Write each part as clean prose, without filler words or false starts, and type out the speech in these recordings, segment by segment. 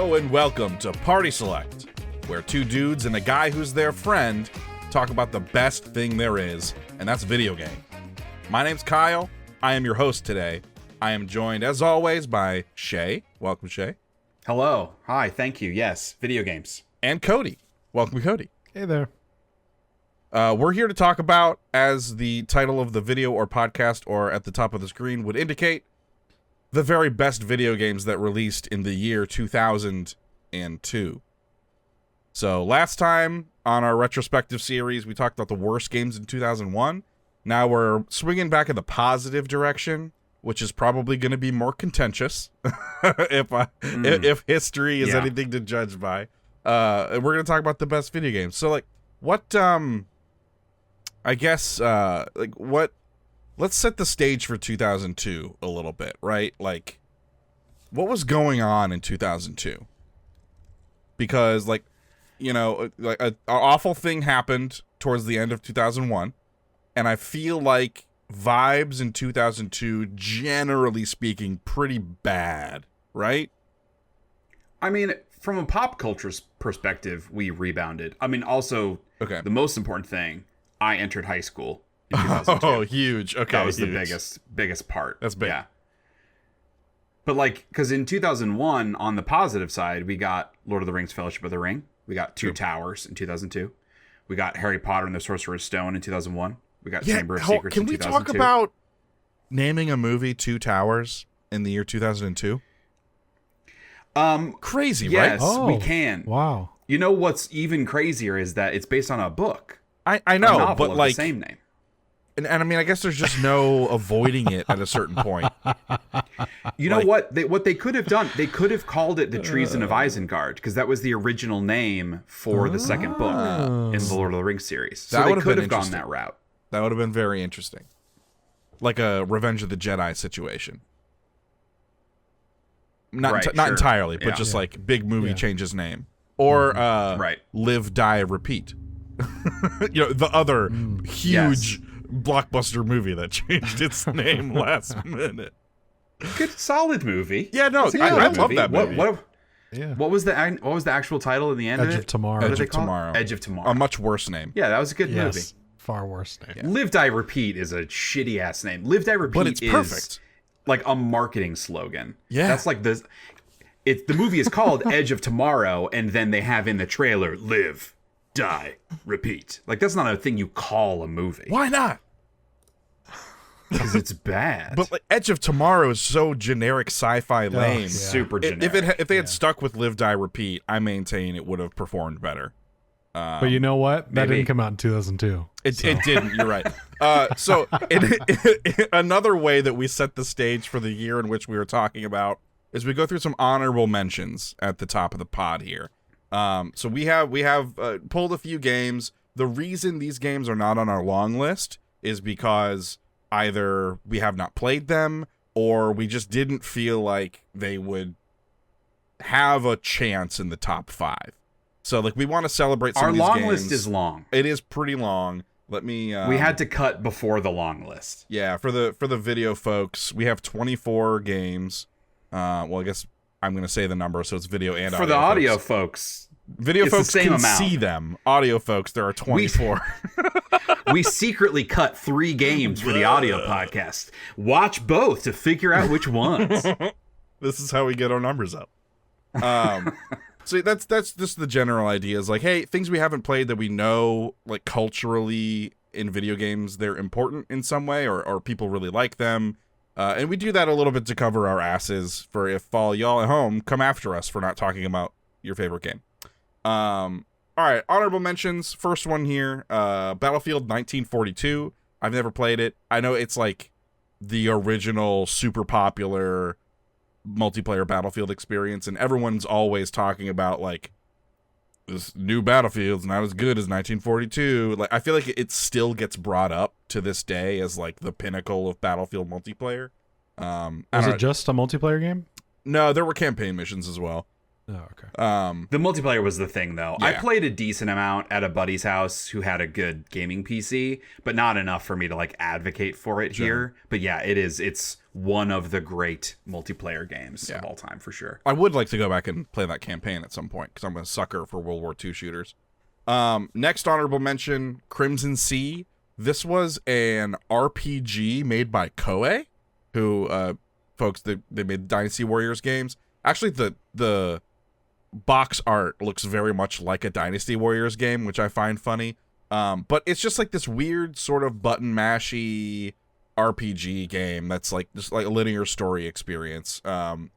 Hello and welcome to Party Select, where two dudes and a guy who's their friend talk about the best thing there is, and that's video game. My name's Kyle. I am your host today. I am joined, as always, by Shay. Welcome, Shay. Hello. Hi. Thank you. Yes. Video games. And Cody. Welcome, Cody. Hey there. We're here to talk about, as the title of the video or podcast or at the top of the screen would indicate, the very best video games that released in the year 2002. So last time on our retrospective series, we talked about the worst games in 2001. Now we're swinging back in the positive direction, which is probably going to be more contentious if history is anything to judge by. And we're going to talk about the best video games. So like what I guess let's set the stage for 2002 a little bit, right? Like, what was going on in 2002? Because, like, you know, like an awful thing happened towards the end of 2001, and I feel like vibes in 2002, generally speaking, pretty bad, right? I mean, from a pop culture's perspective, we rebounded. I mean, also, the most important thing, I entered high school. Oh, huge. Okay. That was huge. the biggest part. That's big. Yeah. But like, because in 2001, on the positive side, we got Lord of the Rings Fellowship of the Ring. We got Two Towers in 2002. We got Harry Potter and the Sorcerer's Stone in 2001. We got Chamber of Secrets in 2002. Can we talk about naming a movie Two Towers in the year 2002? Crazy, right? Yes, we can. Wow. You know what's even crazier is that it's based on a book. I know, a novel but of like the same name. And I mean, I guess there's just no avoiding it at a certain point. You know what? What they could have done, they could have called it The Treason of Isengard, because that was the original name for the second book in the Lord of the Rings series. So they could have gone that route. That would have been very interesting. Like a Revenge of the Jedi situation. Not entirely, but just like big movie changes name. Or Live, Die, Repeat. You know, the other huge blockbuster movie that changed its name last minute. Good, solid movie. Yeah, no, I love that movie. What was the actual title in the end? Edge of Tomorrow. Edge of Tomorrow. Edge of Tomorrow. A much worse name. Yeah, that was a good movie. Far worse name. Yeah. Live, Die, Repeat is a shitty ass name. Live, Die, Repeat, but it's perfect. Like a marketing slogan. Yeah, that's like the movie is called Edge of Tomorrow, and then they have in the trailer Live, Die, Repeat. Like, that's not a thing you call a movie. Why not? Because it's bad. But like, Edge of Tomorrow is so generic sci-fi lame. Yeah. Super generic. If they had stuck with Live, Die, Repeat, I maintain it would have performed better. But you know what? That didn't come out in 2002. It didn't. You're right. So another way that we set the stage for the year in which we were talking about is we go through some honorable mentions at the top of the pod here. So we have pulled a few games. The reason these games are not on our long list is because either we have not played them or we just didn't feel like they would have a chance in the top 5. So like we want to celebrate some of these games. Our long list is long. It is pretty long. Let me we had to cut before the long list. Yeah, for the video folks, we have 24 games. Well, I guess I'm going to say the number, so it's video and audio. For the audio folks, video folks the same can amount. See them. Audio folks, there are 24. We secretly cut 3 games for the audio podcast. Watch both to figure out which ones. This is how we get our numbers up. So that's just the general idea. Is like, hey, things we haven't played that we know, like culturally in video games, they're important in some way, or people really like them. And we do that a little bit to cover our asses for if all y'all at home come after us for not talking about your favorite game. All right, honorable mentions. First one here, Battlefield 1942. I've never played it. I know it's like the original super popular multiplayer Battlefield experience, and everyone's always talking about like this new Battlefield's not as good as 1942. Like I feel like it still gets brought up to this day as like the pinnacle of Battlefield multiplayer. Was it just a multiplayer game? No, there were campaign missions as well. Oh, okay. The multiplayer was the thing, though. Yeah. I played a decent amount at a buddy's house who had a good gaming PC, but not enough for me to like advocate for it here. But yeah, it's one of the great multiplayer games of all time, for sure. I would like to go back and play that campaign at some point, because I'm a sucker for World War II shooters. Next honorable mention, Crimson Sea. This was an RPG made by Koei, who, folks, they made Dynasty Warriors games. Actually, the box art looks very much like a Dynasty Warriors game, which I find funny. But it's just like this weird sort of button mashy RPG game that's like just like a linear story experience.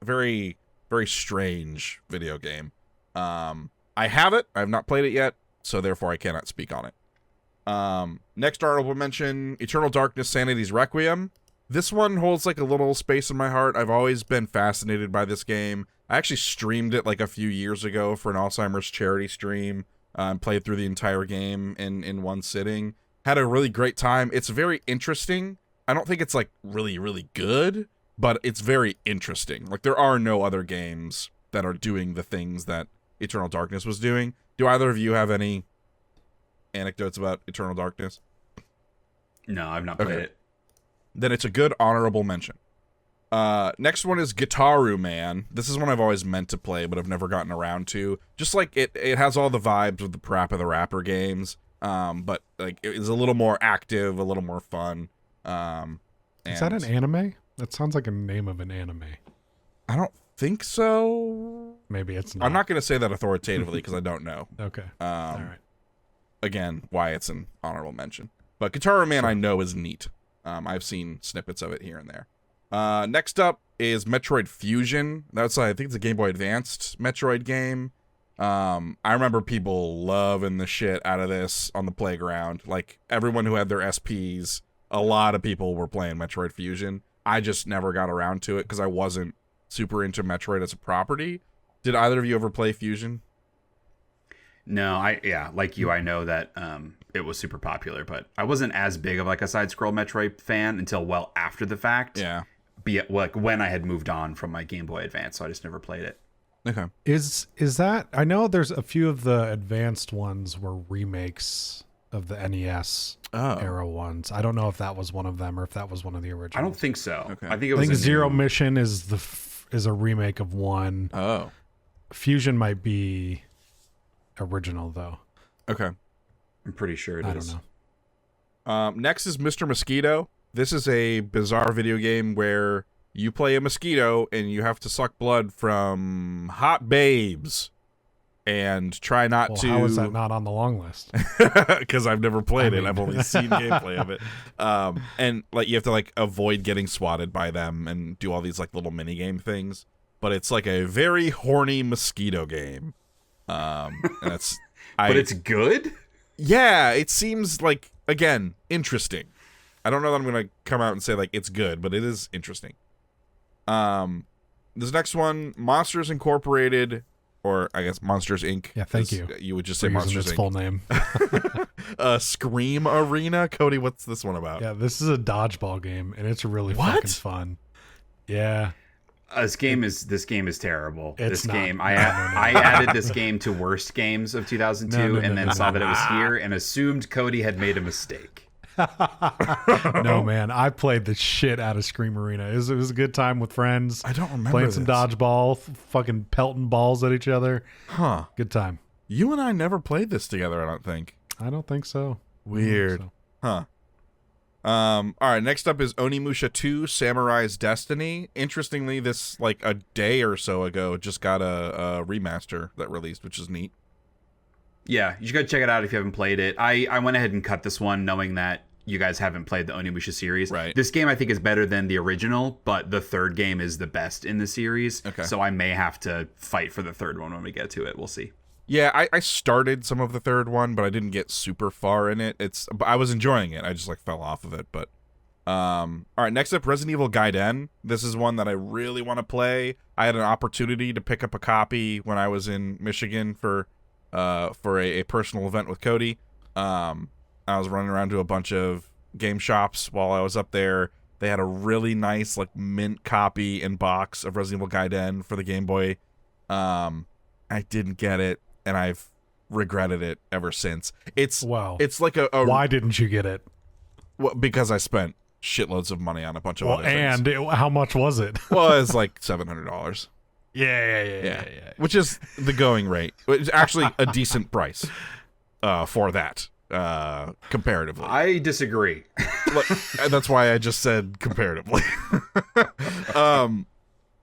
Very, very strange video game. I have it. I have not played it yet, so therefore I cannot speak on it. Next honorable mention, Eternal Darkness, Sanity's Requiem. This one holds like a little space in my heart. I've always been fascinated by this game. I actually streamed it like a few years ago for an Alzheimer's charity stream. Played through the entire game in one sitting. Had a really great time. It's very interesting. I don't think it's like really, really good, but it's very interesting. Like there are no other games that are doing the things that Eternal Darkness was doing. Do either of you have any anecdotes about Eternal Darkness? No, I've not played it. Then it's a good honorable mention. Next one is Gitaroo, man. This is one I've always meant to play, but I've never gotten around to. Just like it has all the vibes of the Parappa the Rapper games, but like it is a little more active, a little more fun. Is that an anime? That sounds like a name of an anime. I don't think so. Maybe it's not. I'm not going to say that authoritatively because I don't know. Okay. All right. Again, why it's an honorable mention. But Gitaroo, man, I know is neat. I've seen snippets of it here and there. Next up is Metroid Fusion. That's, I think it's a Game Boy Advanced Metroid game. I remember people loving the shit out of this on the playground. Like, everyone who had their SPs, a lot of people were playing Metroid Fusion. I just never got around to it because I wasn't super into Metroid as a property. Did either of you ever play Fusion? No, like you, I know that it was super popular, but I wasn't as big of like a side-scroll Metroid fan until well after the fact. Yeah. Like when I had moved on from my Game Boy Advance, so I just never played it. Okay. Is that, I know there's a few of the advanced ones were remakes of the NES era ones. I don't know if that was one of them or if that was one of the originals. I don't think so. Okay. I think it was Zero Mission is a remake of one. Oh. Fusion might be original though. Okay. I'm pretty sure it is. I don't know. Next is Mr. Mosquito. This is a bizarre video game where you play a mosquito and you have to suck blood from hot babes and try not to... How is that not on the long list? Because I've never played it. I've only seen gameplay of it. And like you have to like avoid getting swatted by them and do all these like little mini game things. But it's like a very horny mosquito game. And that's... But it's good? Yeah, it seems like, again, interesting. I don't know that I'm going to come out and say, like, it's good, but it is interesting. This next one, Monsters Incorporated, or I guess Monsters, Inc. Yeah, thank you. You would just say Monsters, its Inc. full name. Scream Arena? Cody, what's this one about? Yeah, this is a dodgeball game, and it's really fucking fun. Yeah. This game is terrible. It's not. I added this game to worst games of 2002 and then saw that it was here and assumed Cody had made a mistake. No, man, I played the shit out of Scream Arena. It was a good time with friends. I don't remember playing some dodgeball, fucking pelting balls at each other. Huh. Good time. You and I never played this together, I don't think. I don't think so. Weird. Huh. All right, next up is Onimusha 2 Samurai's Destiny. Interestingly, this like a day or so ago just got a remaster that released, which is neat. Yeah, you should go check it out if you haven't played it. I went ahead and cut this one knowing that you guys haven't played the Onimusha series. Right. This game I think is better than the original, but the third game is the best in the series. Okay. So I may have to fight for the third one when we get to it. We'll see. Yeah, I started some of the third one, but I didn't get super far in it. I was enjoying it. I just like fell off of it. But all right, next up, Resident Evil Gaiden. This is one that I really want to play. I had an opportunity to pick up a copy when I was in Michigan for a personal event with Cody. I was running around to a bunch of game shops while I was up there. They had a really nice like mint copy in box of Resident Evil Gaiden for the Game Boy. I didn't get it. And I've regretted it ever since. It's like a Why didn't you get it? Well, because I spent shitloads of money on a bunch of other things. And how much was it? Well, it's like $700. Yeah. Which is the going rate. It's actually a decent price for that, comparatively. I disagree. That's why I just said comparatively.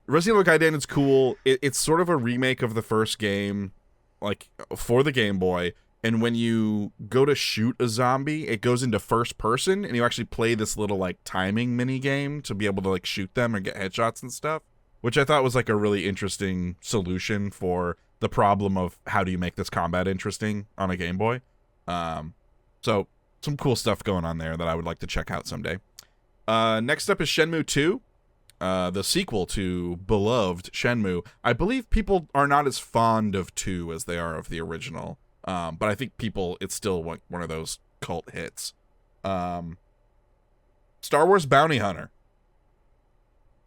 Resident Evil Gaiden is cool. It's sort of a remake of the first game, like, for the Game Boy. And when you go to shoot a zombie, it goes into first person, and you actually play this little, like, timing mini game to be able to, like, shoot them and get headshots and stuff, which I thought was, like, a really interesting solution for the problem of how do you make this combat interesting on a Game Boy. So some cool stuff going on there that I would like to check out someday. Next up is Shenmue 2, the sequel to beloved Shenmue. I believe people are not as fond of 2 as they are of the original. But I think it's still one of those cult hits. Star Wars Bounty Hunter.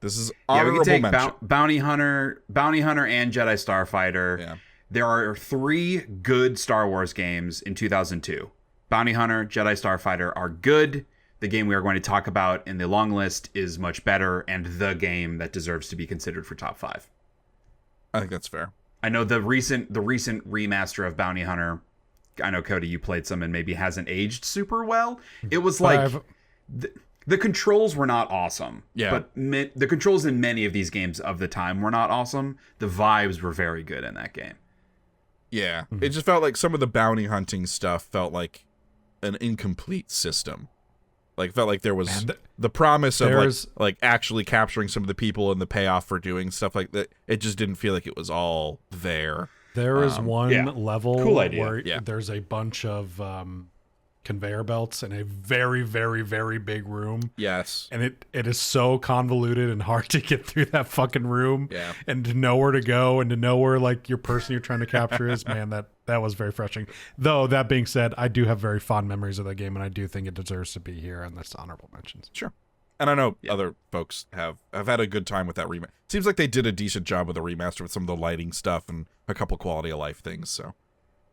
This is honorable we can take mention. Bounty Hunter, and Jedi Starfighter. Yeah. There are 3 good Star Wars games in 2002. Bounty Hunter, Jedi Starfighter are good. The game we are going to talk about in the long list is much better, and the game that deserves to be considered for top 5. I think that's fair. I know the recent remaster of Bounty Hunter, I know, Cody, you played some and maybe hasn't aged super well. It was like the controls were not awesome. Yeah. But the controls in many of these games of the time were not awesome. The vibes were very good in that game. Yeah. It just felt like some of the bounty hunting stuff felt like an incomplete system. Like, felt like there was the promise of like actually capturing some of the people and the payoff for doing stuff like that. It just didn't feel like it was all there. There is one level where there's a bunch of conveyor belts in a very, very, very big room. Yes. And it is so convoluted and hard to get through that fucking room. Yeah. And to know where to go and to know where, like, your person you're trying to capture is, man, that was very frustrating. Though, that being said, I do have very fond memories of that game, and I do think it deserves to be here on this honorable mentions. Sure. And I know other folks have had a good time with that remaster. Seems like they did a decent job with the remaster with some of the lighting stuff and a couple quality of life things. So,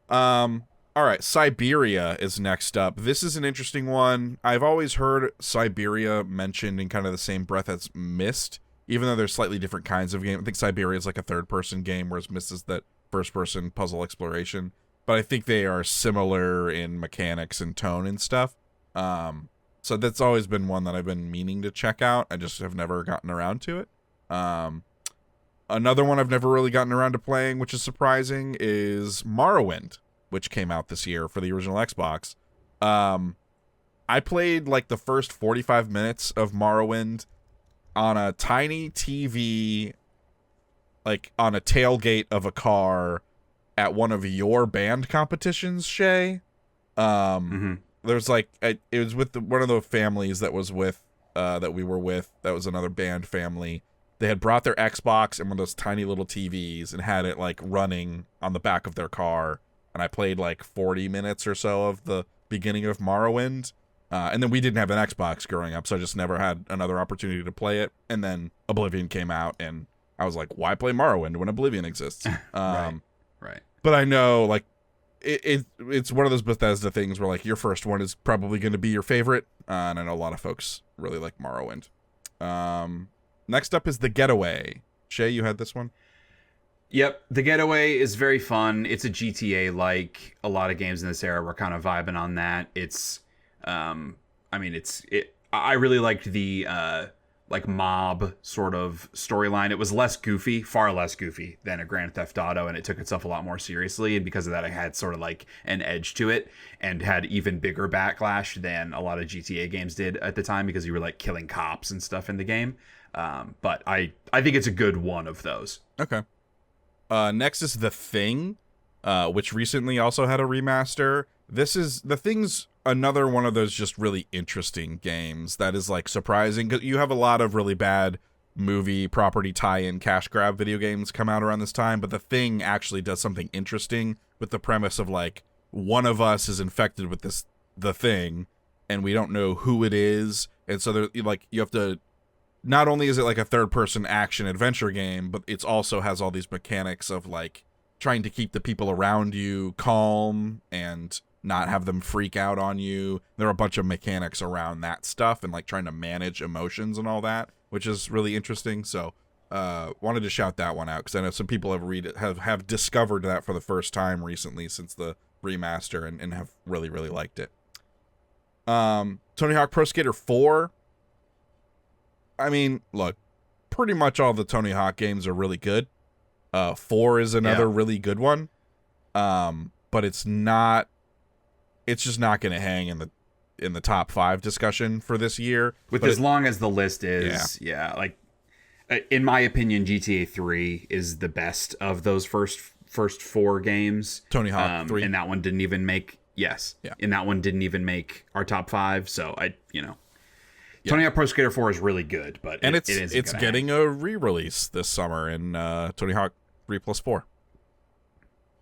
all right, Syberia is next up. This is an interesting one. I've always heard Syberia mentioned in kind of the same breath as Myst, even though they're slightly different kinds of game. I think Syberia is like a third-person game, whereas Myst is that first-person puzzle exploration. But I think they are similar in mechanics and tone and stuff. So that's always been one that I've been meaning to check out. I just have never gotten around to it. Another one I've never really gotten around to playing, which is surprising, is Morrowind, which came out this year for the original Xbox. I played like the first 45 minutes of Morrowind on a tiny TV, like on a tailgate of a car at one of your band competitions, Shay. There's like, it was with one of the families that was with, that we were with, that was another band family. They had brought their Xbox and one of those tiny little TVs and had it like running on the back of their car. And I played like 40 minutes or so of the beginning of Morrowind. And then we didn't have an Xbox growing up, so I just never had another opportunity to play it. And then Oblivion came out, and I was like, why play Morrowind when Oblivion exists? Right. But I know, like, it's one of those Bethesda things where, like, your first one is probably going to be your favorite. And I know a lot of folks really like Morrowind. Next up is The Getaway. Shay, you had this one? Yep, The Getaway is very fun. It's a GTA like. A lot of games in this era were kind of vibing on that. It's I really liked the like mob sort of storyline. It was less goofy, far less goofy than a Grand Theft Auto, and it took itself a lot more seriously, and because of that it had sort of like an edge to it and had even bigger backlash than a lot of GTA games did at the time, because you were like killing cops and stuff in the game. But I think it's a good one of those. Okay. Next is The Thing, which recently also had a remaster. The Thing's another one of those just really interesting games that is like surprising, because you have a lot of really bad movie property tie-in cash grab video games come out around this time, but The Thing actually does something interesting with the premise of like one of us is infected with the thing and we don't know who it is, and so there, like, you have to, not only is it like a third-person action adventure game, but it also has all these mechanics of like trying to keep the people around you calm and not have them freak out on you. There are a bunch of mechanics around that stuff and like trying to manage emotions and all that, which is really interesting. So wanted to shout that one out because I know some people have discovered that for the first time recently since the remaster and have really, really liked it. Tony Hawk Pro Skater 4. I mean, look, pretty much all the Tony Hawk games are really good. 4 is another really good one. But it's just not going to hang in the top 5 discussion for this year. Long as the list is, like, in my opinion, GTA 3 is the best of those first 4 games. Tony Hawk 3. And that one didn't even make, and that one didn't even make our top 5. So Tony Hawk Pro Skater 4 is really good, but it's getting a re-release this summer in Tony Hawk 3+4.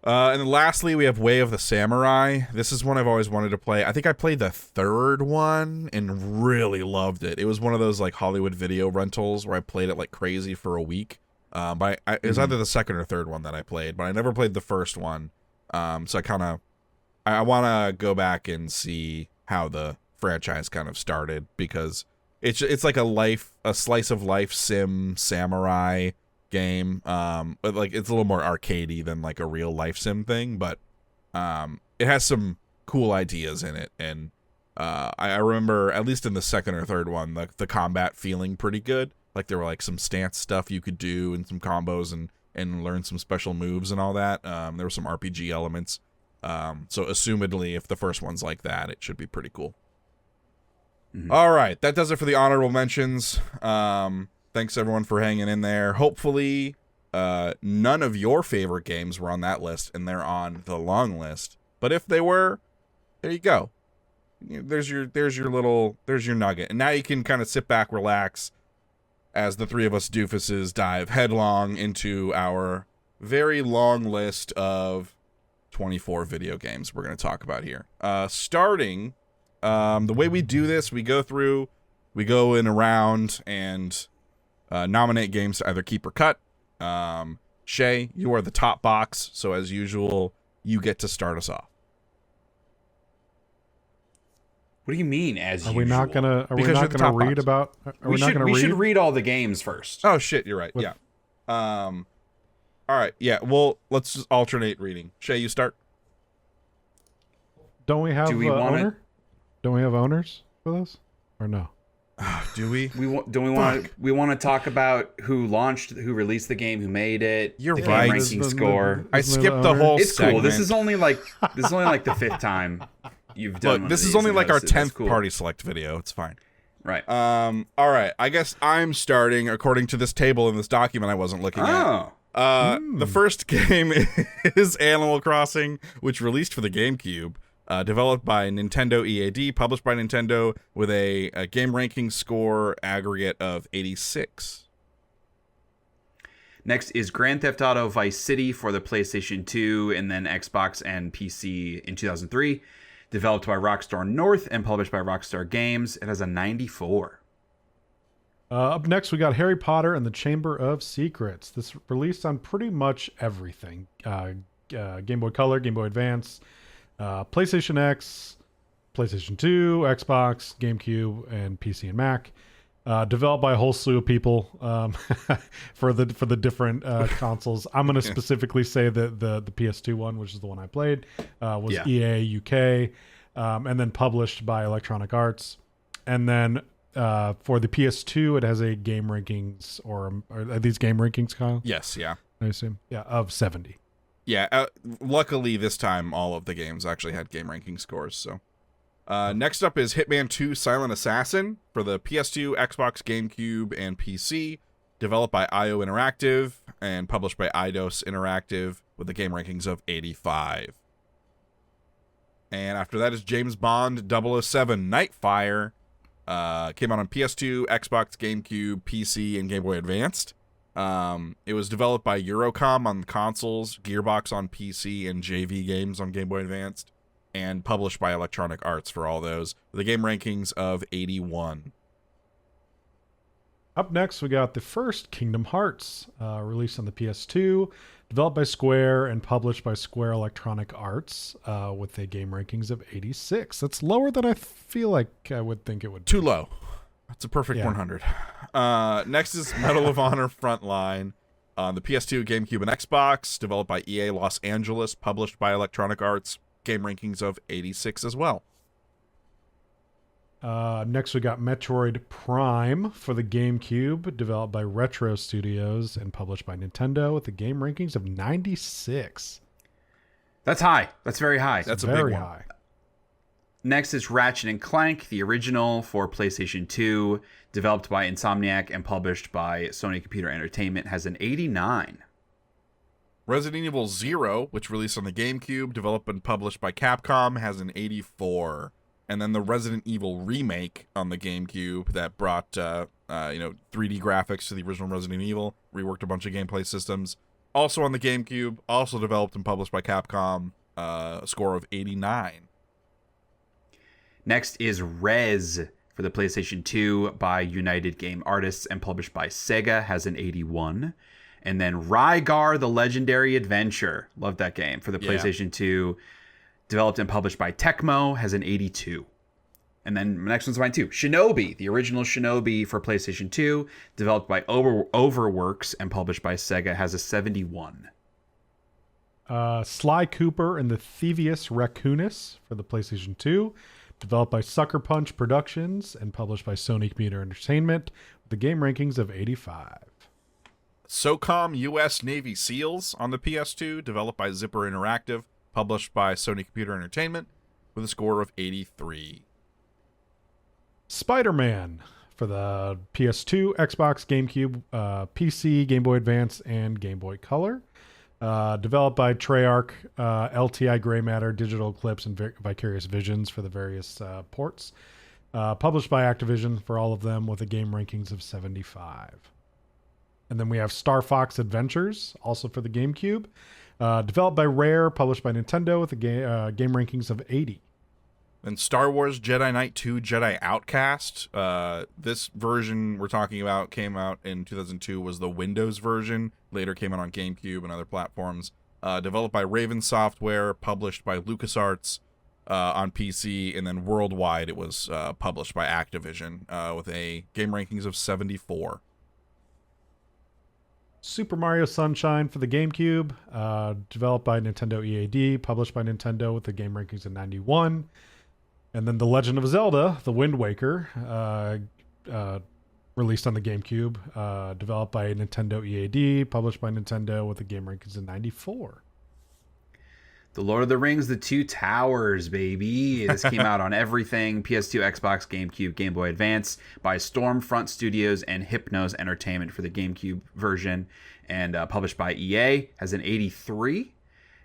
And then lastly, we have Way of the Samurai. This is one I've always wanted to play. I think I played the 3rd one and really loved it. It was one of those like Hollywood video rentals where I played it like crazy for a week. But it was either the 2nd or 3rd one that I played, but I never played the 1st one. So I want to go back and see how the franchise kind of started, because it's like a slice of life sim samurai game, but like it's a little more arcadey than like a real life sim thing, but it has some cool ideas in it, and I remember at least in the 2nd or 3rd one the combat feeling pretty good. Like there were like some stance stuff you could do and some combos and learn some special moves and all that. There were some RPG elements, so assumedly if the first one's like that, it should be pretty cool. All right, that does it for the honorable mentions. Thanks everyone for hanging in there. Hopefully none of your favorite games were on that list and they're on the long list. But if they were, there you go. There's your nugget. And now you can kind of sit back, relax, as the three of us doofuses dive headlong into our very long list of 24 video games we're going to talk about here. Starting, the way we do this, we go in a round and nominate games to either keep or cut. Shay, you are the top box, so as usual, you get to start us off. What do you mean, as usual? Are we not gonna read about? We should read all the games first. Oh shit, you're right. Yeah. All right. Yeah. Well, let's just alternate reading. Shay, you start. Don't we have owner? Don't we have owners for this, or no? Do we? We want to talk about who released the game, who made it. You're the right. Game ranking score. I skipped the whole. It's segment. cool. This is only like the 5th time you've done. Look, this is only like our 10th party select video. It's fine. Right. All right. I guess I'm starting according to this table in this document I wasn't looking at. The first game is Animal Crossing, which released for the GameCube. Developed by Nintendo EAD, published by Nintendo, with a game ranking score aggregate of 86. Next is Grand Theft Auto Vice City for the PlayStation 2 and then Xbox and PC in 2003. Developed by Rockstar North and published by Rockstar Games. It has a 94. Up next, we got Harry Potter and the Chamber of Secrets. This released on pretty much everything. Game Boy Color, Game Boy Advance, PlayStation X, PlayStation 2, Xbox, GameCube, and PC and Mac. Developed by a whole slew of people for the different consoles. I'm going to specifically say that the PS2 one, which is the one I played, was EA UK, and then published by Electronic Arts. And then for the PS2, it has a game rankings, or are these game rankings, Kyle? Yes, yeah. I assume. Yeah, of 70. Yeah, luckily this time all of the games actually had game ranking scores. So, next up is Hitman 2: Silent Assassin for the PS2, Xbox, GameCube, and PC. Developed by IO Interactive and published by Eidos Interactive with the game rankings of 85. And after that is James Bond 007: Nightfire. Came out on PS2, Xbox, GameCube, PC, and Game Boy Advanced. It was developed by Eurocom on consoles, Gearbox on PC, and JV Games on Game Boy Advanced, and published by Electronic Arts for all those, with the game rankings of 81. Up next, we got the first Kingdom Hearts, released on the PS2, developed by Square and published by Square Electronic Arts, with a game rankings of 86. That's lower than I feel like I would think it would be. Too low. That's a perfect 100. Next is Medal of Honor Frontline on the PS2, GameCube, and Xbox, developed by EA Los Angeles, published by Electronic Arts, game rankings of 86 as well. Next, we got Metroid Prime for the GameCube, developed by Retro Studios and published by Nintendo, with the game rankings of 96. That's high. That's very high. That's a very big one. high. Next is Ratchet and Clank, the original for PlayStation 2, developed by Insomniac and published by Sony Computer Entertainment, has an 89. Resident Evil 0, which released on the GameCube, developed and published by Capcom, has an 84. And then the Resident Evil remake on the GameCube that brought 3D graphics to the original Resident Evil, reworked a bunch of gameplay systems, also on the GameCube, also developed and published by Capcom, a score of 89. Next is Rez for the PlayStation 2 by United Game Artists and published by Sega, has an 81. And then Rygar the Legendary Adventure, love that game, for the PlayStation 2, developed and published by Tecmo, has an 82. And then the next one's mine too. Shinobi, the original Shinobi for PlayStation 2, developed by Overworks and published by Sega, has a 71. Sly Cooper and the Thievius Raccoonus for the PlayStation 2, developed by Sucker Punch Productions and published by Sony Computer Entertainment, with the game rankings of 85. SOCOM U.S. Navy SEALs on the PS2, developed by Zipper Interactive, published by Sony Computer Entertainment, with a score of 83. Spider-Man for the PS2, Xbox, GameCube, PC, Game Boy Advance, and Game Boy Color. Developed by Treyarch, LTI Grey Matter, Digital Eclipse, and Vicarious Visions for the various ports. Published by Activision for all of them, with a game rankings of 75. And then we have Star Fox Adventures, also for the GameCube. Developed by Rare, published by Nintendo, with a game rankings of 80. And Star Wars Jedi Knight 2 Jedi Outcast. This version we're talking about came out in 2002, was the Windows version. Later came out on GameCube and other platforms. Developed by Raven Software, published by LucasArts on PC, and then worldwide it was published by Activision with a game rankings of 74. Super Mario Sunshine for the GameCube, developed by Nintendo EAD, published by Nintendo, with the game rankings of 91. And then The Legend of Zelda, The Wind Waker, released on the GameCube, developed by Nintendo EAD, published by Nintendo, with the game rankings of 94. The Lord of the Rings, The Two Towers, baby. This came out on everything, PS2, Xbox, GameCube, Game Boy Advance, by Stormfront Studios and Hypnos Entertainment for the GameCube version, and published by EA, has an 83.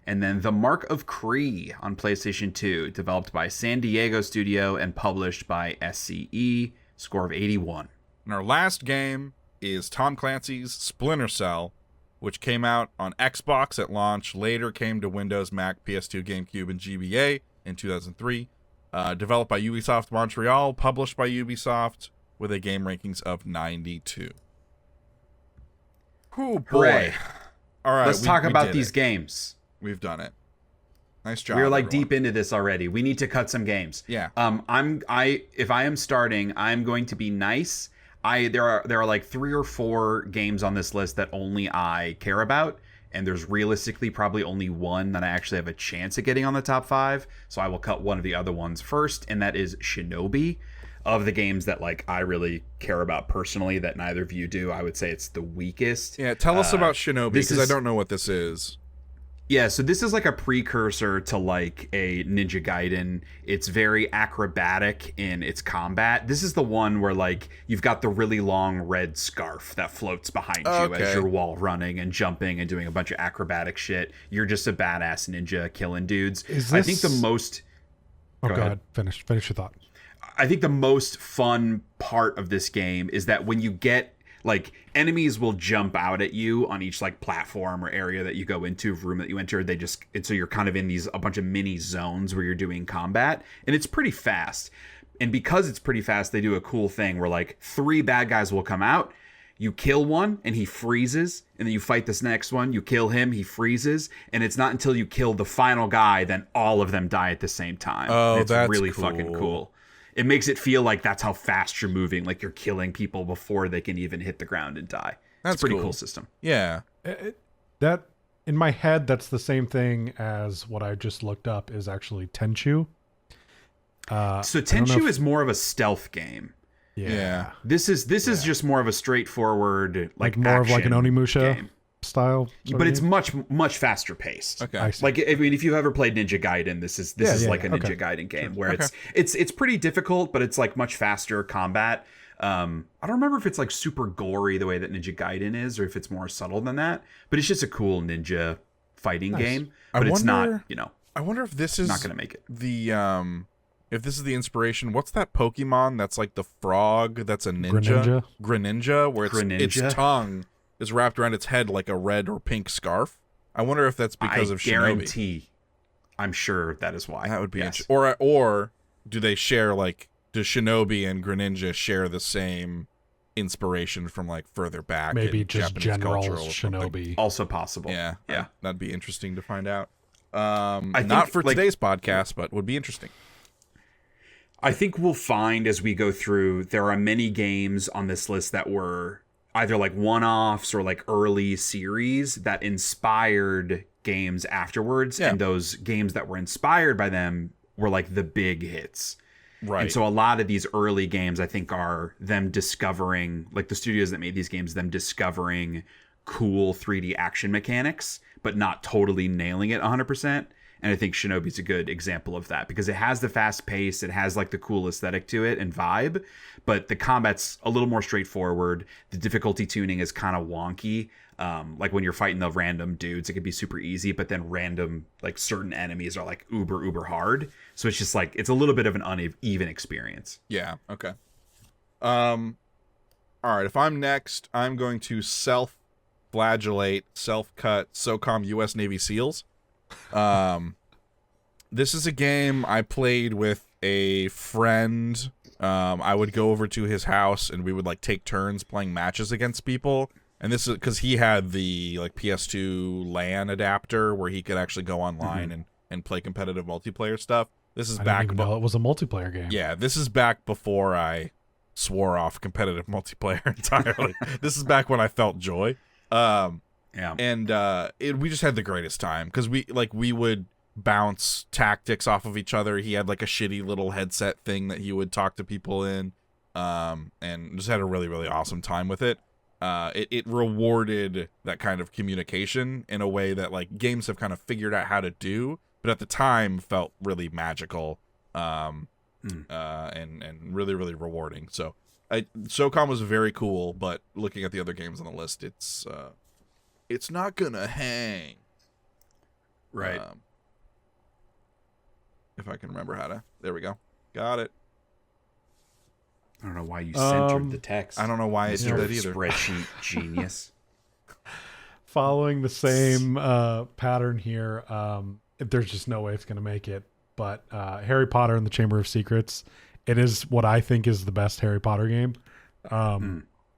And then The Mark of Kree on PlayStation 2, developed by San Diego Studio and published by SCE, score of 81. And our last game is Tom Clancy's Splinter Cell, which came out on Xbox at launch, later came to Windows, Mac, PS2, GameCube, and GBA in 2003. Developed by Ubisoft Montreal, published by Ubisoft, with a game rankings of 92. Oh boy. Hooray. All right, Let's talk about these games. We've done it. Nice job. We're like everyone. deep into this already. We need to cut some games. Yeah. If I am starting, I'm going to be nice. There are like 3 or 4 games on this list that only I care about, and there's realistically probably only one that I actually have a chance at getting on the top 5. So I will cut one of the other ones first, and that is Shinobi. Of the games that like I really care about personally, that neither of you do, I would say it's the weakest. Yeah, tell us about Shinobi, because I don't know what this is. Yeah, so this is like a precursor to like a Ninja Gaiden. It's very acrobatic in its combat. This is the one where like you've got the really long red scarf that floats behind you as you're wall running and jumping and doing a bunch of acrobatic shit. You're just a badass ninja killing dudes. I think the most... Go ahead. Finish your thought. I think the most fun part of this game is that when you get... like enemies will jump out at you on each like platform or area that you go into, room that you enter. And so you're kind of in a bunch of mini zones where you're doing combat, and it's pretty fast. And because it's pretty fast, they do a cool thing where like 3 bad guys will come out. You kill one and he freezes, and then you fight this next one. You kill him, he freezes, and it's not until you kill the final guy then all of them die at the same time. Oh, and it's that's really cool. fucking cool. It makes it feel like that's how fast you're moving, like you're killing people before they can even hit the ground and die. That's it's a pretty cool. cool system. Yeah. That in my head, that's the same thing as what I just looked up is actually Tenchu. So Tenchu is more of a stealth game. Yeah. This is just more of a straightforward like more of like an action Onimusha game. style. But it's much faster paced. Okay. I see. Like I mean, if you ever played Ninja Gaiden, this is like a Ninja Okay. Gaiden game where it's pretty difficult, but it's like much faster combat. I don't remember if it's like super gory the way that Ninja Gaiden is, or if it's more subtle than that. But it's just a cool ninja fighting game. But it's not, I wonder if this is not gonna make it. If this is the inspiration. What's that Pokemon that's like the frog that's a ninja? Greninja, where its tongue is wrapped around its head like a red or pink scarf. I wonder if that's because of Shinobi. Guarantee. I'm sure that is why. That would be interesting. Or do they share like, does Shinobi and Greninja share the same inspiration from like further back? Maybe in just Japanese general culture or something? Shinobi. Also possible. Yeah. Yeah. That'd be interesting to find out. I Not think, for like, today's podcast, but would be interesting. I think we'll find as we go through, there are many games on this list that were either like one-offs or like early series that inspired games afterwards. Yeah. And those games that were inspired by them were like the big hits. Right. And so a lot of these early games, I think, are them discovering, like the studios that made these games, them discovering cool 3D action mechanics, but not totally nailing it 100%. And I think Shinobi's a good example of that because it has the fast pace, it has like the cool aesthetic to it and vibe, but the combat's a little more straightforward. The difficulty tuning is kind of wonky. Like when you're fighting the random dudes, it could be super easy, but then random, like certain enemies are like uber hard. So it's just like, it's a little bit of an uneven experience. Yeah. Okay. All right. If I'm next, I'm going to self-flagellate, self-cut SOCOM U.S. Navy SEALs. This is a game I played with a friend. I would go over to his house and we would like take turns playing matches against people. And this is because he had the like PS2 LAN adapter where he could actually go online and play competitive multiplayer stuff. This is I back. didn't even know it was a multiplayer game. Yeah, this is back before I swore off competitive multiplayer entirely. This is back when I felt joy. Yeah. And we just had the greatest time because we would bounce tactics off of each other. He had like a shitty little headset thing that he would talk to people in, and just had a really, really awesome time with it. It rewarded that kind of communication in a way that like games have kind of figured out how to do, but at the time felt really magical, and really, really rewarding. So SOCOM was very cool, but looking at the other games on the list, it's not gonna hang. Right. If I can remember how to. There we go. Got it. I don't know why you centered the text. I don't know why I did that either. Spreadsheet genius. Following the same pattern here, there's just no way it's going to make it. But Harry Potter and the Chamber of Secrets, it is what I think is the best Harry Potter game.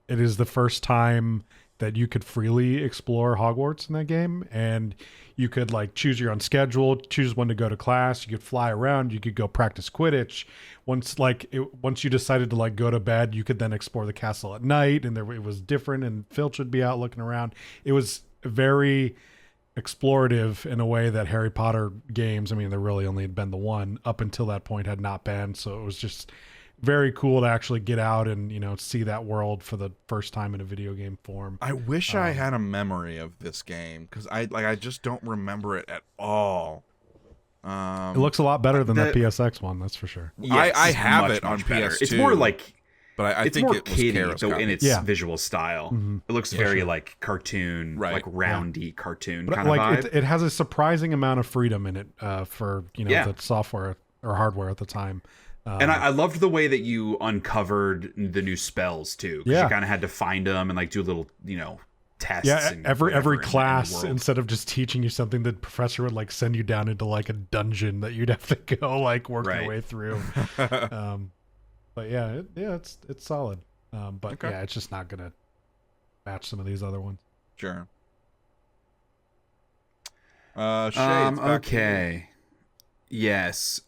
It is the first time that you could freely explore Hogwarts in that game, and you could like choose your own schedule, choose when to go to class, you could fly around, you could go practice Quidditch. Once you decided to like go to bed, you could then explore the castle at night, and it was different, and Filch would be out looking around. It was very explorative in a way that Harry Potter games, I mean, there really only had been the one up until that point, had not been. So it was just very cool to actually get out and, see that world for the first time in a video game form. I wish I had a memory of this game because I just don't remember it at all. It looks a lot better than the PSX one, that's for sure. Yes, I have much, it on much better. PS2. It's more like, but I it's think more it was kiddie Kara's though copy. in its visual style. Mm-hmm. It looks very like cartoon, Right. like roundy cartoon But kind of like vibe. it has a surprising amount of freedom in it for the software or hardware at the time. And I loved the way that you uncovered the new spells too. 'Cause you kind of had to find them and like do little, tests. Yeah, and every whatever in class, the world. instead of just teaching you something, the professor would like send you down into like a dungeon that you'd have to go like work your way through. But yeah, it's solid. But Okay. yeah, it's just not gonna match some of these other ones. Sure. Shades, back to you. Okay. Yes.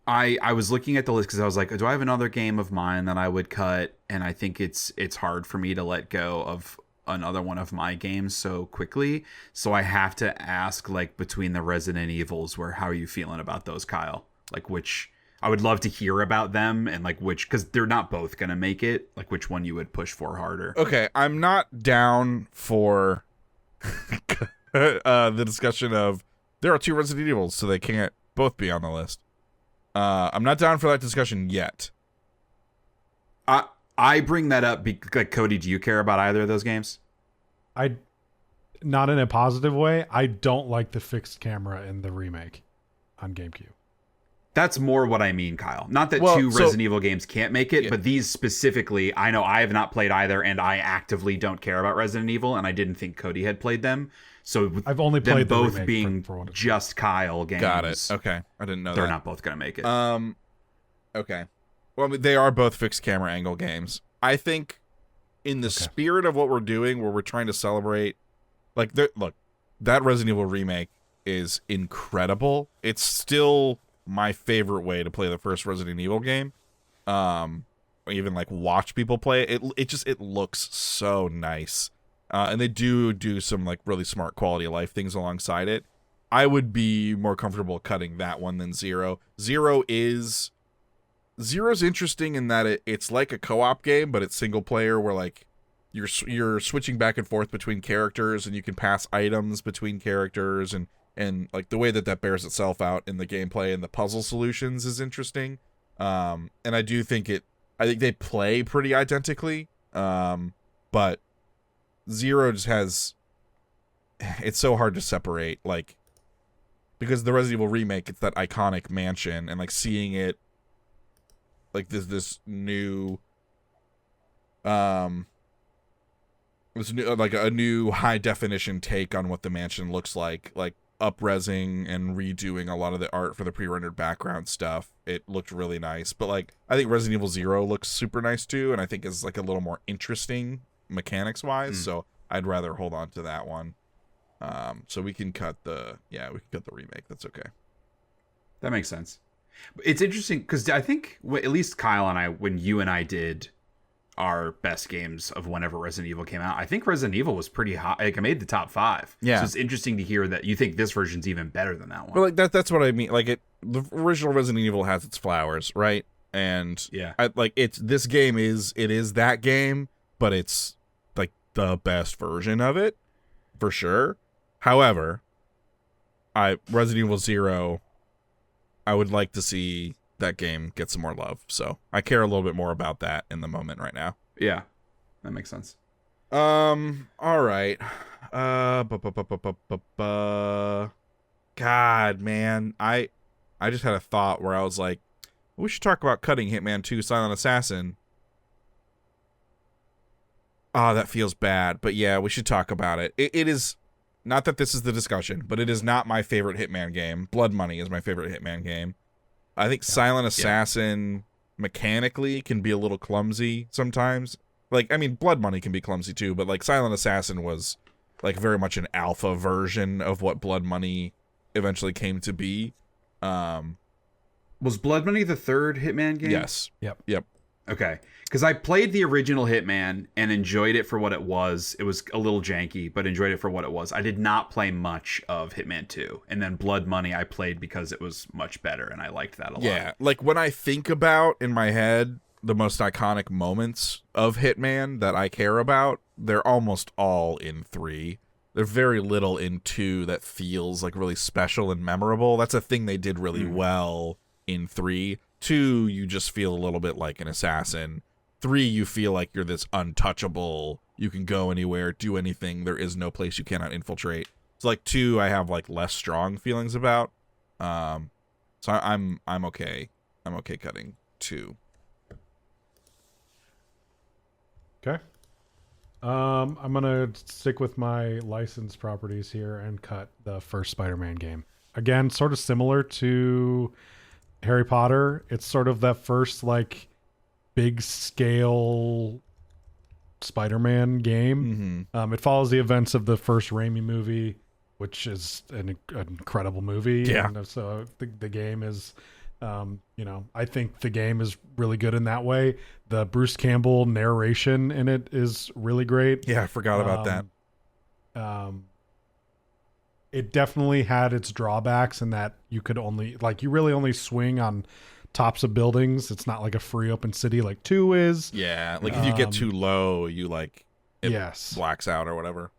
I was looking at the list because I was like, do I have another game of mine that I would cut? And I think it's hard for me to let go of another one of my games so quickly. So I have to ask, like, between the Resident Evils, how are you feeling about those, Kyle? Like, which I would love to hear about them, and like which, because they're not both gonna make it. Like, which one you would push for harder? Okay, I'm not down for the discussion of there are two Resident Evils, so they can't both be on the list. I'm not down for that discussion yet. I bring that up like, Cody, do you care about either of those games? Not in a positive way. I don't like the fixed camera in the remake on GameCube. That's more what I mean, Kyle. Not that two Resident Evil games can't make it, but these specifically, I know I have not played either, and I actively don't care about Resident Evil, and I didn't think Cody had played them. So I've only played them both the remake being for just Kyle games. Got it. Okay, I didn't know they're that. not both gonna make it. Okay. Well, I mean, they are both fixed camera angle games. I think in the spirit of what we're doing, where we're trying to celebrate, like, look, that Resident Evil remake is incredible. It's still my favorite way to play the first Resident Evil game. Or even like watch people play it. It looks so nice. And they do some like really smart quality of life things alongside it. I would be more comfortable cutting that one than Zero. Zero's interesting in that it's like a co-op game, but it's single player where like you're switching back and forth between characters and you can pass items between characters and like the way that bears itself out in the gameplay and the puzzle solutions is interesting. And I think they play pretty identically. But Zero just has, it's so hard to separate, like, because the Resident Evil remake, it's that iconic mansion, and like seeing it like this new like a new high definition take on what the mansion looks like up-resing and redoing a lot of the art for the pre-rendered background stuff. It looked really nice. But like I think Resident Evil Zero looks super nice too, and I think is like a little more interesting mechanics wise. So I'd rather hold on to that one. So we can cut the remake. That's okay. That makes sense. It's interesting because I think at least Kyle and I, when you and I did our best games of whenever Resident Evil came out, I think Resident Evil was pretty high. Like, I made the top 5. Yeah. So it's interesting to hear that you think this version's even better than that one. Well, like that's what I mean. Like the original Resident Evil has its flowers, right? And yeah, this game is that game, but it's like the best version of it for sure. However, Resident Evil Zero, I would like to see that game get some more love. So I care a little bit more about that in the moment right now. Yeah, that makes sense. All right. God, man, I just had a thought where I was like, we should talk about cutting Hitman 2 Silent Assassin. Oh, that feels bad, but yeah, we should talk about it. It is not that this is the discussion, but it is not my favorite Hitman game. Blood Money is my favorite Hitman game. I think Silent Assassin mechanically can be a little clumsy sometimes. Like, I mean, Blood Money can be clumsy too, but like Silent Assassin was like very much an alpha version of what Blood Money eventually came to be. Was Blood Money the third Hitman game? Yes. Yep. Okay. Because I played the original Hitman and enjoyed it for what it was. It was a little janky, but enjoyed it for what it was. I did not play much of Hitman 2. And then Blood Money I played because it was much better, and I liked that a lot. Yeah, like when I think about, in my head, the most iconic moments of Hitman that I care about, they're almost all in 3. There's very little in 2 that feels like really special and memorable. That's a thing they did really well in 3. 2, you just feel a little bit like an assassin. 3, you feel like you're this untouchable, you can go anywhere, do anything, there is no place you cannot infiltrate. So like 2, I have like less strong feelings about. So I'm okay. I'm okay cutting 2. Okay. I'm gonna stick with my licensed properties here and cut the first Spider-Man game. Again, sort of similar to Harry Potter. It's sort of that first like big scale Spider-Man game. It follows the events of the first Raimi movie, which is an incredible movie. Yeah. And so the game is, I think the game is really good in that way. The Bruce Campbell narration in it is really great. Yeah, I forgot about that. It definitely had its drawbacks in that you really only swing on tops of buildings. It's not like a free open city like 2 is. Yeah, like if you get too low, you it yes, blacks out or whatever.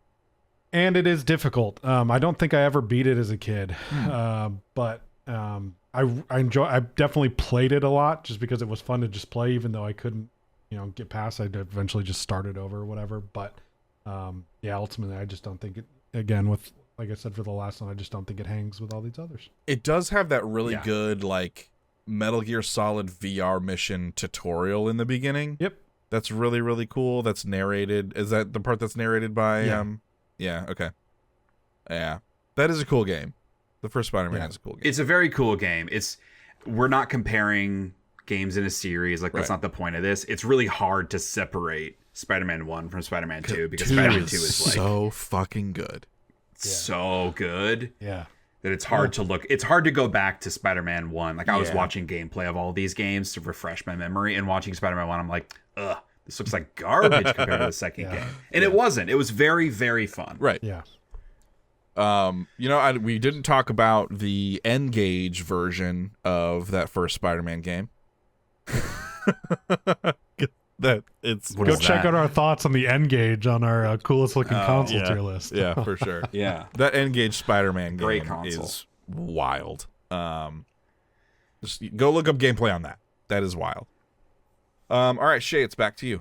And it is difficult. I don't think I ever beat it as a kid, but I definitely played it a lot just because it was fun to just play, even though I couldn't, get past. I'd eventually just started over or whatever. But ultimately, I just don't think it. Again, with like I said for the last one, I just don't think it hangs with all these others. It does have that really good Metal Gear Solid VR mission tutorial in the beginning. Yep, that's really really cool. That's narrated. Is that the part that's narrated by? Yeah. Okay. Yeah, that is a cool game. The first Spider-Man is a cool game. It's a very cool game. We're not comparing games in a series. That's not the point of this. It's really hard to separate Spider-Man 1 from Spider-Man 2 because Spider-Man 2 is so fucking good. So good. Yeah. That it's hard to look. It's hard to go back to Spider-Man 1. I was watching gameplay of all these games to refresh my memory, and watching Spider-Man 1, I'm like, ugh, this looks like garbage compared to the second game. And it wasn't. It was very, very fun. Right. Yeah. We didn't talk about the N-Gage version of that first Spider-Man game. Go check out our thoughts on the N-Gage on our coolest looking console tier list. Yeah, for sure. Yeah. That N-Gage Spider-Man game Great console. is wild. Just go look up gameplay on that. That is wild. All right, Shay, it's back to you.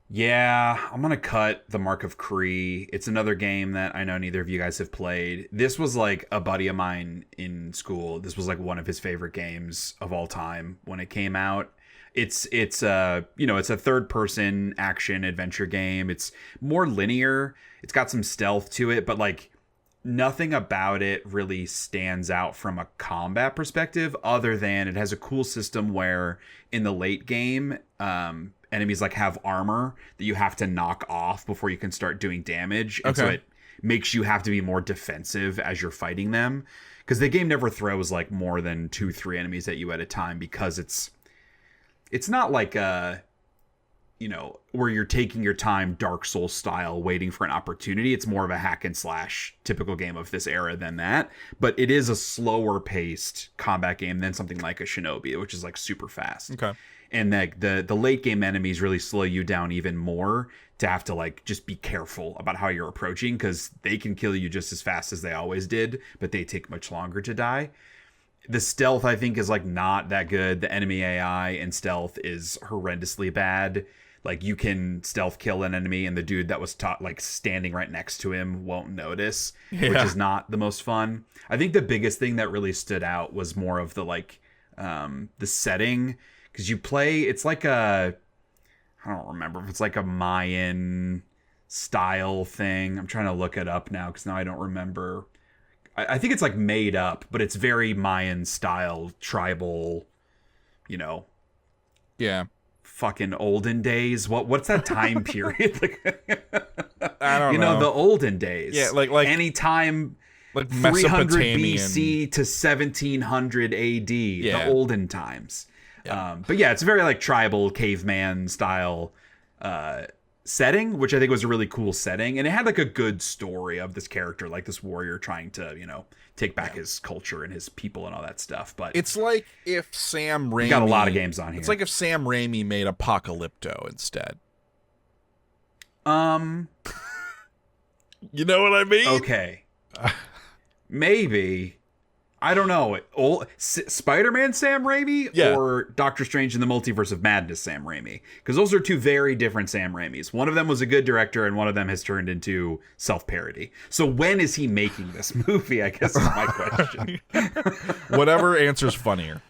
Yeah, I'm going to cut The Mark of Kree. It's another game that I know neither of you guys have played. This was a buddy of mine in school. This was one of his favorite games of all time when it came out. It's a third person action adventure game. It's more linear. It's got some stealth to it, but nothing about it really stands out from a combat perspective other than it has a cool system where in the late game, enemies have armor that you have to knock off before you can start doing damage. And so it makes you have to be more defensive as you're fighting them. Because the game never throws more than 2-3 enemies at you at a time, because it's not where you're taking your time Dark Souls style waiting for an opportunity. It's more of a hack and slash typical game of this era than that. But it is a slower paced combat game than something like a Shinobi, which is super fast. Okay. And the late game enemies really slow you down even more to have to just be careful about how you're approaching, because they can kill you just as fast as they always did, but they take much longer to die. The stealth, I think, is not that good. The enemy AI and stealth is horrendously bad. You can stealth kill an enemy and the dude that was standing right next to him won't notice, which is not the most fun. I think the biggest thing that really stood out was more of the setting. Because you play, it's I don't remember if it's a Mayan style thing. I'm trying to look it up now because now I don't remember. I think it's made up, but it's very Mayan style, tribal, Yeah. Fucking olden days. What's that time period? I don't know. The olden days. Yeah, any time 300 Mesopotamian BC to 1700 AD, the olden times. Yeah. But yeah, it's very tribal caveman style setting, which I think was a really cool setting, and it had a good story of this character, this warrior trying to take back his culture and his people and all that stuff. But it's if Sam Raimi got a lot of games on here. It's if Sam Raimi made Apocalypto instead. You know what I mean? Okay. Maybe. I don't know. Spider-Man Sam Raimi or Doctor Strange in the Multiverse of Madness Sam Raimi? Because those are two very different Sam Raimis. One of them was a good director, and one of them has turned into self-parody. So when is he making this movie, I guess is my question. Whatever answer's funnier.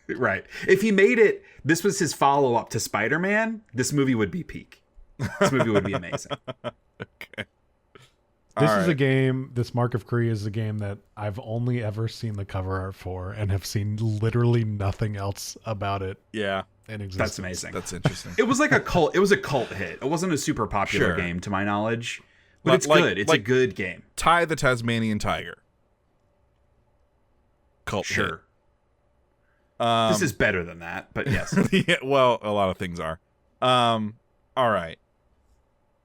Right. If he made it, this was his follow-up to Spider-Man, this movie would be peak. This movie would be amazing. Okay. This is a game, this Mark of Kree is a game that I've only ever seen the cover art for and have seen literally nothing else about it. Yeah. In existence. That's amazing. That's interesting. It was like a cult. It was a cult hit. It wasn't a super popular game, to my knowledge, but it's good. It's a good game. Ty the Tasmanian Tiger. Cult hit. This is better than that, but yes. Yeah, well, a lot of things are. All right.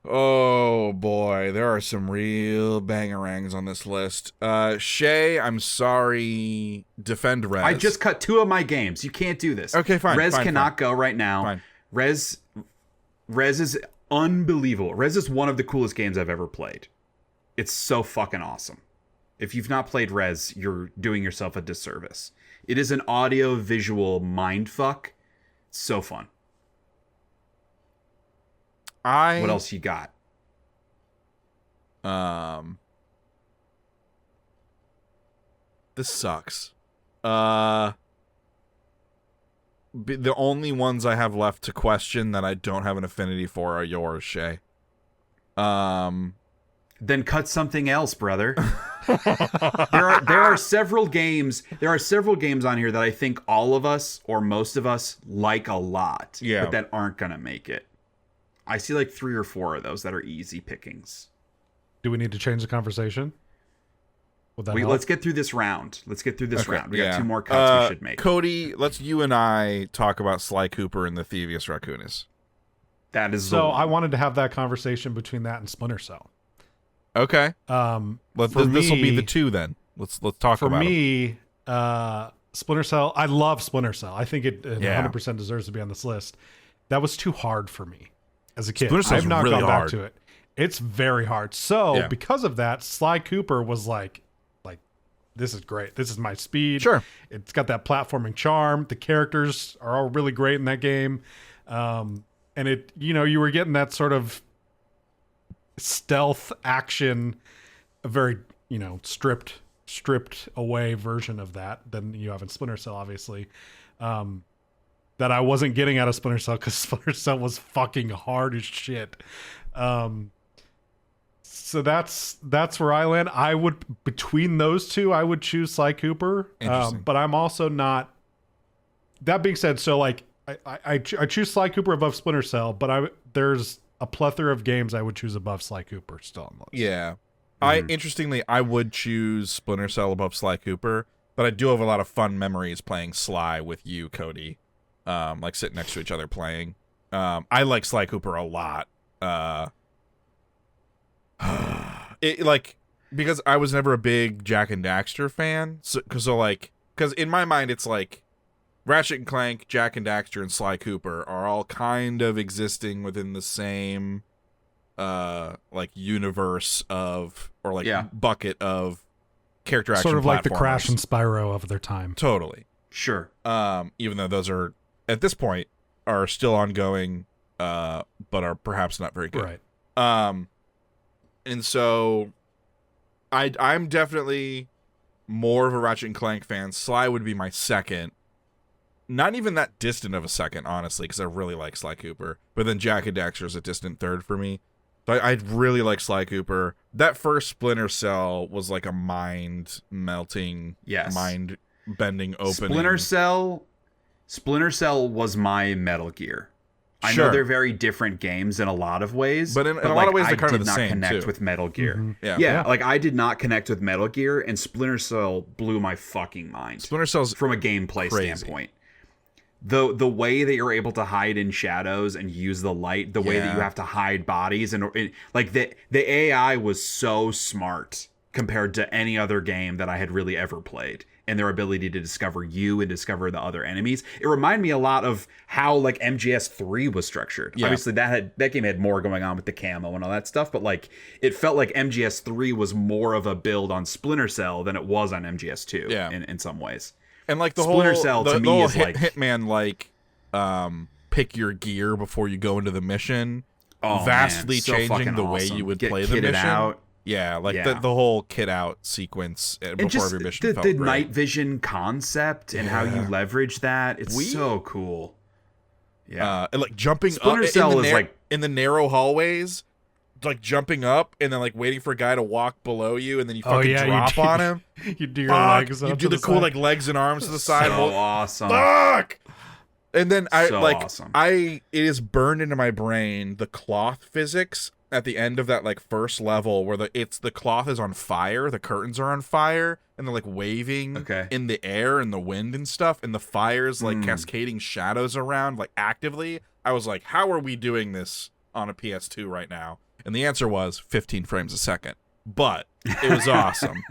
Oh boy, there are some real bangerangs on this list. Shay, I'm sorry. Defend Rez. I just cut 2 of my games. You can't do this. Okay, fine. Rez cannot go right now. Fine. Rez is unbelievable. Rez is one of the coolest games I've ever played. It's so fucking awesome. If you've not played Rez, you're doing yourself a disservice. It is an audio-visual mindfuck. It's so fun. What else you got? This sucks. The only ones I have left to question that I don't have an affinity for are yours, Shay. Then cut something else, brother. there are several games. There are several games on here that I think all of us or most of us like a lot, but that aren't gonna make it. I see like 3 or 4 of those that are easy pickings. Do we need to change the conversation? Let's get through this round. We got 2 more cuts we should make. Cody, let's you and I talk about Sly Cooper and the Thievius Raccoonus. That is so. I wanted to have that conversation between that and Splinter Cell. Okay. This will be the 2 then. Let's talk about it. For me, Splinter Cell. I love Splinter Cell. I think it 100% deserves to be on this list. That was too hard for me as a kid. I've not really gone hard. back to it. It's very hard. So because of that, Sly Cooper was like, this is great. This is my speed. Sure. It's got that platforming charm. The characters are all really great in that game. And it, you were getting that sort of stealth action, a very, stripped away version of that than you have in Splinter Cell, obviously. That I wasn't getting out of Splinter Cell because Splinter Cell was fucking hard as shit. So that's where I land. Between those 2, I would choose Sly Cooper. But I'm also not. That being said, so like I choose Sly Cooper above Splinter Cell, but there's a plethora of games I would choose above Sly Cooper still on the list. Yeah. Interestingly, I would choose Splinter Cell above Sly Cooper, but I do have a lot of fun memories playing Sly with you, Cody. Like sitting next to each other playing. I like Sly Cooper a lot. Because I was never a big Jak and Daxter fan, because in my mind it's like Ratchet and Clank, Jak and Daxter, and Sly Cooper are all kind of existing within the same universe of bucket of character action, sort of like the Crash and Spyro of their time. Totally, sure. Even though those are at this point are still ongoing, but are perhaps not very good. Right. And so I'm definitely more of a Ratchet and Clank fan. Sly would be my second. Not even that distant of a second, honestly, because I really like Sly Cooper. But then Jak and Daxter is a distant third for me. But I really like Sly Cooper. That first Splinter Cell was like a mind-melting, mind-bending opening. Splinter Cell was my Metal Gear. I know they're very different games in a lot of ways, but in a lot of ways they're kind of the same. I did not connect with Metal Gear. Mm-hmm. Yeah, like I did not connect with Metal Gear, and Splinter Cell blew my fucking mind. Splinter Cell's from a gameplay standpoint. The way that you're able to hide in shadows and use the light, the way that you have to hide bodies, and like the AI was so smart compared to any other game that I had really ever played. And their ability to discover you and discover the other enemies. It reminded me a lot of how like MGS3 was structured. Yeah. Obviously that game had more going on with the camo and all that stuff, but like it felt like MGS3 was more of a build on Splinter Cell than it was on MGS2 in some ways. And like the Splinter whole Cell the to me whole is like Hitman pick your gear before you go into the mission, vastly so changing the way awesome. you would play the mission. Out. Yeah, like the whole kit out sequence before every mission felt the great. night vision concept and how you leverage that. It's so cool. Yeah. And like jumping Splinter up Cell is in the narrow hallways, like jumping up and then like waiting for a guy to walk below you, and then you fucking you drop on him. You do your legs up You do to the cool side. like legs and arms to the side. So awesome. Fuck. And then Awesome. it is burned into my brain the cloth physics at the end of that like first level where the cloth is on fire, the curtains are on fire, and they're like waving in the air and the wind and stuff, and the fire's like cascading shadows around like actively. I was like, how are we doing this on a PS2 right now? And the answer was 15 frames a second. But it was awesome.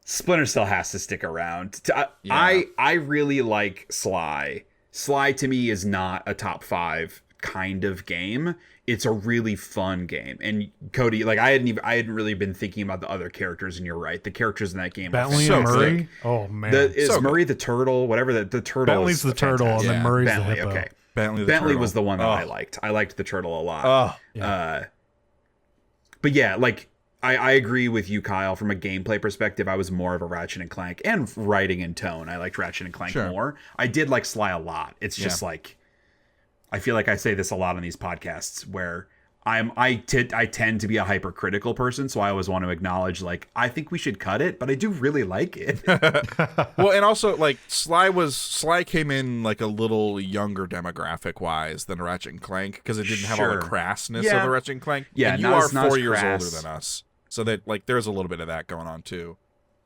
Splinter Cell has to stick around. I really like Sly. Sly to me is not a top 5 kind of game. It's a really fun game. And Cody, like I hadn't really been thinking about the other characters, and you're right. The characters in that game are Bentley and Murray. Oh man, is Murray the turtle? Whatever the turtle. Bentley's the turtle, and then Murray's the hippo. Okay, Bentley was the one that I liked. I liked the turtle a lot. Oh, yeah. But yeah, like I agree with you, Kyle. From a gameplay perspective, I was more of a Ratchet and Clank, and writing and tone, I liked Ratchet and Clank more. I did like Sly a lot. It's just like, I feel like I say this a lot on these podcasts where I tend to be a hypercritical person, so I always want to acknowledge like I think we should cut it, but I do really like it. Well, and also like Sly came in like a little younger demographic wise than Ratchet and Clank because it didn't have all the crassness of the Ratchet and Clank. Yeah, and you are 4 years older than us, so that like there's a little bit of that going on too.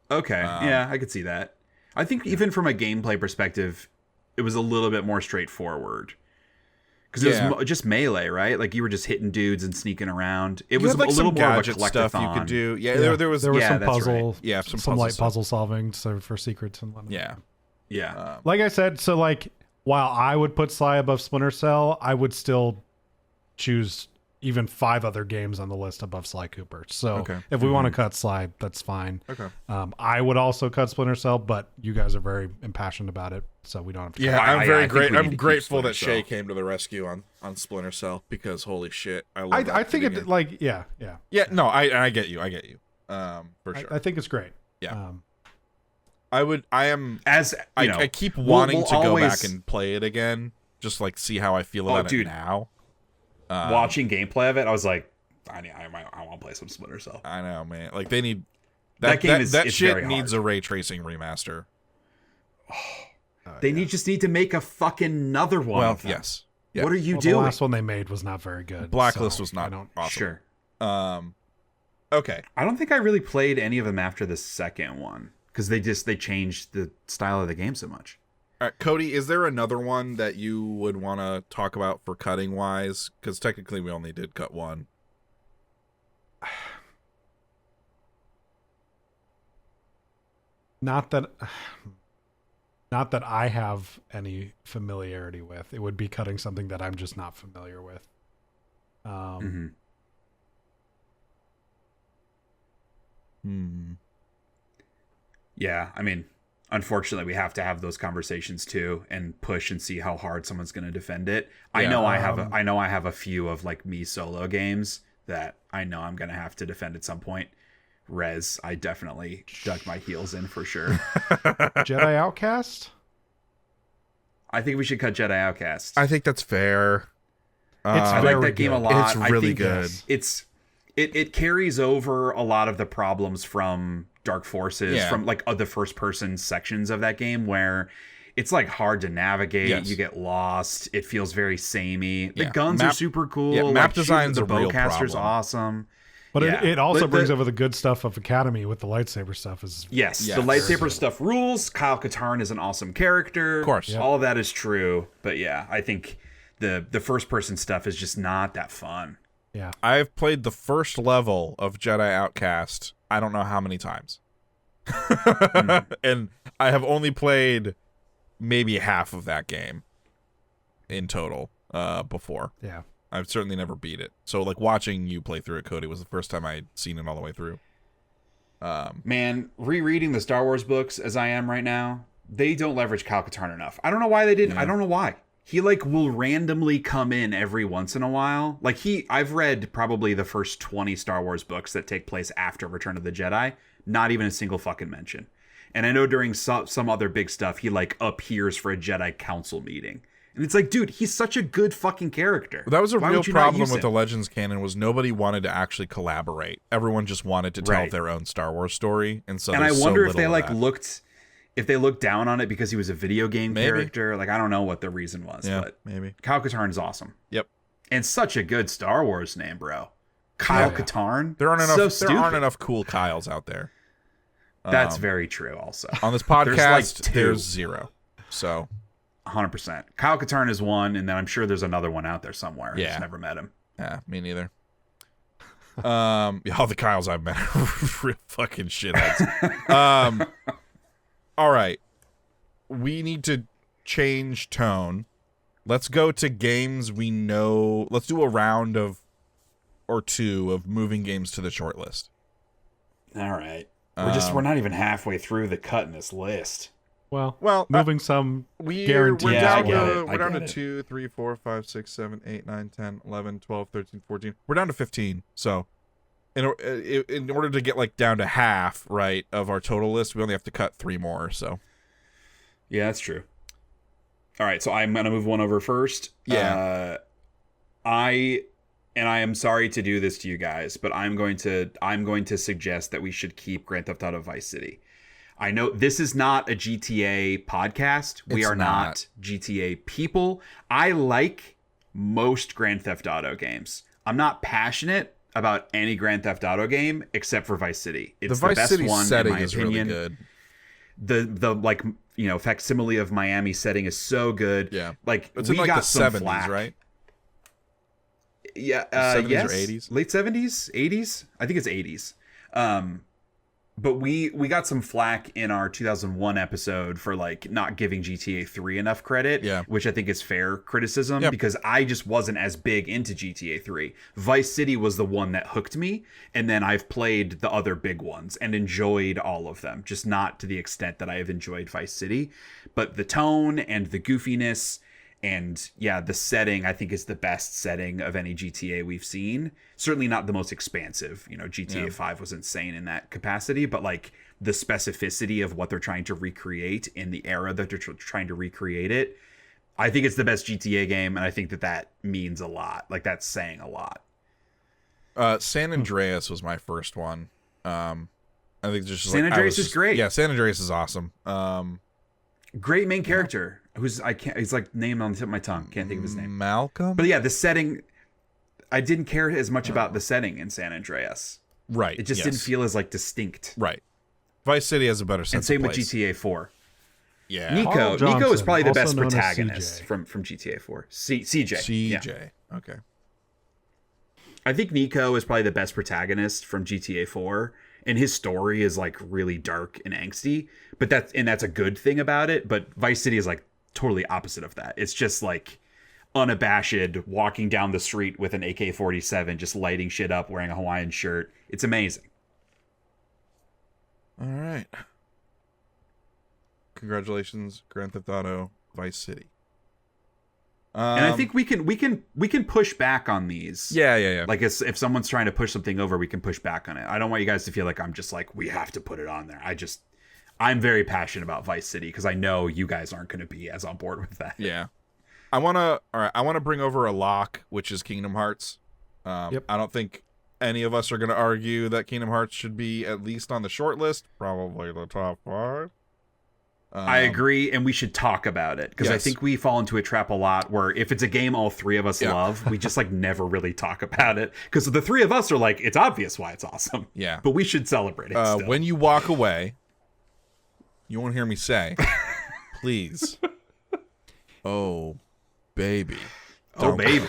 Okay, yeah, I could see that. I think even from a gameplay perspective, it was a little bit more straightforward. Because it was just melee, right? Like you were just hitting dudes and sneaking around. It was like a little some more of a gadget collectathon stuff you could do. Yeah, there was some that's puzzle, right. some light puzzle solving, so for secrets and whatnot. Yeah. Like I said, so like while I would put Sly above Splinter Cell, I would still choose even 5 other games on the list above Sly Cooper. So if we want to cut Sly, that's fine. Okay. I would also cut Splinter Cell, but you guys are very impassioned about it, so we don't have to. Yeah, I'm grateful that Shay Cell. came to the rescue on Splinter Cell because holy shit, I think it like yeah. No, I get you. For sure. I think it's great. Yeah. I keep wanting to go back and play it again, just like see how I feel about it now. Watching gameplay of it, I was like, I want to play some Splinter Cell. I know, man. Like they need that shit needs a ray tracing remaster. They just need to make a fucking another one. Well, yes. Yeah. What are you doing? The last one they made was not very good. Blacklist so was not awesome. Sure. Okay. I don't think I really played any of them after the second one because they changed the style of the game so much. All right, Cody, is there another one that you would want to talk about for cutting wise? Because technically we only did cut one. Not that I have any familiarity with. It would be cutting something that I'm just not familiar with. Yeah, I mean, unfortunately, we have to have those conversations too, and push and see how hard someone's going to defend it. I know I have a few of like me solo games that I know I'm going to have to defend at some point. Rez, I definitely dug my heels in for sure. Jedi Outcast? I think we should cut Jedi Outcast. I think that's fair. I like that game a lot. It's really good. It carries over a lot of the problems from Dark Forces, from like the first person sections of that game where it's like hard to navigate. Yes. You get lost. It feels very samey. The Yeah. guns are super cool. Yeah, map design's the a real bowcaster's problem. awesome. But it also brings over the good stuff of Academy with the lightsaber stuff. Yes, the lightsaber stuff rules. Kyle Katarn is an awesome character. Of course. All of that is true. But yeah, I think the first person stuff is just not that fun. Yeah. I've played the first level of Jedi Outcast I don't know how many times. And I have only played maybe half of that game in total before. Yeah. I've certainly never beat it. So like watching you play through it, Cody, was the first time I'd seen it all the way through. Man, rereading the Star Wars books as I am right now, they don't leverage Kyle Katarn enough. I don't know why they didn't. I don't know why. He like will randomly come in every once in a while. Like I've read probably the first 20 Star Wars books that take place after Return of the Jedi. Not even a single fucking mention. And I know during some other big stuff, he like appears for a Jedi Council meeting. And it's like, dude, he's such a good fucking character. That was a Why real would you not problem use with him? the Legends canon was nobody wanted to actually collaborate. Everyone just wanted to tell Right. their own Star Wars story, and so And I there's wonder so if they little of like that. looked down on it because he was a video game Maybe. character. Like, I don't know what the reason was, Yeah, but maybe. Kyle Katarn is awesome. Yep. And such a good Star Wars name, bro. Kyle Yeah. Katarn. There aren't So enough. stupid. There aren't enough cool Kyles out there. That's very true. Also, On this There's, like, podcast. two. There's 0. So 100%. Kyle Katarn is one, and then I'm sure there's another one out there somewhere. I Yeah. just never met him. yeah, me neither. Yeah, all the Kyles I've met are real fucking shitheads. All right, we need to change tone. Let's go to games we know. Let's do a round or two of moving games to the short list. All right. We're not even halfway through the cut in this list. Well, moving some We're guaranteed. Yeah, I down get to it. I we're down to get it. 2, 3, 4, 5, 6, 7, 8, 9, 10, 11, 12, 13, 14. We're down to 15. So in order to get like down to half, right, of our total list, we only have to cut 3 more. So Yeah, that's true. All right, so I'm gonna move one over first. Yeah. I am sorry to do this to you guys, but I'm going to suggest that we should keep Grand Theft Auto Vice City. I know this is not a GTA podcast. We It's are not GTA people. I like most Grand Theft Auto games. I'm not passionate about any Grand Theft Auto game except for Vice City. It's the Vice best City one setting in my is opinion. really good. The like, you know, facsimile of Miami setting is so good. Yeah. Like It's we in like got the some 70s, flack. right? Yeah, 70s or yes. 80s? Late 70s, 80s. I think it's 80s. But we got some flack in our 2001 episode for like not giving GTA 3 enough credit, Yeah. which I think is fair criticism Yep. because I just wasn't as big into GTA 3. Vice City was the one that hooked me, and then I've played the other big ones and enjoyed all of them, just not to the extent that I have enjoyed Vice City. But the tone and the goofiness and yeah, the setting I think is the best setting of any GTA we've seen. Certainly not the most expansive. You know, GTA 5 was insane in that capacity, but like the specificity of what they're trying to recreate in the era that they're trying to recreate it, I think it's the best GTA game, and I think that means a lot. Like that's saying a lot. San Andreas was my first one. I think just San Andreas is great. Yeah, San Andreas is awesome. Great main character he's like named on the tip of my tongue. Can't think of his name. Malcolm? But yeah, the setting, I didn't care as much about the setting in San Andreas. Right. It just didn't feel as like distinct. Right. Vice City has a better sense And same of with place. GTA 4. Yeah. Nico Carl is Johnson, probably the also best known as protagonist CJ. from GTA 4. CJ. CJ. Yeah. Okay. I think Nico is probably the best protagonist from GTA 4, and his story is like really dark and angsty, but that's a good thing about it. But Vice City is like totally opposite of that. It's just like unabashed walking down the street with an AK-47, just lighting shit up, wearing a Hawaiian shirt. It's amazing. All right. Congratulations, Grand Theft Auto Vice City. And I think we can push back on these. Yeah. Like if someone's trying to push something over, we can push back on it. I don't want you guys to feel like I'm just like, we have to put it on there. I'm very passionate about Vice City because I know you guys aren't going to be as on board with that. Yeah. I want to bring over a lock, which is Kingdom Hearts. Yep. I don't think any of us are going to argue that Kingdom Hearts should be at least on the short list, probably the top 5. I agree, and we should talk about it because I Yes. think we fall into a trap a lot where if it's a game all three of us love, we just like never really talk about it because the three of us are like, it's obvious why it's awesome. Yeah. But we should celebrate it still. When you walk away, you won't hear me say, please. Oh, baby. Oh, Don't baby.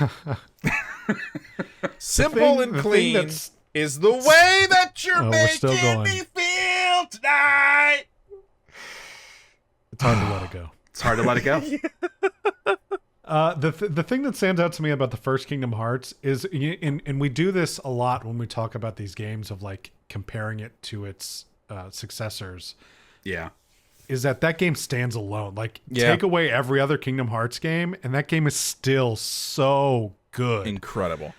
Simple and clean is the way that you're we're still making going. me feel tonight. It's hard to let it go. It's hard to let it go. The thing that stands out to me about the first Kingdom Hearts is, and we do this a lot when we talk about these games of like comparing it to its successors, Yeah. is that game stands alone. Like Yeah. take away every other Kingdom Hearts game, and that game is still so good. Incredible.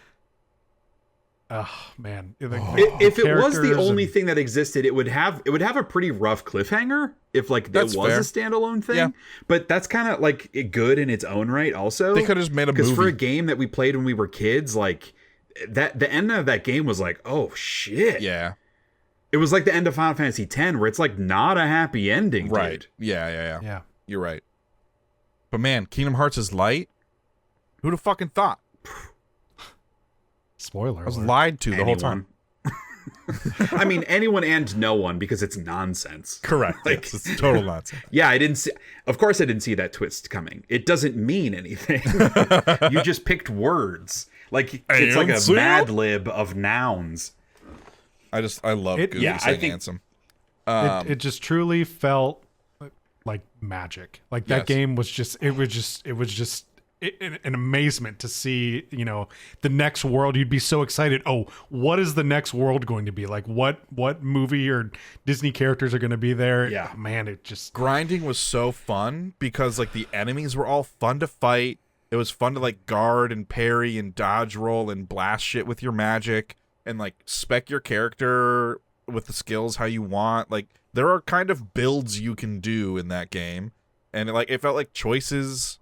Oh man, If it was the only and- thing that existed, it would have a pretty rough cliffhanger if like That's it was fair. a standalone thing. Yeah. But that's kind of like good in its own right. Also, They could have just made a because for a movie. game that we played when we were kids, like that, the end of that game was like, oh shit. Yeah. It was like the end of Final Fantasy X, where it's like not a happy ending, Right. dude. Yeah. You're right. But man, Kingdom Hearts is light. Who'd have fucking thought? Spoiler. I was alert. lied to the whole time. I mean, anyone and no one, because it's nonsense. Correct. Like- Yes, it's total nonsense. Yeah, I didn't see. Of course, I didn't see that twist coming. It doesn't mean anything. You just picked words. Like it's like a Ansel? Mad Lib of nouns. I love It- Goofy yeah, I saying think- Ansem. It just truly felt like magic. Like that Yes. game was just an amazement to see, the next world. You'd be so excited. Oh, what is the next world going to be like? What movie or Disney characters are going to be there? Yeah. Man, it just Grinding was so fun because like the enemies were all fun to fight. It was fun to like guard and parry and dodge roll and blast shit with your magic and like spec your character with the skills how you want. Like there are kind of builds you can do in that game, and it felt like choices,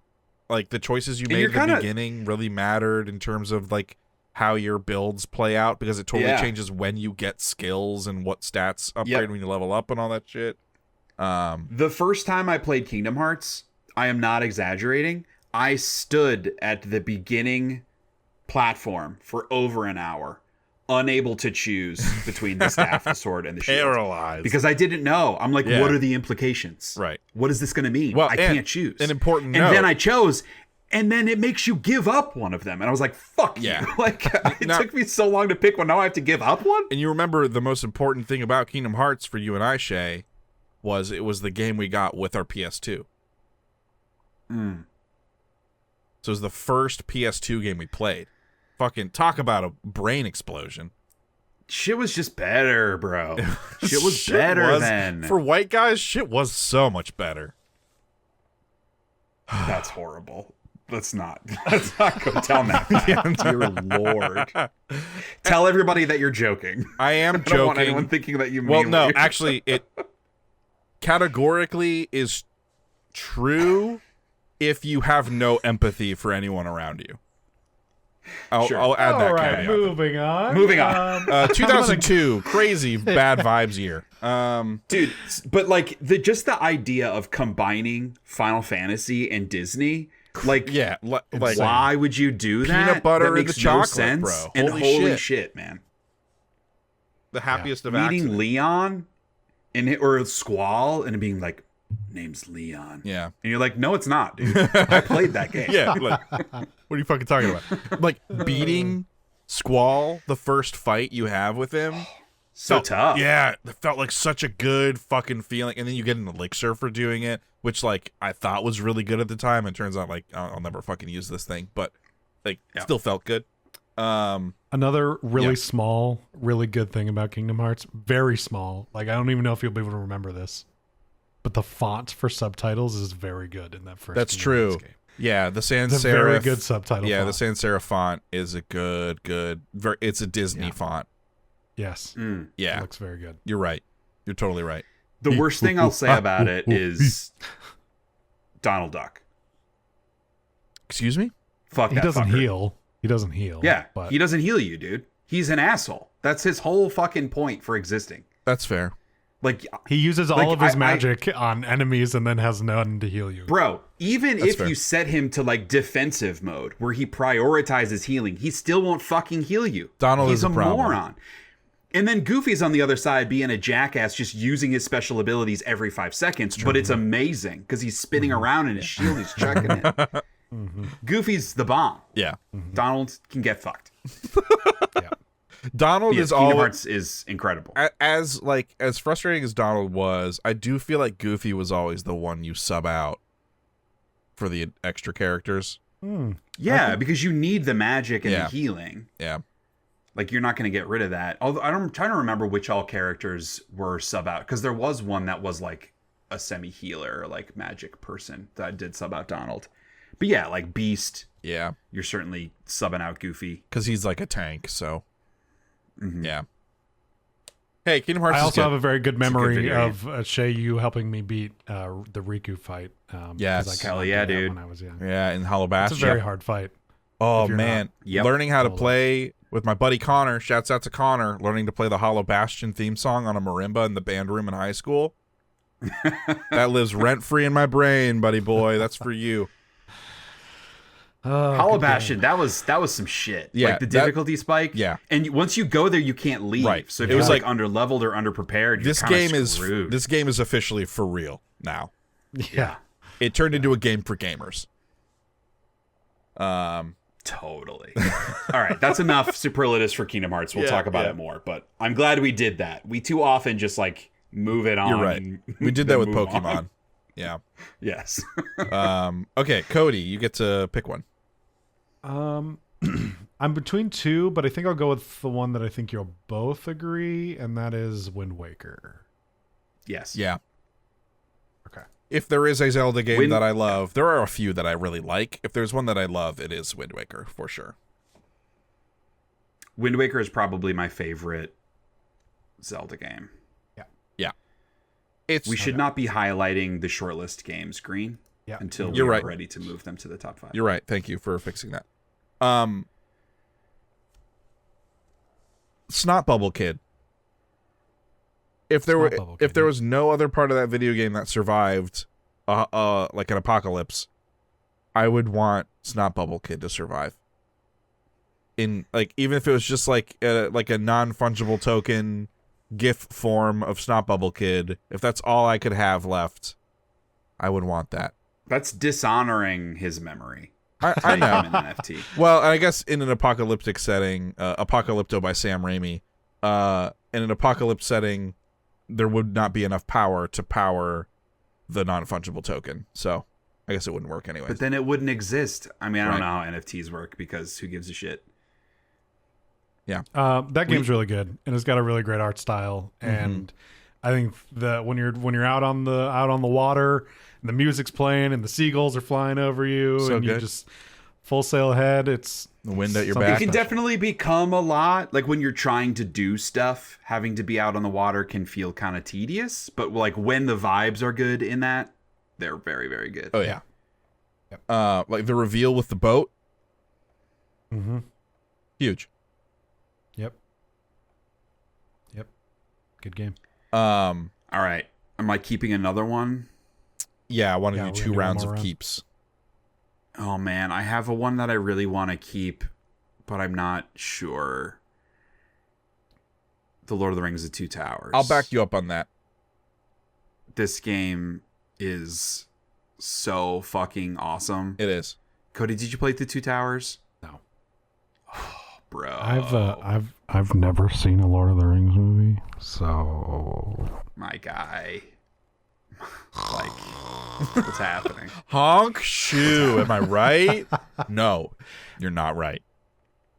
like the choices you And made you're at the kinda- beginning really mattered in terms of like how your builds play out, because it totally Yeah. changes when you get skills and what stats upgrade when you level up and all that shit. The first time I played Kingdom Hearts, I am not exaggerating, I stood at the beginning platform for over an hour, unable to choose between the staff, the sword, and the shield. Paralyzed. Because I didn't know. I'm like, Yeah. what are the implications? Right. What is this going to mean? Well, I and can't choose. an important And note. then I chose, and then it makes you give up one of them. And I was like, fuck Yeah. you. Like, it Now- took me so long to pick one. Now I have to give up one? And you remember the most important thing about Kingdom Hearts for you and I, Shay, was it was the game we got with our PS2. So it was the first PS2 game we played. Fucking talk about a brain explosion. Shit was just better, bro. Shit was better then. For white guys, shit was so much better. That's horrible. Let's not go down that path. Dear Lord. Tell everybody that you're joking. I am I don't want joking. anyone thinking that you mean Well, what no, you're- actually, it categorically is true if you have no empathy for anyone around you. Sure. I'll add that all right. caveat. Moving on. 2002, crazy bad vibes year. Dude, but like just the idea of combining Final Fantasy and Disney, like Yeah, like why would you do that? Peanut butter that in makes the chocolate, no sense. bro. And Holy holy shit. shit, man. the happiest of Meeting accidents. Leon or Squall and being like, name's Leon. Yeah. And you're like, no, it's not, dude. I played that game. Yeah, like, what are you fucking talking about? Like beating Squall, the first fight you have with him. So tough. Yeah, it felt like such a good fucking feeling. And then you get an elixir for doing it, which like I thought was really good at the time. And turns out like I'll never fucking use this thing, but like it still felt good. Another really Yeah. small, really good thing about Kingdom Hearts, very small. Like I don't even know if you'll be able to remember this, but the font for subtitles is very good in that first. That's Kingdom true. Hearts game. Yeah, the sans It's a serif. very good subtitle. Yeah, font. the sans serif font is a good. It's a Disney font. Yes, Mm. it Yeah, looks very good. you're right. You're totally right. The worst thing I'll say about it is Donald Duck. Excuse me? Fuck He that doesn't fucker. heal. He doesn't heal. Yeah, but he doesn't heal you, dude. He's an asshole. That's his whole fucking point for existing. That's fair. Like, he uses all Like, of his I- magic on enemies and then has none to heal you. bro, even That's if fair. you set him to like defensive mode where he prioritizes healing, he still won't fucking heal you. Donald He's is a a problem. moron. And then Goofy's on the other side being a jackass, just using his special abilities every 5 seconds. But it's amazing because he's spinning around and his shield is checking it. Goofy's the bomb. Yeah. Donald can get fucked. Yeah. Donald Yes, is Kingdom always Hearts is incredible. as frustrating as Donald was. I do feel like Goofy was always the one you sub out for the extra characters. Yeah, because you need the magic and Yeah. the healing. Yeah. Like, you're not going to get rid of that. Although I'm trying to remember which all characters were sub out, because there was one that was like a semi healer, like magic person that did sub out Donald. But yeah, like Beast, Yeah. you're certainly subbing out Goofy. Because he's like a tank. So Yeah. Hey, Kingdom Hearts. I also is have a very good memory video of Shay, you helping me beat the Riku fight. Yes. 'cause I Hell could not yeah, do that dude. When I was young. Yeah, in Hollow Bastion. It's a very hard fight. Oh if you're man, Yep. learning how to Solo. play with my buddy Connor. Shouts out to Connor. Learning to play the Hollow Bastion theme song on a marimba in the band room in high school. That lives rent free in my brain, buddy boy. That's for you. Oh, Hollow good Bastion, game. that was some shit. Yeah, like the that- difficulty spike. yeah. and once you go there, you can't leave. Right. So if It you're was like like- under leveled or underprepared, you're This kinda game screwed. this game is officially for real now. Yeah. It turned into a game for gamers. Totally. All right, that's enough superlatives for Kingdom Hearts. We'll Yeah, talk about yeah. it more, but I'm glad we did that. We too often just like move it on. You're right. and We did then that with move on. Pokemon. Yeah. Yes. Okay, Cody, you get to pick one. I'm between two, but I think I'll go with the one that I think you'll both agree, and that is Wind Waker. Yes. Yeah. Okay. If there is a Zelda game Wind- that I love, there are a few that I really like. If there's one that I love, it is Wind Waker for sure. Wind Waker is probably my favorite Zelda game. It's We should not be highlighting the shortlist games, Green, Yeah. until You're we're right. ready to move them to the top 5. You're right. Thank you for fixing that. Snot Bubble Kid. If there Snot were Bubble if Kid, there yeah. was no other part of that video game that survived like an apocalypse, I would want Snot Bubble Kid to survive. In like even if it was just like a non-fungible token GIF form of Snot Bubble Kid, if that's all I could have left, I would want that. That's dishonoring his memory. I know. Him in an NFT. Well, I guess in an apocalyptic setting, Apocalypto by Sam Raimi, in an apocalypse setting, there would not be enough power to power the non-fungible token. So I guess it wouldn't work anyways. But then it wouldn't exist. I mean, I don't Right. know how NFTs work because who gives a shit? That game's really good, and it's got a really great art style. And I think that when you're out on the water, and the music's playing, and the seagulls are flying over you, So and you good. just full sail ahead, it's The wind at your something It back. can special. definitely become a lot. Like when you're trying to do stuff, having to be out on the water can feel kind of tedious. But like when the vibes are good in that, they're very, very good. Oh yeah. Like the reveal with the boat, Mm-hmm. huge. Yep. Good game. All right. Am I keeping another one? Yeah, I want to Yeah, do we're 2 gonna do one rounds more of round. keeps. Oh man, I have a one that I really want to keep, but I'm not sure. The Lord of the Rings: The Two Towers. I'll back you up on that. This game is so fucking awesome. It is. Cody, did you play The Two Towers? No. Bro. I've never seen a Lord of the Rings movie, so My guy. Like, what's happening? Honk shoe. Am I right? No, you're not right.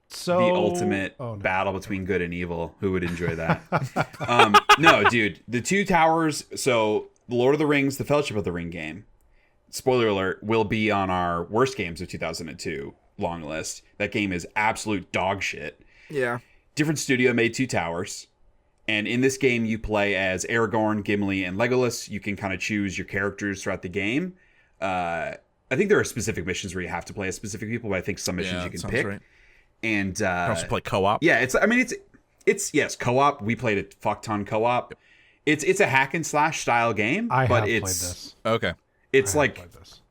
so The ultimate Oh, no. battle between good and evil. Who would enjoy that? No, dude. The Two Towers. So, The Lord of the Rings, The Fellowship of the Ring game. Spoiler alert, will be on our worst games of 2002 long list. That game is absolute dog shit. Yeah. Different studio made Two Towers. And in this game, you play as Aragorn, Gimli, and Legolas. You can kind of choose your characters throughout the game. I think there are specific missions where you have to play as specific people, but I think some missions Yeah, you that can sounds pick. right. And You can also play co-op. yeah, it's yes, co-op. We played a fuck ton co-op. It's a hack and slash style game, I but have played it's this. Okay. it's I have like played this.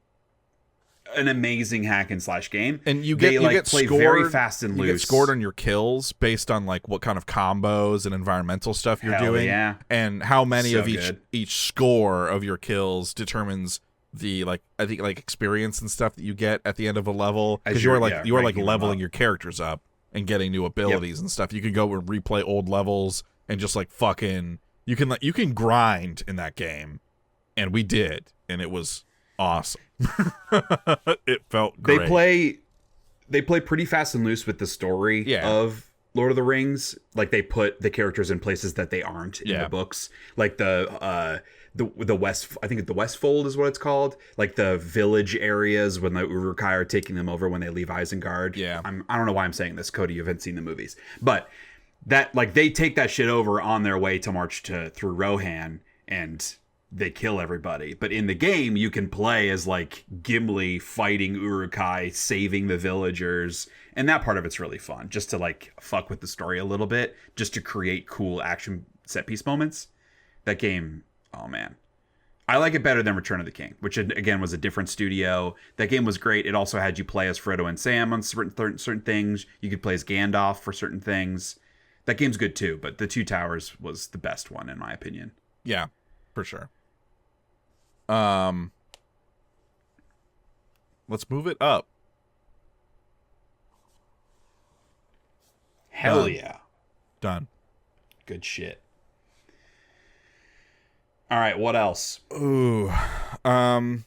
an amazing hack and slash game. And you They, get like, get play scored very fast and You get loose. scored on your kills based on like what kind of combos and environmental stuff you're Hell doing, yeah. and how many So of good. each score of your kills determines the I think experience and stuff that you get at the end of a level, As because you're, you are ranking them leveling up. your characters up and getting new abilities and stuff. You can go and replay old levels and just fucking you can grind in that game, and we did, and it was awesome. It felt great. They play pretty fast and loose with the story of Lord of the Rings. Like they put the characters in places that they aren't in the books. Like the West, I think the Westfold is what it's called. Like the village areas when the Uruk-hai are taking them over when they leave Isengard. Yeah. I don't know why I'm saying this, Cody. You haven't seen the movies, but that like they take that shit over on their way to march through Rohan, and they kill everybody. But in the game, you can play as like Gimli fighting Uruk-hai, saving the villagers, and that part of it's really fun, just to like fuck with the story a little bit, just to create cool action set piece moments. That game, oh man, I like it better than Return of the King, which again was a different studio. That game was great. It also had you play as Frodo and Sam on certain things. You could play as Gandalf for certain things. That game's good too, but the Two Towers was the best one in my opinion. Yeah, for sure. Let's move it up. Hell Done. yeah. Done. Good shit. All right, what else? Ooh. I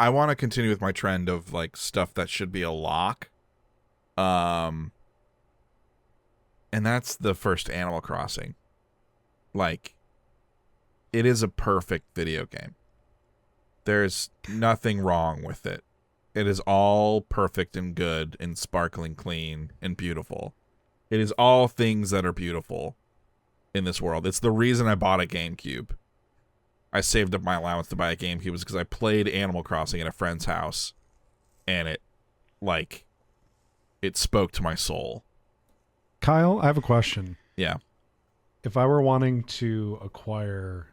want to continue with my trend of like stuff that should be a lock. And that's the first Animal Crossing. Like, it is a perfect video game. There's nothing wrong with it. It is all perfect and good and sparkling clean and beautiful. It is all things that are beautiful in this world. It's the reason I bought a GameCube. I saved up my allowance to buy a GameCube was because I played Animal Crossing at a friend's house, and it spoke to my soul. Kyle, I have a question. Yeah. If I were wanting to acquire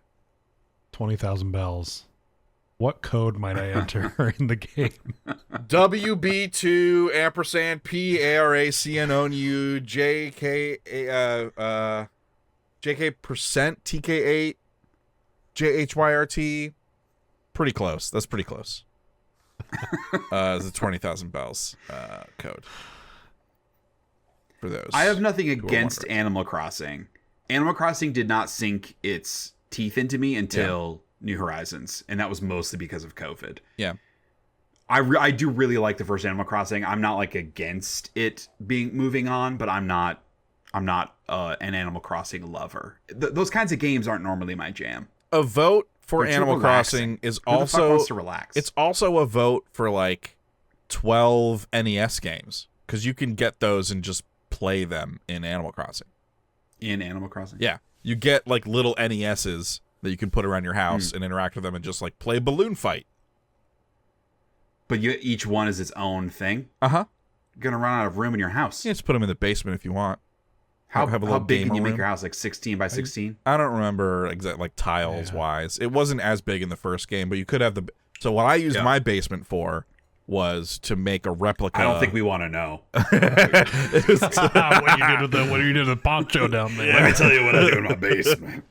20,000 bells, what code might I enter in the game? WB2 ampersand PARACNONU JK percent TK8 JHYRT. Pretty close. That's pretty close. The 20,000 bells code. For those. I have nothing against Animal Crossing. Animal Crossing did not sink its teeth into me until New Horizons, and that was mostly because of COVID. Yeah. I do really like the first Animal Crossing. I'm not like against it moving on, but I'm not an Animal Crossing lover. Those kinds of games aren't normally my jam. A vote for They're Animal too relaxing. Crossing is Who the fuck also wants to relax? It's also a vote for like 12 NES games, because you can get those and just play them in Animal Crossing. In Animal Crossing? Yeah. You get like little NESs that you can put around your house and interact with them and just like play Balloon Fight. But each one is its own thing? Uh-huh. You're going to run out of room in your house. You just put them in the basement if you want. How have a little big can you gamer make your room. house? Like 16 by 16? I don't remember exact like tiles wise. It wasn't as big in the first game, but you could have the. So what I used my basement for was to make a replica. I don't think we want to know. What do you do with the poncho down there? Let me tell you what I do in my basement.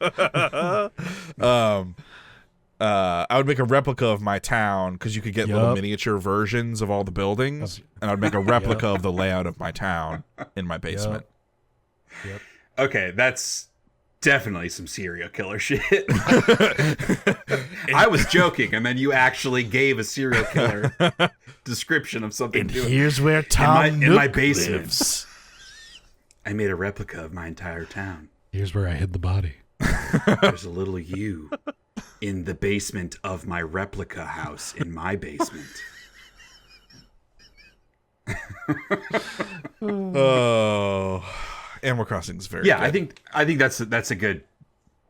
I would make a replica of my town, because you could get little miniature versions of all the buildings, and I'd make a replica of the layout of my town in my basement. Yep. Okay, that's definitely some serial killer shit. I was joking, and then you actually gave a serial killer description of something. And here's where Tom in my basement lives. I made a replica of my entire town. Here's where I hid the body. There's a little you in the basement of my replica house in my basement. Oh, Animal Crossing is very good. I think that's a good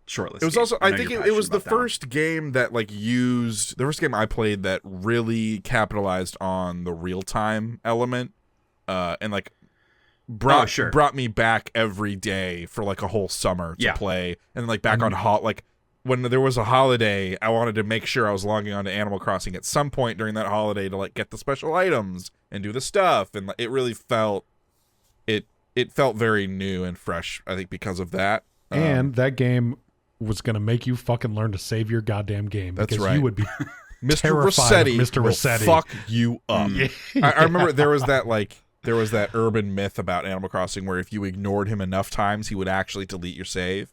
shortlist. It was also, I think it was the first game that like used, the first game I played that really capitalized on the real time element, and like brought me back every day for like a whole summer to play, and like back on like when there was a holiday, I wanted to make sure I was logging on to Animal Crossing at some point during that holiday to like get the special items and do the stuff, and it really felt it felt very new and fresh, I think, because of that. And that game was going to make you fucking learn to save your goddamn game. That's because right. You would be Mr. terrified of Rossetti Mr. will Rossetti. fuck you up. I remember there was that urban myth about Animal Crossing where if you ignored him enough times, he would actually delete your save.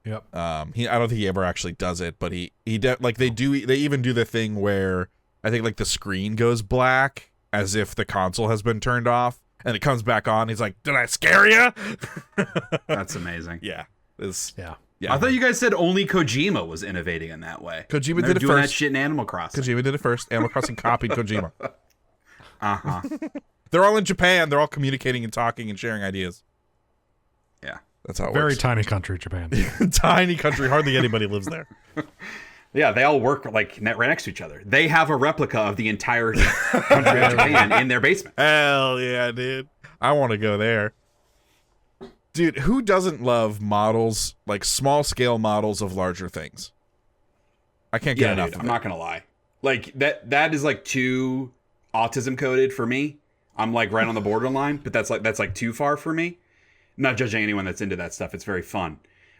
Yep. I don't think he ever actually does it, but they even do the thing where I think like the screen goes black as if the console has been turned off, and it comes back on. He's like, "Did I scare you?" That's amazing. Yeah. Yeah. I thought you guys said only Kojima was innovating in that way. Kojima They're did it doing that first. shit in Animal Crossing. Kojima did it first. Animal Crossing copied Kojima. Uh-huh. They're all in Japan. They're all communicating and talking and sharing ideas. Yeah. That's how it Very works. tiny country, Japan. Tiny country. Hardly anybody lives there. Yeah, they all work like right next to each other. They have a replica of the entire country of Japan in their basement. Hell yeah, dude. I want to go there. Dude, who doesn't love models, like small scale models of larger things? I can't get enough dude, of I'm it. not gonna lie. Like that is like too autism coded for me. I'm like right on the borderline, but that's like too far for me. I'm not judging anyone that's into that stuff. It's very fun.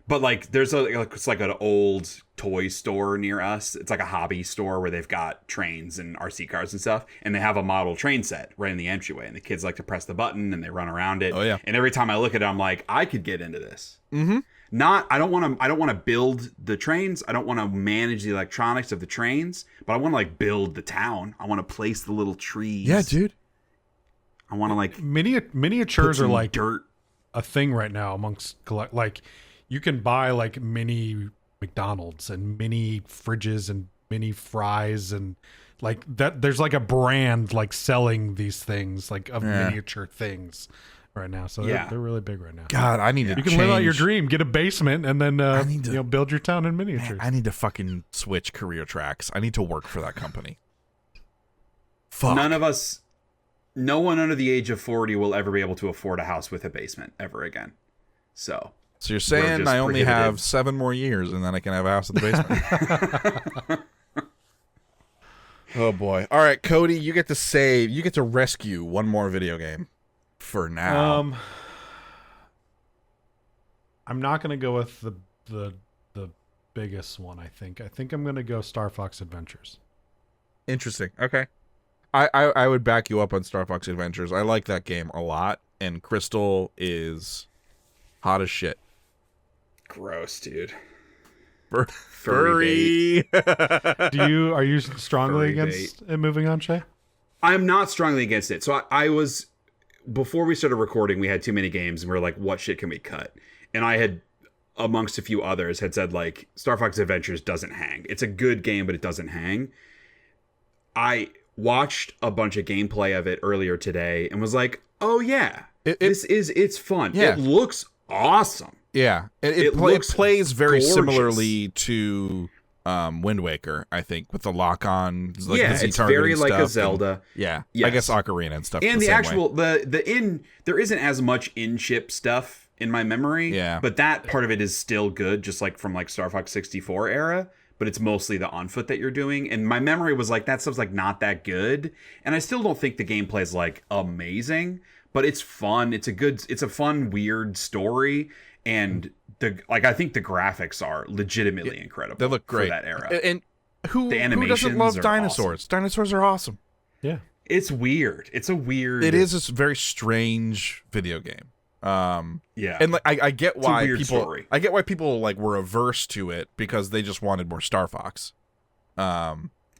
But like it's like an old toy store near us. It's like a hobby store where they've got trains and RC cars and stuff, and they have a model train set right in the entryway, and the kids like to press the button and they run around it. Oh yeah. And every time I look at it, I'm like, I could get into this. Mm-hmm. I don't want to build the trains. I don't want to manage the electronics of the trains, but I want to like build the town. I want to place the little trees. Yeah, dude. I want to like Miniatures put are some like dirt. a thing right now amongst like you can buy like mini McDonald's and mini fridges and mini fries and like that. There's like a brand like selling these things like of miniature things right now. So they're really big right now. God, I need to You can live out your dream, get a basement, and then build your town in miniatures. I need to fucking switch career tracks. I need to work for that company. Fuck. No one under the age of 40 will ever be able to afford a house with a basement ever again. So you're saying I only have 7 more years and then I can have a house in the basement? Oh boy. All right, Cody, you get to rescue one more video game for now. I'm not going to go with the biggest one, I think. I think I'm going to go Star Fox Adventures. Interesting. Okay. I would back you up on Star Fox Adventures. I like that game a lot, and Crystal is hot as shit. Gross, dude. Furry. Are you strongly Furry against it moving on, Shay? I'm not strongly against it. So I was, before we started recording, we had too many games, and we were like, what shit can we cut? And I had, amongst a few others, had said, like, Star Fox Adventures doesn't hang. It's a good game, but it doesn't hang. I watched a bunch of gameplay of it earlier today and was like, oh yeah, it's fun. Yeah. It looks awesome. Yeah. It plays very gorgeous. similarly to Wind Waker, I think, with the lock-on. Like Yeah, the it's very like a stuff Zelda. Yeah. Yes. I guess Ocarina and stuff. And the same actual, way. there isn't as much in-ship stuff in my memory. Yeah. But that part of it is still good, just like from like Star Fox 64 era. But it's mostly the on foot that you're doing. And my memory was like, that stuff's like not that good. And I still don't think the gameplay is like amazing, but it's fun. It's a fun, weird story. And I think the graphics are legitimately incredible. They look great for that era. And who animations doesn't love are dinosaurs? awesome. Dinosaurs are awesome. Yeah. It's weird. It is a very strange video game. Yeah. And like I get why weird story. I get why people like were averse to it because they just wanted more Star Fox.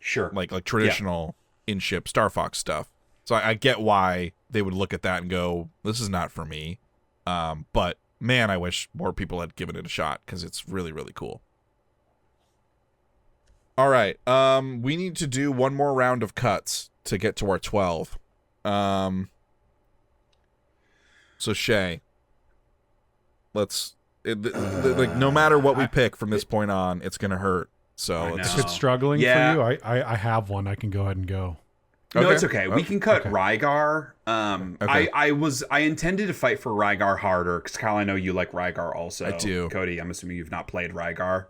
Sure. Like traditional in-ship Star Fox stuff. So I get why they would look at that and go, this is not for me. But man, I wish more people had given it a shot because it's really, really cool. All right. We need to do one more round of cuts to get to our 12. So Shay, like no matter what we pick from this point on, it's gonna hurt. So If it's struggling for you, I have one. I can go ahead and go. No, it's okay. We can cut Rygar. Okay. I intended to fight for Rygar harder because Kyle, I know you like Rygar also. I do. Cody, I'm assuming you've not played Rygar.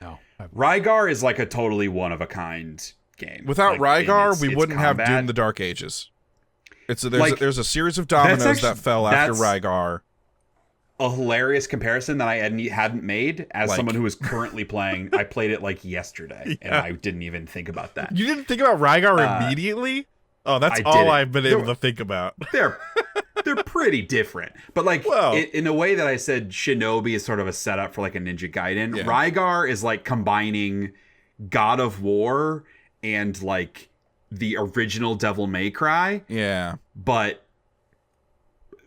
No. Rygar is like a totally one of a kind game. Without like, Rygar, we its wouldn't combat. have Doom: The Dark Ages. There's a series of That's dominoes actually- that fell after that's Rygar. A hilarious comparison that I hadn't made as someone who is currently playing. I played it like yesterday, and I didn't even think about that. You didn't think about Rygar immediately? Oh, that's all didn't. I've been able to think about. They're pretty different, but like in a way that I said, Shinobi is sort of a setup for like a Ninja Gaiden. Yeah. Rygar is like combining God of War and like the original Devil May Cry, Yeah. but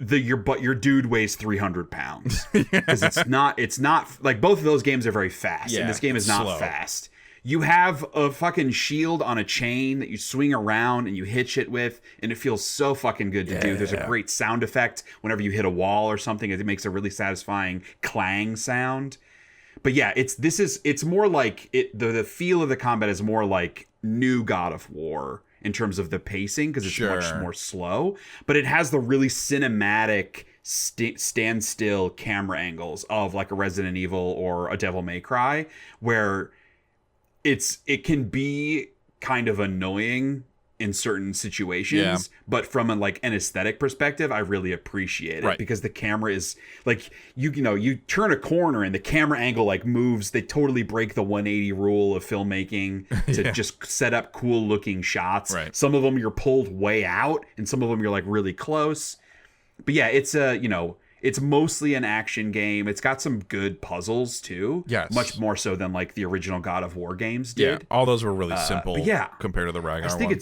your dude weighs 300 pounds because it's not like both of those games are very fast, and this game is not slow. fast. You have a fucking shield on a chain that you swing around and you hit shit with, and it feels so fucking good to do. There's a great sound effect whenever you hit a wall or something. It makes a really satisfying clang sound. But yeah, it's more like the feel of the combat is more like new God of War in terms of the pacing, because it's much more slow. But it has the really cinematic standstill camera angles of like a Resident Evil or a Devil May Cry, where it can be kind of annoying in certain situations, but from an aesthetic perspective, I really appreciate it because the camera is like, you turn a corner and the camera angle like moves. They totally break the 180 rule of filmmaking to just set up cool looking shots. Right. Some of them you're pulled way out, and some of them you're like really close. But yeah, it's mostly an action game. It's got some good puzzles too. Yes. Much more so than like the original God of War games did. Yeah, all those were really simple compared to the Ragnar I just think one.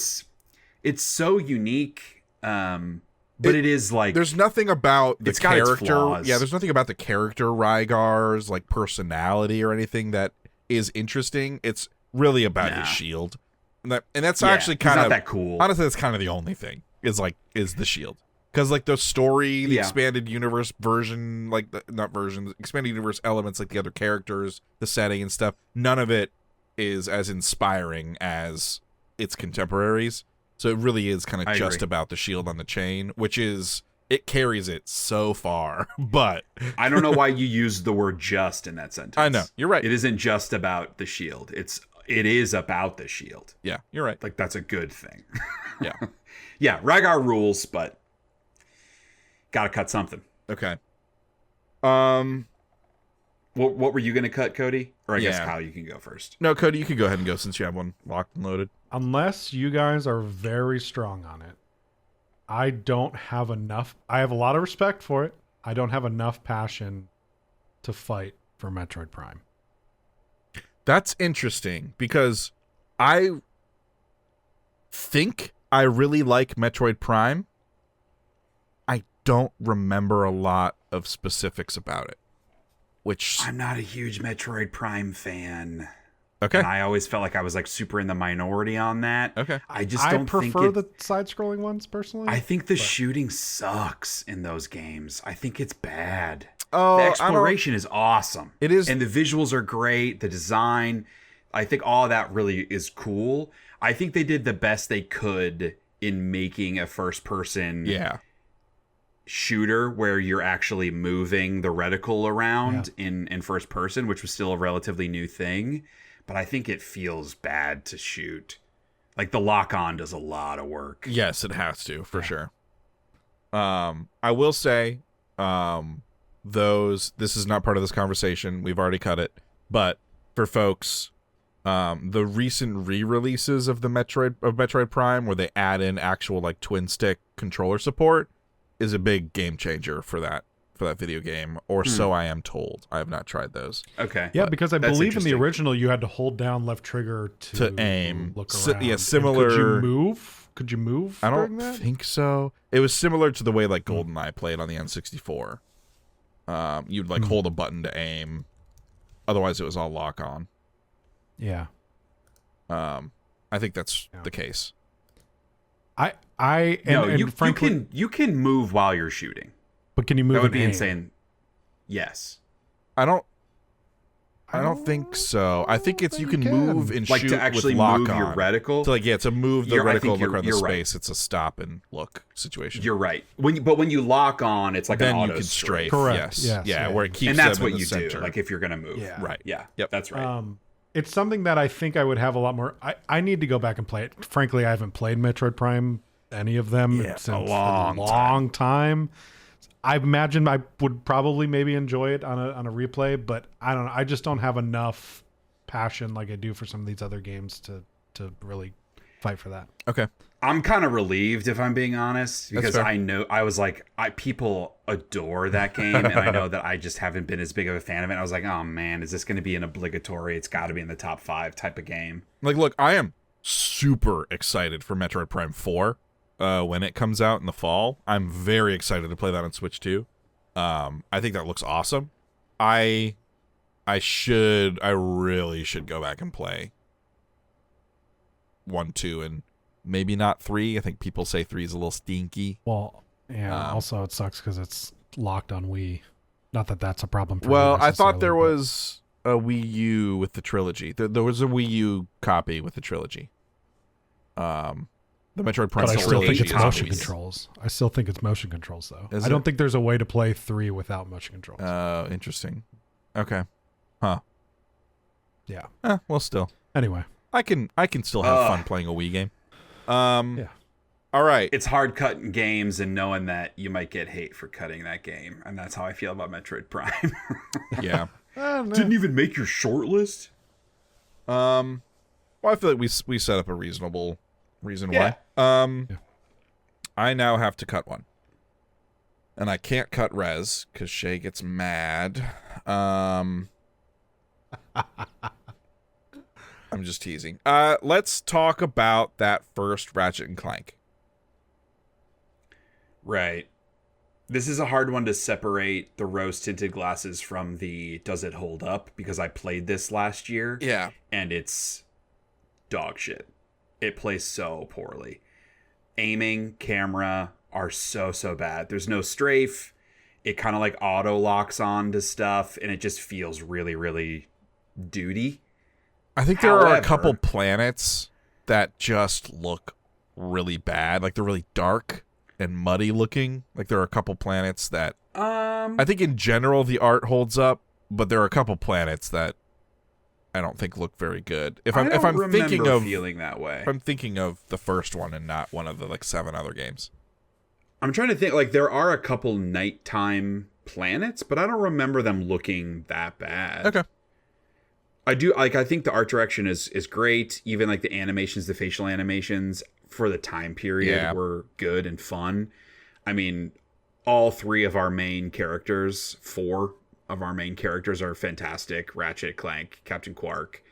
it's so unique. But it is like, there's nothing about the it's got its character. flaws. Yeah, there's nothing about the character Rygar's like personality or anything that is interesting. It's really about his shield. And that's actually kind of not that cool. Honestly, that's kind of the only thing is the shield. Because like the story, the expanded universe version, expanded universe elements, like the other characters, the setting and stuff, none of it is as inspiring as its contemporaries. So it really is kind of just about the shield on the chain, which is, it carries it so far. But I don't know why you used the word just in that sentence. I know, you're right. It isn't just about the shield. It is about the shield. Yeah, you're right. Like, that's a good thing. Yeah. Yeah, Rygar rules, but gotta cut something. Okay. What were you gonna cut, Cody? Or I guess Kyle, you can go first. No, Cody, you can go ahead and go since you have one locked and loaded. Unless you guys are very strong on it, I don't have enough. I have a lot of respect for it. I don't have enough passion to fight for Metroid Prime. That's interesting because I think I really like Metroid Prime. I don't remember a lot of specifics about it, which I'm not a huge Metroid Prime fan. Okay. And I always felt like I was like super in the minority on that. Okay. I don't prefer the side-scrolling ones personally. I think the shooting sucks in those games. I think it's bad. Oh, the exploration is awesome. It is. And the visuals are great. The design, I think all of that really is cool. I think they did the best they could in making a first-person shooter where you're actually moving the reticle around in first person, which was still a relatively new thing. But I think it feels bad to shoot. Like, the lock-on does a lot of work. Yes, it has to, for sure. I will say, this is not part of this conversation. We've already cut it. But for folks, the recent re-releases of Metroid Prime, where they add in actual like twin stick controller support, is a big game changer for that video game, or so I am told. I have not tried those. Okay. Yeah, because I believe in the original you had to hold down left trigger to aim. Look around. Yeah, similar. And could you move? Could you move? I don't that? think so. It was similar to the way like GoldenEye played on the N64. You'd like hold a button to aim. Otherwise, it was all lock on. Yeah. I think that's the case. Frankly, you can move while you're shooting. But can you move? That would be aim? insane. Yes. I don't think so. I think it's you can move and like shoot to actually with lock move your on. reticle. To move the I reticle think and look around the you're right. space. It's a stop and look situation. You're right. When you lock on, it's like then an you auto can strafe. Correct. Yes. Yes. Where it keeps and that's them what in the you center. do. Like if you're gonna move. Yeah. Right. Yeah. Yep. That's right. It's something that I think I would have a lot more. I need to go back and play it. Frankly, I haven't played Metroid Prime, any of them, since a long time. I imagine I would probably maybe enjoy it on a replay, but I don't know. I just don't have enough passion like I do for some of these other games to really fight for that. Okay. I'm kind of relieved, if I'm being honest, because fair. I know I was like, people adore that game, and I know that I just haven't been as big of a fan of it. I was like, oh man, is this going to be an obligatory? It's got to be in the top 5 type of game. Like, look, I am super excited for Metroid Prime 4. when it comes out in the fall. I'm very excited to play that on Switch too. I think that looks awesome. I really should go back and play 1, 2, and maybe not 3. I think people say 3 is a little stinky. Well, yeah. Also, it sucks because it's locked on Wii. Not that that's a problem for Well, me I thought there necessarily, was a Wii U with the trilogy. There was a Wii U copy with the trilogy. The Metroid Prime but I still trilogy think it's is on motion Wii. controls. I still think it's motion controls, though. Is I don't think there's a way to play 3 without motion controls. Interesting. Okay. Huh. Yeah. Well, still. Anyway. I can still have fun playing a Wii game. Yeah. All right. It's hard cutting games and knowing that you might get hate for cutting that game, and that's how I feel about Metroid Prime. Yeah. Didn't even make your shortlist. Well, I feel like we set up a reasonable reason Yeah. why. I now have to cut one. And I can't cut Rez because Shay gets mad. I'm just teasing. Let's talk about that first Ratchet and Clank. Right. This is a hard one to separate the rose-tinted glasses from the does it hold up, because I played this last year. Yeah. And it's dog shit. It plays so poorly. Aiming, camera are so bad. There's no strafe. It kind of like auto locks on to stuff, and it just feels really, really duty. I think there are a However- couple planets that just look really bad. Like they're really dark and muddy looking. Like there are a couple planets that I think in general the art holds up, but there are a couple planets that I don't think look very good. If I'm thinking of feeling that way, if I'm thinking of the first one and not one of the like 7 other games. I'm trying to think. Like there are a couple nighttime planets, but I don't remember them looking that bad. Okay. I do like. I think the art direction is great. Even like the animations, the facial animations for the time period were good and fun. I mean, all 3 of our main characters, 4 of our main characters are fantastic. Ratchet, Clank, Captain Quark.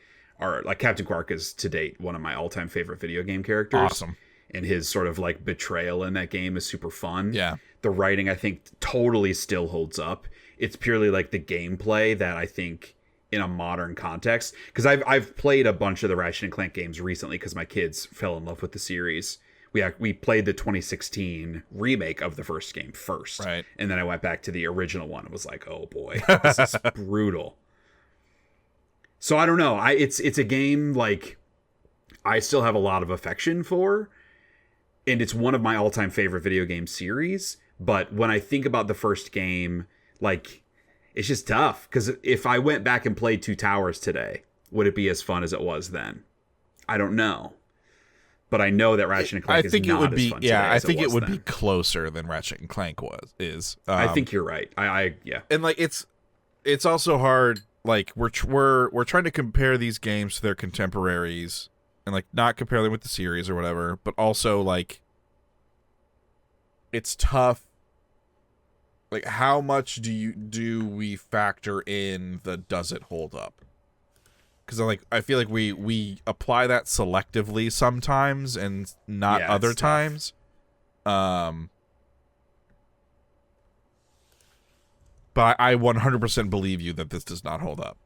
Captain Quark is to date one of my all-time favorite video game characters. Awesome. And his sort of like betrayal in that game is super fun. Yeah. The writing, I think, totally still holds up. It's purely like the gameplay that I think in a modern context, because I've played a bunch of the Ratchet and Clank games recently because my kids fell in love with the series. We played the 2016 remake of the first game first, right? And then I went back to the original one and was like, oh boy, this is brutal. So I don't know. It's a game like I still have a lot of affection for, and it's one of my all-time favorite video game series. But when I think about the first game, like, it's just tough, because if I went back and played Two Towers today, would it be as fun as it was then? I don't know. But I know that Ratchet and Clank is not as fun today I as think it would then. be closer than Ratchet and Clank is. I think you're right. Yeah. And like it's also hard. Like we're trying to compare these games to their contemporaries, and like not compare them with the series or whatever, but also like it's tough. Like, how much do we factor in the does it hold up? Because I feel like we apply that selectively sometimes and not other times. But I 100% believe you that this does not hold up.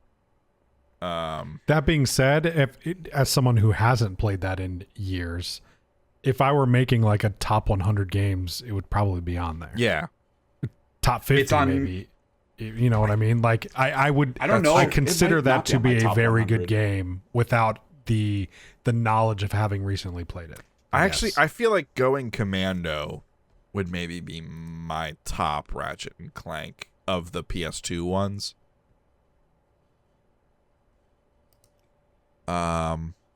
That being said, as someone who hasn't played that in years, if I were making like a top 100 games, it would probably be on there. Yeah. Top 50 maybe. You know what I mean? Like I would. I don't know. I consider It might that not be to on my be a top very 100. good game without the knowledge of having recently played it. I feel like Going Commando would maybe be my top Ratchet and Clank of the PS2 ones.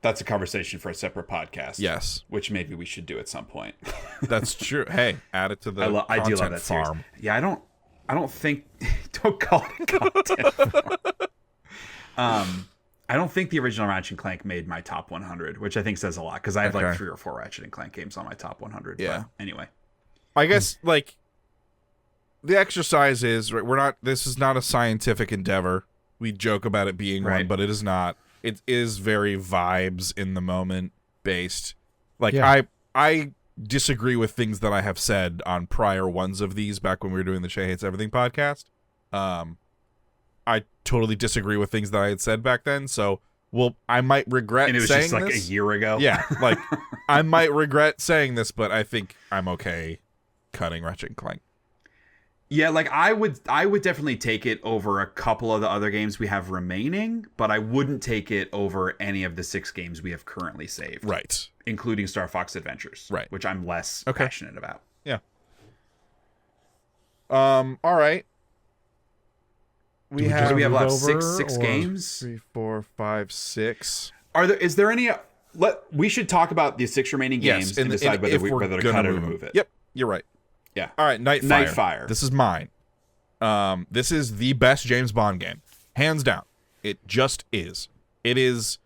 That's a conversation for a separate podcast. Yes, which maybe we should do at some point. that's true. Hey, add it to the I do love content that farm. series. Yeah, I don't think don't call it content farm. I don't think the original Ratchet and Clank made my top 100, which I think says a lot, because I have like 3 or 4 Ratchet and Clank games on my top 100. Yeah. But anyway, I guess like the exercise is right. This is not a scientific endeavor. We joke about it being one, but it is not. It is very vibes in the moment based. Like I disagree with things that I have said on prior ones of these back when we were doing the Shay Hates Everything podcast. I totally disagree with things that I had said back then, so I might regret saying this. And it was just like a year ago? Yeah, like, I might regret saying this, but I think I'm okay cutting Ratchet and Clank. Yeah, like, I would definitely take it over a couple of the other games we have remaining, but I wouldn't take it over any of the 6 games we have currently saved. Right. Including Star Fox Adventures. Right. Which I'm less passionate about. Yeah. All right. What do we have left? Six games? 3, 4, 5, 6. Is there any... we should talk about the 6 remaining games and decide whether to cut it or move it. Yep, you're right. Yeah. All right, Nightfire. This is mine. This is the best James Bond game. Hands down. It just is. It is...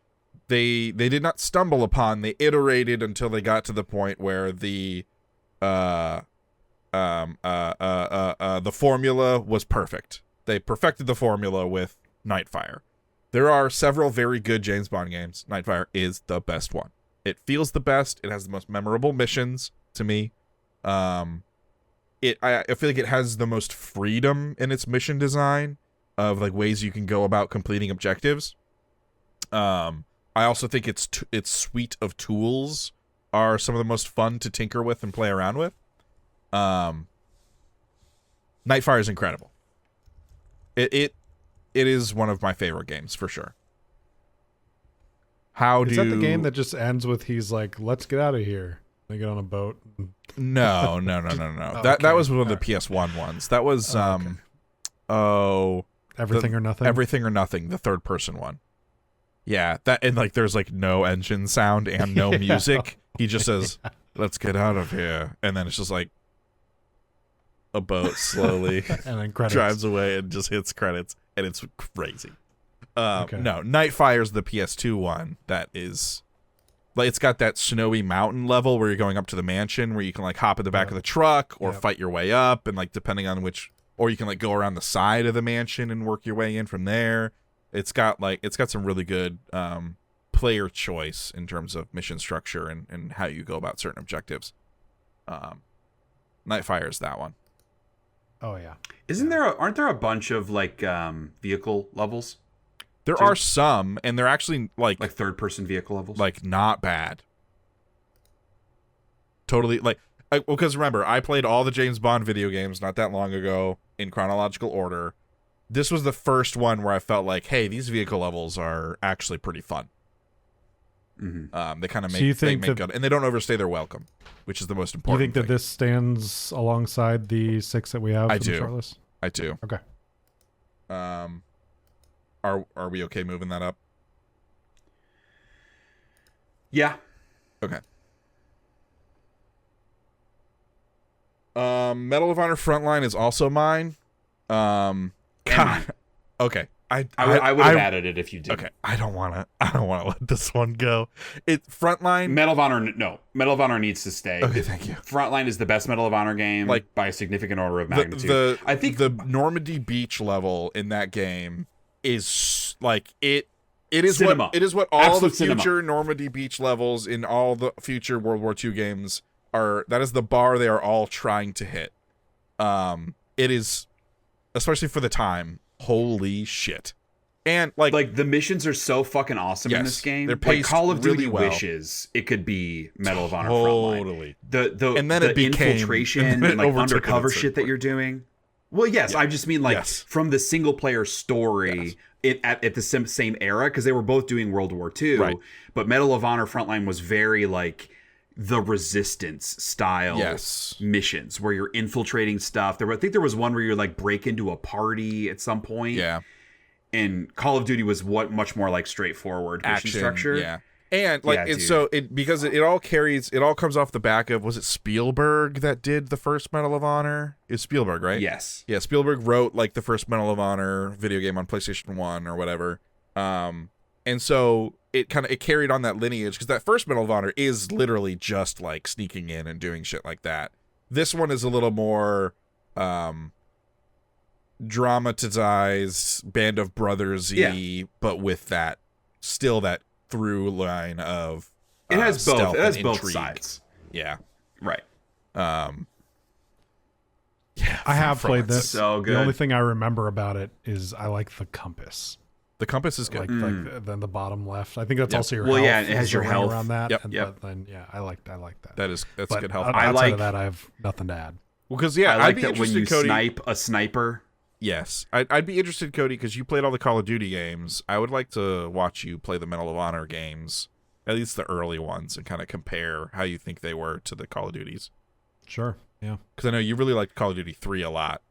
They did not stumble upon. They iterated until they got to the point where the formula was perfect. They perfected the formula with Nightfire. There are several very good James Bond games. Nightfire is the best one. It feels the best. It has the most memorable missions to me. I feel like it has the most freedom in its mission design of like ways you can go about completing objectives. I also think its suite of tools are some of the most fun to tinker with and play around with. Nightfire is incredible. It is one of my favorite games for sure. Is that the game that just ends with he's like, let's get out of here? They get on a boat. No. That was one of the PS1 ones. That was Everything or Nothing. Everything or Nothing, the third person one. Yeah, that, and like there's like no engine sound and no music. He just says, "Let's get out of here," and then it's just like a boat slowly and then credits. Drives away and just hits credits, and it's crazy. No, Nightfire's the PS2 one that is like it's got that snowy mountain level where you're going up to the mansion where you can like hop in the back of the truck or fight your way up, and like depending on which, or you can like go around the side of the mansion and work your way in from there. It's got some really good player choice in terms of mission structure and how you go about certain objectives. Nightfire is that one. Oh yeah. Aren't there a bunch of like vehicle levels? There are some, and they're actually like third person vehicle levels. Like not bad. Totally because remember, I played all the James Bond video games not that long ago in chronological order. This was the first one where I felt like, hey, these vehicle levels are actually pretty fun. Mm-hmm. They kind of make good, and they don't overstay their welcome, which is the most important. You think that this stands alongside the 6 that we have? I do. I do. Okay. Are we okay moving that up? Yeah. Okay. Medal of Honor Frontline is also mine. God. Okay. I would have added it if you did. Okay. I don't want to let this one go. Frontline. Medal of Honor needs to stay. Okay, thank you. Frontline is the best Medal of Honor game, like by a significant order of magnitude. I think the Normandy Beach level in that game is like it is cinema. It is what all Absolute the future cinema. Normandy Beach levels in all the future World War II games are. That is the bar they are all trying to hit. It is, especially for the time. Holy shit. And like the missions are so fucking awesome in this game. They're paced Call of Duty really well. wishes it could be Medal of Honor Frontline. Totally. And then the infiltration and like undercover shit that you're doing. Well, yes, I just mean from the single player story at the same era, because they were both doing World War II. Right. But Medal of Honor Frontline was very like the Resistance style missions where you're infiltrating stuff. I think there was one where you like break into a party at some point. Yeah. And Call of Duty was much more like straightforward mission structure. Yeah. And like because it all comes off the back of, was it Spielberg that did the first Medal of Honor? It's Spielberg, right? Yes. Yeah, Spielberg wrote like the first Medal of Honor video game on PlayStation 1 or whatever. And so it carried on that lineage, because that first Medal of Honor is literally just like sneaking in and doing shit like that. This one is a little dramatized Band of Brothers-y, but with that through line of it has both. It has both intrigue. sides. Yeah. Right. Yeah, I have played this. So good. The only thing I remember about it is I like the compass. The compass is good. Like then the bottom left. I think that's also your Well, health. yeah, it has is your the ring health. around that. Yep. And, Yep. But then I like that. That's But good health. Outside of that, I have nothing to add. Well, because I I'd like be that when interested, you Cody. snipe a sniper. Yes, I'd be interested, Cody, because you played all the Call of Duty games. I would like to watch you play the Medal of Honor games, at least the early ones, and kind of compare how you think they were to the Call of Duties. Sure. Yeah. Because I know you really liked Call of Duty 3 a lot.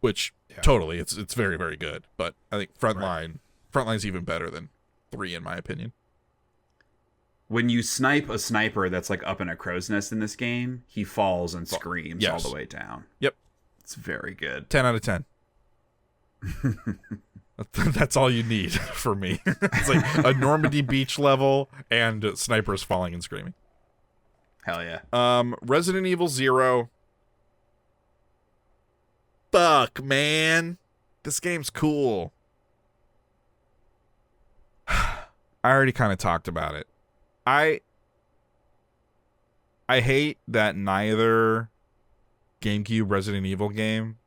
Which totally, it's very, very good. But I think Frontline's even better than 3 in my opinion. When you snipe a sniper that's like up in a crow's nest in this game, he falls and screams all the way down. Yep. It's very good. 10 out of 10. That's all you need for me. It's like a Normandy Beach level and snipers falling and screaming. Hell yeah. Resident Evil 0. Fuck, man. This game's cool. I already kind of talked about it. I hate that neither GameCube Resident Evil game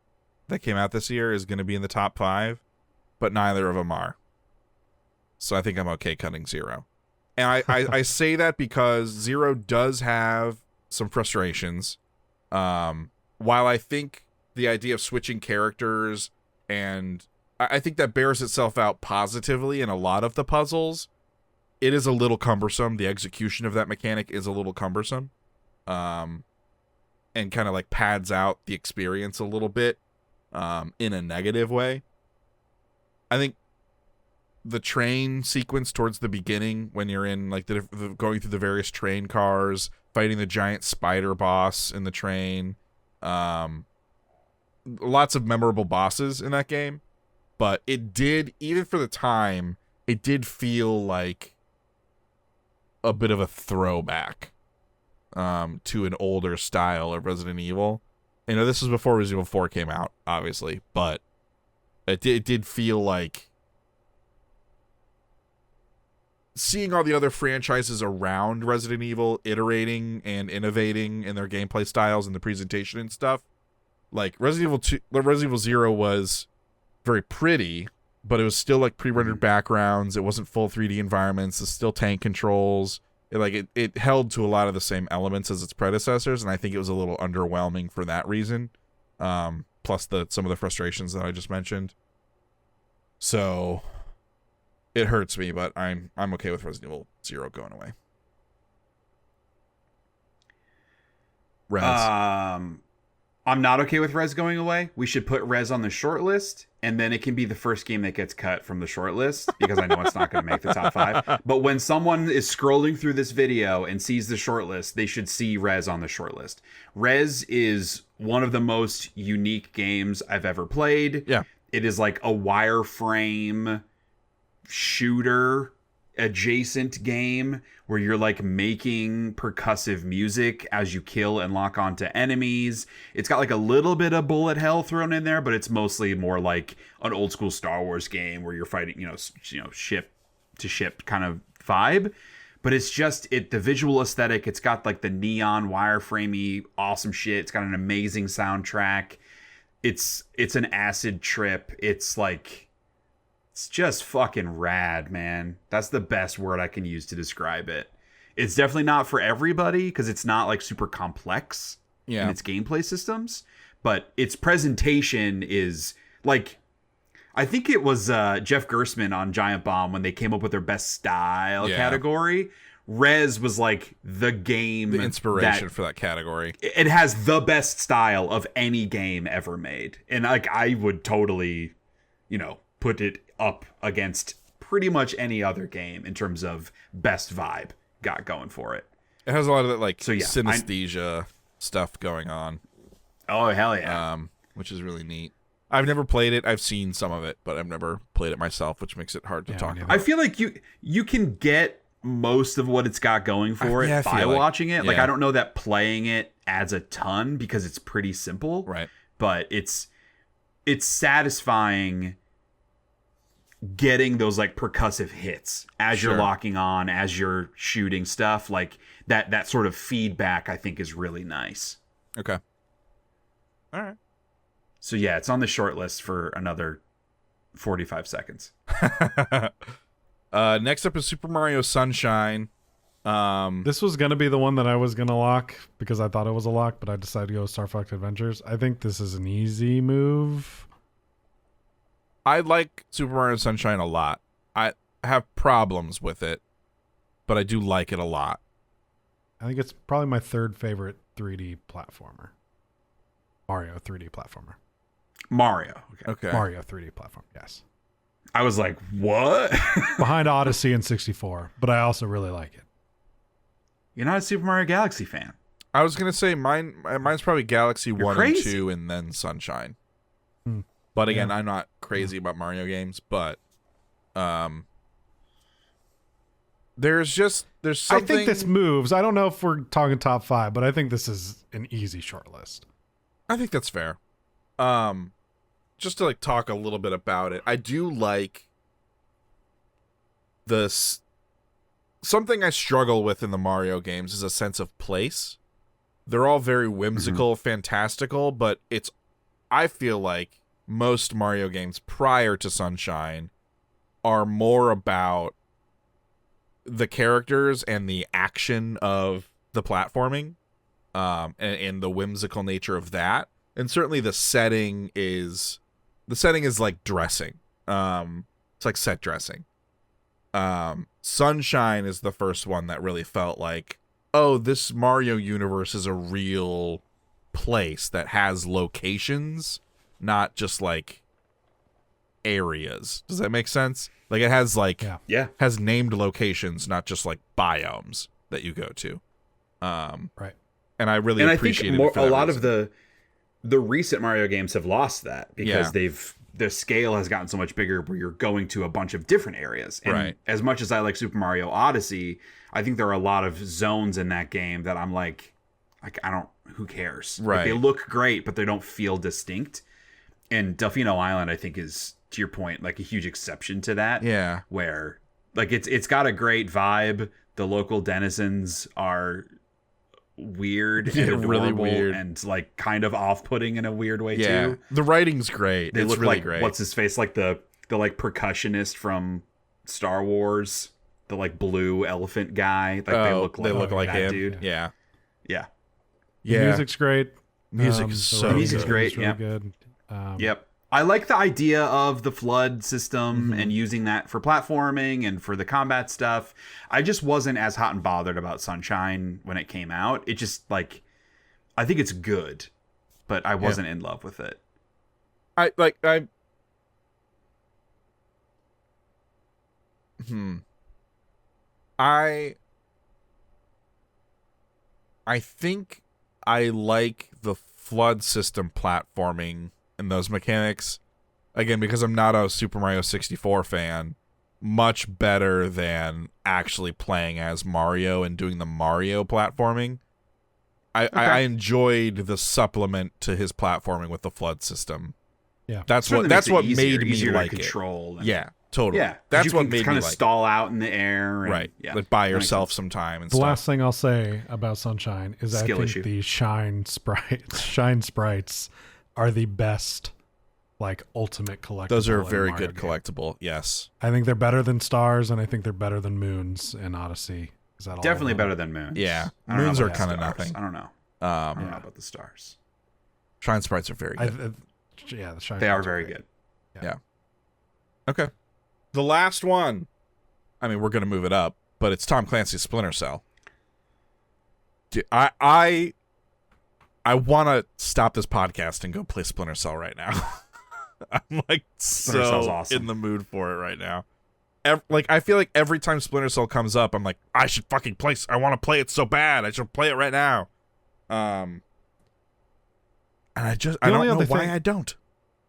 that came out this year is going to be in the top 5, but neither of them are. So I think I'm okay cutting 0. And I say that because 0 does have some frustrations. While I think the idea of switching characters, and I think that bears itself out positively in a lot of the puzzles, it is a little cumbersome. The execution of that mechanic is a little cumbersome. And kind of like pads out the experience a little bit in a negative way. I think the train sequence towards the beginning, when you're in like the going through the various train cars, fighting the giant spider boss in the train, lots of memorable bosses in that game, but it did, even for the time, it did feel like a bit of a throwback to an older style of Resident Evil. You know, this was before Resident Evil 4 came out, obviously, but it did feel like seeing all the other franchises around Resident Evil iterating and innovating in their gameplay styles and the presentation and stuff. Like Resident Evil 0 was very pretty, but it was still like pre-rendered backgrounds. It wasn't full 3D environments. It's still tank controls. It held to a lot of the same elements as its predecessors, and I think it was a little underwhelming for that reason. Plus some of the frustrations that I just mentioned. So it hurts me, but I'm okay with Resident Evil 0 going away. Rez. I'm not okay with Rez going away. We should put Rez on the short list, and then it can be the first game that gets cut from the short list, because I know it's not going to make the top 5. But when someone is scrolling through this video and sees the short list, they should see Rez on the short list. Rez is one of the most unique games I've ever played. Yeah. It is like a wireframe shooter adjacent game where you're like making percussive music as you kill and lock onto enemies. It's got like a little bit of bullet hell thrown in there, but it's mostly more like an old school Star Wars game where you're fighting, ship to ship kind of vibe. But it's just the visual aesthetic. It's got like the neon wireframey awesome shit. It's got an amazing soundtrack. It's an acid trip. It's just fucking rad, man. That's the best word I can use to describe it. It's definitely not for everybody because it's not like super complex in its gameplay systems, but its presentation is like, I think it was Jeff Gersman on Giant Bomb when they came up with their best style category. Rez was like the game, the inspiration for that category. It has the best style of any game ever made, and like I would totally, put it up against pretty much any other game in terms of best vibe got going for it. It has a lot of that synesthesia stuff going on. Oh, hell yeah. Which is really neat. I've never played it. I've seen some of it, but I've never played it myself, which makes it hard to talk about. I feel like you can get most of what it's got going for it by watching it. Like, I don't know that playing it adds a ton because it's pretty simple. Right. But it's satisfying getting those like percussive hits as you're locking on, as you're shooting stuff, like that sort of feedback I think is really nice. Okay. All right. So yeah, it's on the short list for another 45 seconds. Next up is Super Mario Sunshine. This was going to be the one that I was going to lock because I thought it was a lock, but I decided to go with Starfighter Adventures. I think this is an easy move. I like Super Mario Sunshine a lot. I have problems with it, but I do like it a lot. I think it's probably my third favorite 3D platformer. Mario 3D platformer. Mario. Okay. Mario 3D platform, yes. I was like, what? Behind Odyssey and 64, but I also really like it. You're not a Super Mario Galaxy fan. I was gonna say mine's probably Galaxy You're 1 crazy. and 2 and then Sunshine. But again, I'm not crazy about Mario games, but there's something. I think this moves. I don't know if we're talking top 5, but I think this is an easy short list. I think that's fair. Just to like talk a little bit about it, I do like this. Something I struggle with in the Mario games is a sense of place. They're all very whimsical, fantastical, but I feel like most Mario games prior to Sunshine are more about the characters and the action of the platforming, and the whimsical nature of that. And certainly the setting is like dressing. It's like set dressing. Sunshine is the first one that really felt like, oh, this Mario universe is a real place that has locations, not just like areas. Does that make sense? Like it has like has named locations, not just like biomes that you go to. Right. And I really appreciate it. A lot of the recent Mario games have lost that because the scale has gotten so much bigger where you're going to a bunch of different areas. And as much as I like Super Mario Odyssey, I think there are a lot of zones in that game that I'm like who cares? Right. Like, they look great, but they don't feel distinct. And Delfino Island, I think, is, to your point, like a huge exception to that. Yeah. Where like it's got a great vibe. The local denizens are weird and adorable, really weird, and like kind of off-putting in a weird way too. The writing's great. They it's look really like great. What's his face? Like the like percussionist from Star Wars, the like blue elephant guy. Like they look like him, dude. Yeah. The music's great. Music is so good. Music's great. Really good. Yep. I like the idea of the flood system and using that for platforming and for the combat stuff. I just wasn't as hot and bothered about Sunshine when it came out. It just like, I think it's good, but I wasn't in love with it. I think I like the flood system platforming and those mechanics, again, because I'm not a Super Mario 64 fan, much better than actually playing as Mario and doing the Mario platforming. I enjoyed the supplement to his platforming with the flood system. Yeah, that's what made me like control. it. Yeah, totally. Yeah, that's what made kind me of like stall out in the air, and, like by yourself sometime. And the stuff. last thing I'll say about Sunshine is I think the shine sprites are the best, like, ultimate collectible. Those are very Mario good game. collectible. Yes, I think they're better than stars, and I think they're better than moons in Odyssey. Is that definitely better than moons? Yeah, I don't moons know are about kind of stars. nothing. I don't know. I don't know about the stars. Shine sprites are very good. The shine. They are very good. Yeah. Okay. The last one. I mean, we're gonna move it up, but it's Tom Clancy's Splinter Cell. Dude, I want to stop this podcast and go play Splinter Cell right now. I'm like so awesome. in the mood for it right now. I feel like every time Splinter Cell comes up, I'm like, I should fucking play. I want to play it so bad. I should play it right now. And I don't know why I don't.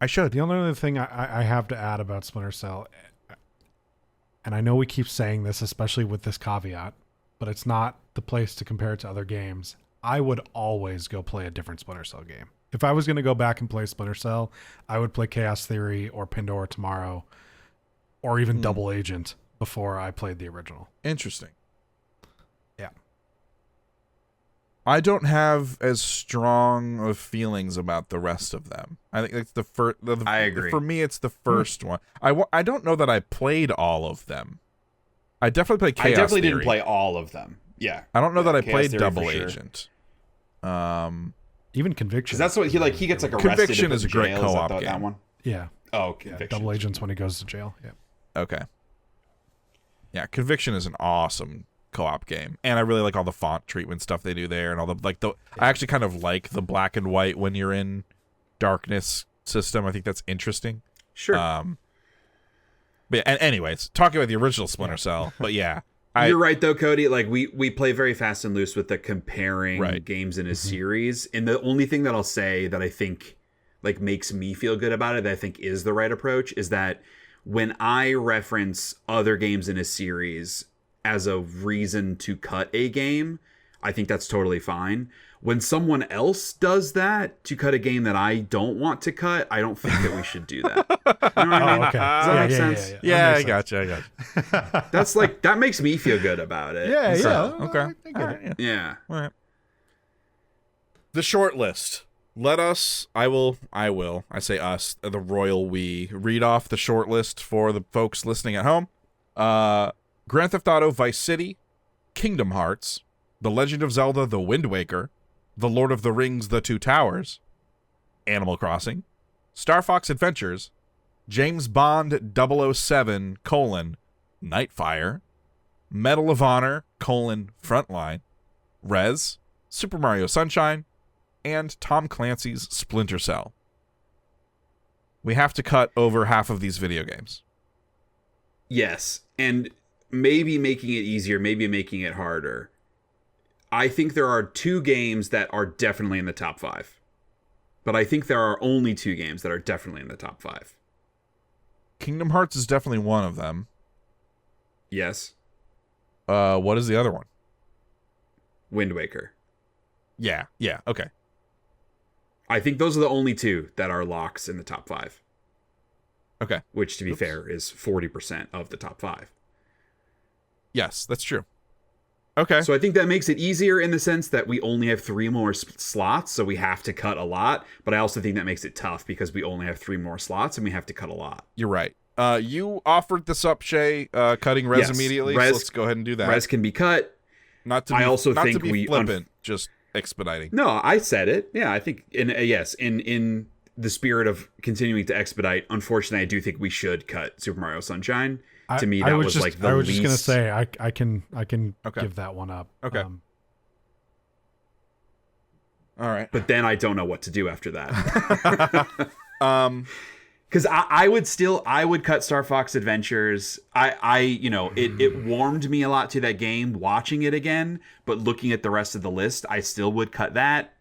I should. The only other thing I have to add about Splinter Cell, and I know we keep saying this, especially with this caveat, but it's not the place to compare it to other games. I would always go play a different Splinter Cell game. If I was going to go back and play Splinter Cell, I would play Chaos Theory or Pandora Tomorrow or even Double Agent before I played the original. Interesting. Yeah. I don't have as strong of feelings about the rest of them. I think it's the first. I agree. For me, it's the first one. I don't know that I played all of them. I definitely played Chaos I definitely Theory. didn't play all of them. Yeah. I don't know that I Chaos played Theory Double for sure. Agent. Even Conviction. Because that's what he gets like arrested. Conviction and put is a in great jail. Is co-op that game. That one. Yeah. Oh, Yeah, Conviction. Double Agent's when he goes to jail. Yeah. Okay. Yeah, Conviction is an awesome co-op game, and I really like all the font treatment stuff they do there, and all the I actually kind of like the black and white when you're in darkness system. I think that's interesting. Sure. But yeah, and anyways, talking about the original Splinter Cell, but yeah, You're right though, Cody. Like we play very fast and loose with the comparing Right. games in a series, and the only thing that I'll say that I think like makes me feel good about it, that I think is the right approach, is that when I reference other games in a series as a reason to cut a game, I think that's totally fine. When someone else does that to cut a game that I don't want to cut, I don't think that we should do that. You know what I mean? Okay. Does that make sense? yeah, That I makes gotcha. That's like, that makes me feel good about it. Yeah, So, yeah. Okay. I get it. Yeah. All right. The short list. Let us, I say us, the royal we, read off the short list for the folks listening at home. Grand Theft Auto Vice City, Kingdom Hearts, The Legend of Zelda The Wind Waker, The Lord of the Rings The Two Towers, Animal Crossing, Star Fox Adventures, James Bond 007, Nightfire, Medal of Honor, Frontline, Rez, Super Mario Sunshine, and Tom Clancy's Splinter Cell. We have to cut over half of these video games. Yes. And maybe making it easier, maybe making it harder. I think there are 2 games that are definitely in the top 5. But I think there are only 2 games that are definitely in the top 5. Kingdom Hearts is definitely one of them. Yes. What is the other one? Wind Waker. Yeah, okay. I think those are the only 2 that are locks in the top 5. Okay. Which, to be fair, is 40% of the top 5. Yes, that's true. Okay. So I think that makes it easier in the sense that we only have 3 more slots, so we have to cut a lot. But I also think that makes it tough because we only have 3 more slots and we have to cut a lot. You're right. You offered this up, Shay, cutting Rez Yes, immediately, Rez- so let's go ahead and do that. Rez can be cut. Not to be, I also not think to be we flippant, just expediting. No, I said it. Yeah, I think in the spirit of continuing to expedite, unfortunately, I do think we should cut Super Mario Sunshine. To me, that was like the least. I was just gonna say I can Okay. give that one up. Okay. All right. But then I don't know what to do after that. Because I would cut Star Fox Adventures. It warmed me a lot to that game watching it again, but looking at the rest of the list, I still would cut that.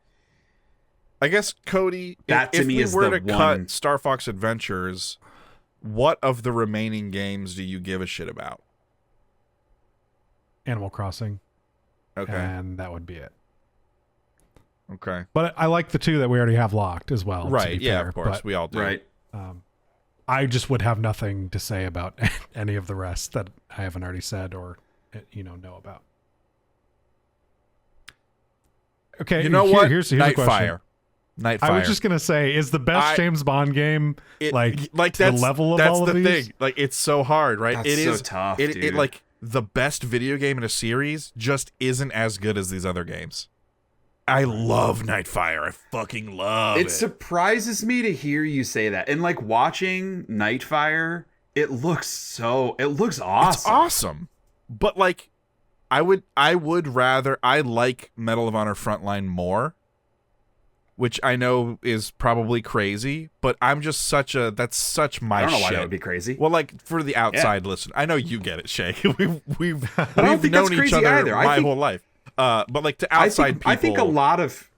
I guess, Cody, That to if me we is were the to one- cut Star Fox Adventures, what of the remaining games do you give a shit about? Animal Crossing, Okay. and that would be it. Okay. But I like the 2 that we already have locked as well. to Right. be Yeah, fair, of course. but, We all do. Right. I just would have nothing to say about any of the rest that I haven't already said or know about. Okay, You know what? Here's a question. Nightfire. I was just gonna say, is the best James Bond game like the that's, level of that's all the of these? thing. Like, it's so hard, right? That's It so is tough, It dude. like the best video game in a series just isn't as good as these other games. I love Nightfire. I fucking love it. It surprises me to hear you say that. And like watching Nightfire, it looks awesome. It's awesome. But like I would rather, I like Medal of Honor Frontline more, which I know is probably crazy, but I'm just that's such my shit. I don't know why that would be crazy. Well, like for the outside listener, I know you get it, Shay. we've don't think known that's each crazy other either. my whole life. But like to outside people, I think a lot of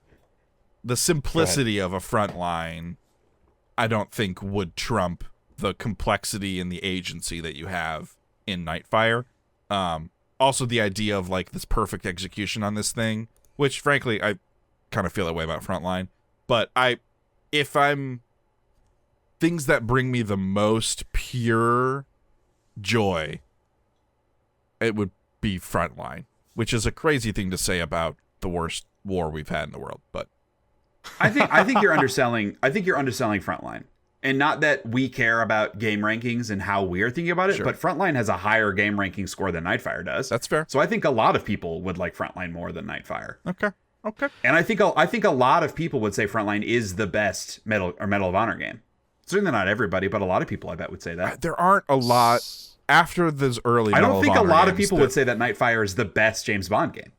the simplicity of a Frontline, I don't think would trump the complexity and the agency that you have in Nightfire. Also the idea of like this perfect execution on this thing, which frankly I kind of feel that way about Frontline. But if I'm things that bring me the most pure joy, it would be Frontline, which is a crazy thing to say about the worst war we've had in the world. But I think you're underselling. I think you're underselling Frontline, and not that we care about game rankings and how we're thinking about it. Sure. But Frontline has a higher game ranking score than Nightfire does. that's fair. So I think a lot of people would like Frontline more than Nightfire. Okay. And I think a lot of people would say Frontline is the best Medal of Honor game. Certainly not everybody, but a lot of people I bet would say that. There aren't a lot after those early. I don't Medal think of a Honor lot of games people would say that Nightfire is the best James Bond game.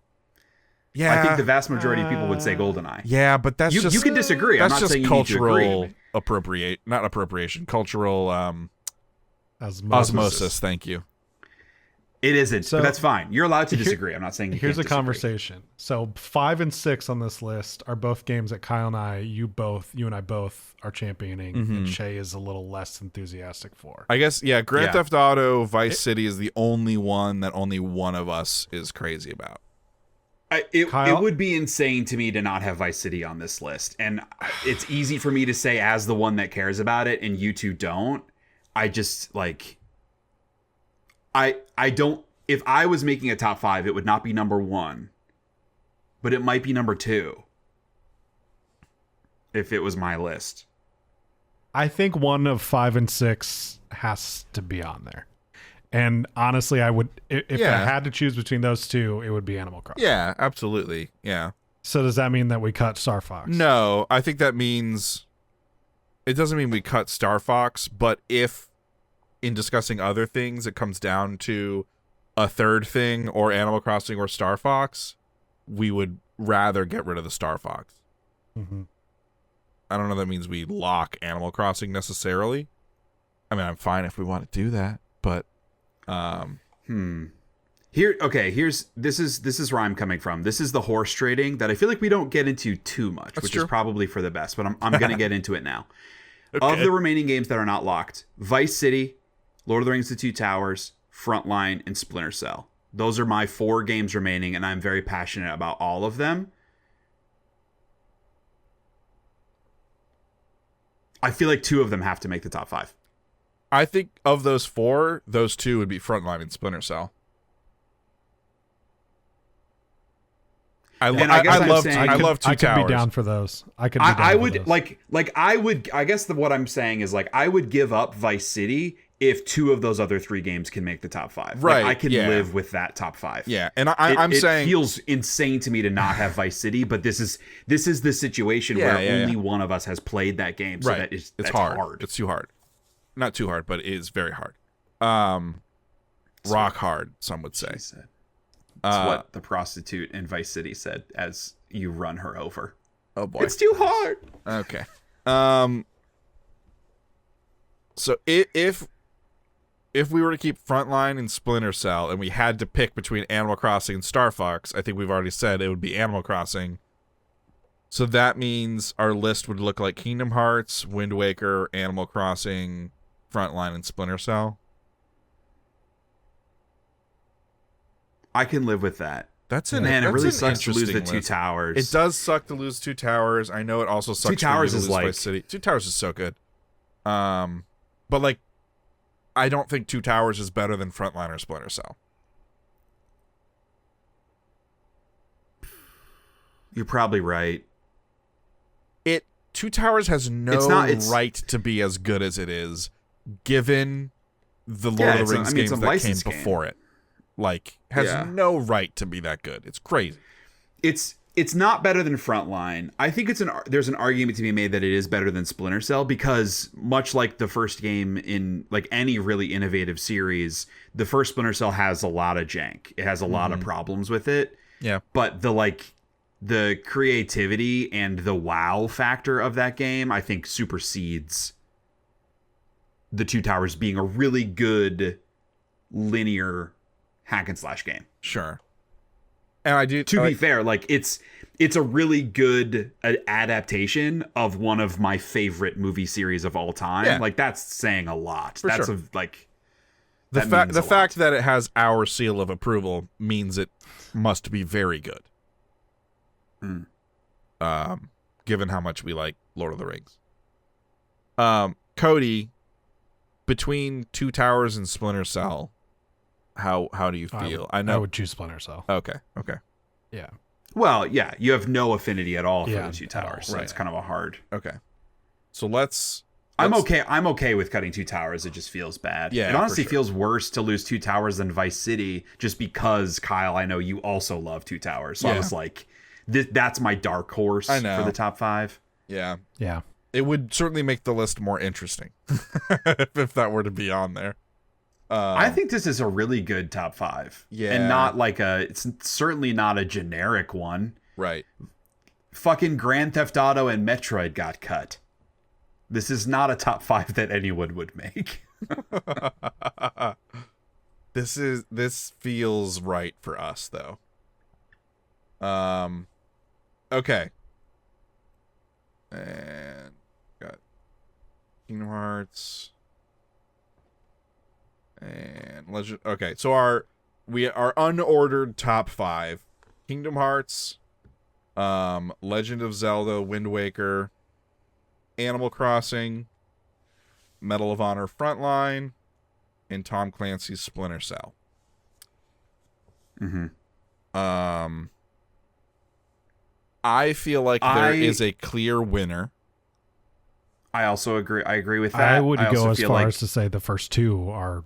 Yeah, I think the vast majority of people would say GoldenEye. Yeah, but that's You can disagree. I'm That's not just saying you need to cultural agree. not appropriation, cultural Osmosis. osmosis. Thank you. It isn't, So- but that's fine. You're allowed to disagree. I'm not saying you Here's can't a disagree. conversation. So 5 and 6 on this list are both games that Kyle and I, you and I both are championing, and Shay is a little less enthusiastic for. I guess, yeah, Grand Yeah. Theft Auto Vice City is the only one that only one of us is crazy about. It Kyle? would be insane to me to not have Vice City on this list. And it's easy for me to say as the one that cares about it, and you two don't. I just, like... I don't... If I was making a top 5, it would not be number 1. But it might be number 2. If it was my list. I think one of 5 and 6 has to be on there. And honestly, I would, if I had to choose between those two, it would be Animal Crossing. Yeah, absolutely. Yeah. So does that mean that we cut Star Fox? No, I think that means... It doesn't mean we cut Star Fox, but if in discussing other things it comes down to a third thing, or Animal Crossing or Star Fox, we would rather get rid of the Star Fox. Mm-hmm. I don't know if that means we lock Animal Crossing necessarily. I mean, I'm fine if we want to do that, but This is where I'm coming from. This is the horse trading that I feel like we don't get into too much, which true. is probably for the best, but I'm going to get into it now. Okay. Of the remaining games that are not locked, Vice City, Lord of the Rings: The Two Towers, Frontline, and Splinter Cell. Those are my 4 games remaining, and I'm very passionate about all of them. I feel like 2 of them have to make the top 5. I think of those 4, those 2 would be Frontline and Splinter Cell. I love Two I Towers. could be down for those. I could. Be down I for would those. I guess what I'm saying is, like, I would give up Vice City if 2 of those other 3 games can make the top 5. Right, Like, I can yeah. live with that top 5. Yeah, and I'm saying it feels insane to me to not have Vice City, but this is the situation where only one of us has played that game. So right. that's hard. hard. It's too hard. Not too hard, but it is very hard. Rock hard, some would say. She said. That's what the prostitute in Vice City said as you run her over. Oh boy, it's too hard. Okay. So if we were to keep Frontline and Splinter Cell, and we had to pick between Animal Crossing and Star Fox, I think we've already said it would be Animal Crossing. So that means our list would look like Kingdom Hearts, Wind Waker, Animal Crossing, Frontline, and Splinter Cell. I can live with that. That's Man, it really sucks to lose the Two Towers. It does suck to lose Two Towers. I know it also sucks. Two Towers to is lose like Vice City. Two Towers is so good. But like, I don't think Two Towers is better than Frontline or Splinter Cell. You're probably right. Two Towers has no right to be as good as it is, given the Lord of the Rings games that came before it. Like, has no right to be that good. It's crazy. It's not better than Frontline. I think there's an argument to be made that it is better than Splinter Cell, because much like the first game in like any really innovative series, the first Splinter Cell has a lot of jank. It has a lot of problems with it. Yeah. But the creativity and the wow factor of that game, I think, supersedes the Two Towers being a really good linear hack and slash game. Sure. And I do, to be fair, like it's a really good adaptation of one of my favorite movie series of all time. Yeah. Like, that's saying a lot. For that's sure. The fact that it has our seal of approval means it must be very good. Given how much we like Lord of the Rings. Cody, between Two Towers and Splinter Cell, how do you feel? I would choose Splinter Cell. Okay. Yeah. Well, yeah, you have no affinity at all for the Two Towers, so right. it's kind of a hard. Okay. So let's. I'm okay with cutting Two Towers. It just feels bad. Yeah, it honestly for sure. feels worse to lose Two Towers than Vice City, just because, Kyle, I know you also love Two Towers. So I was like, that's my dark horse for the top 5. Yeah. Yeah. It would certainly make the list more interesting if that were to be on there. I think this is a really good top 5. Yeah. And not like it's certainly not a generic one. Right. Fucking Grand Theft Auto and Metroid got cut. This is not a top 5 that anyone would make. This feels right for us though. Okay. And got Kingdom Hearts and Legend. Okay, so our unordered top 5: Kingdom Hearts, Legend of Zelda, Wind Waker, Animal Crossing, Medal of Honor Frontline, and Tom Clancy's Splinter Cell. I feel like there is a clear winner. I also agree. I agree with that. I would go as far like, as to say the first 2 are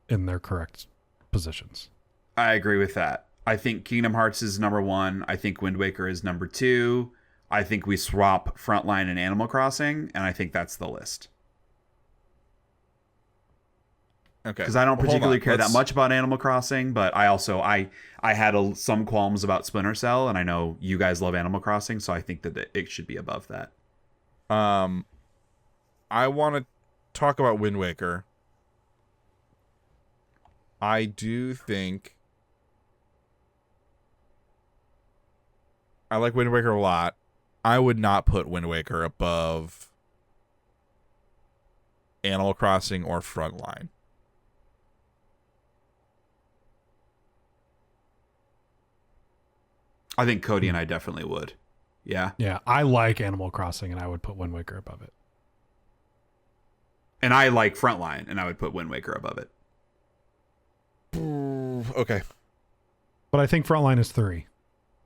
in their correct positions. I agree with that. I think Kingdom Hearts is number 1. I think Wind Waker is number 2. I think we swap Frontline and Animal Crossing, and I think that's the list. Okay. Because I don't particularly care that much about Animal Crossing, but I also I had some qualms about Splinter Cell, and I know you guys love Animal Crossing, so I think that it should be above that. I want to talk about Wind Waker. I do think I like Wind Waker a lot. I would not put Wind Waker above Animal Crossing or Frontline. I think Cody and I definitely would. Yeah. Yeah, I like Animal Crossing, and I would put Wind Waker above it. And I like Frontline, and I would put Wind Waker above it. Okay. But I think Frontline is 3.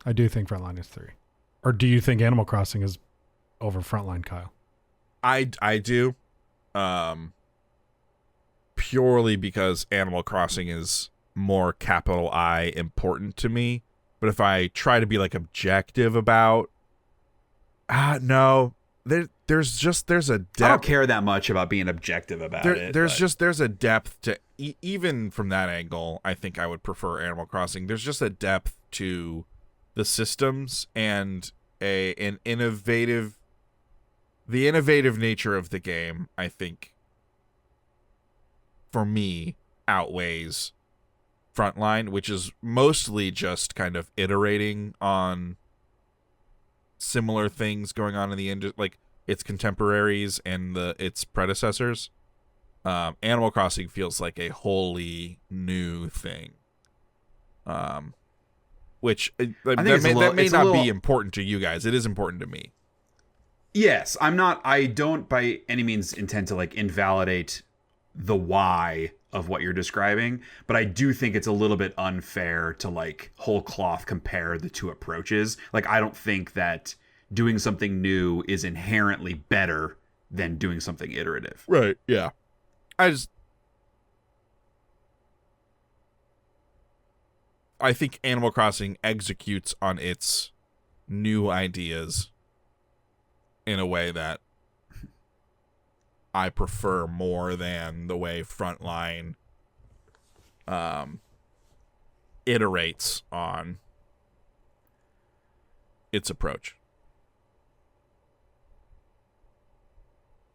I do think Frontline is 3. Or do you think Animal Crossing is over Frontline, Kyle? I do. Purely because Animal Crossing is more capital I important to me. But if I try to be like objective about no. There's a depth. I don't care that much about being objective about it. There's a depth to even from that angle. I think I would prefer Animal Crossing. There's just a depth to the systems and the innovative nature of the game. I think for me outweighs Frontline, which is mostly just kind of iterating on similar things going on in the industry, like its contemporaries and its predecessors. Animal Crossing feels like a wholly new thing, which that may not be important to you guys. It is important to me. Yes, I don't by any means intend to like invalidate the why of what you're describing, but I do think it's a little bit unfair to like whole cloth compare the two approaches. Like, I don't think that doing something new is inherently better than doing something iterative. Right, yeah. I think Animal Crossing executes on its new ideas in a way that I prefer more than the way Frontline iterates on its approach.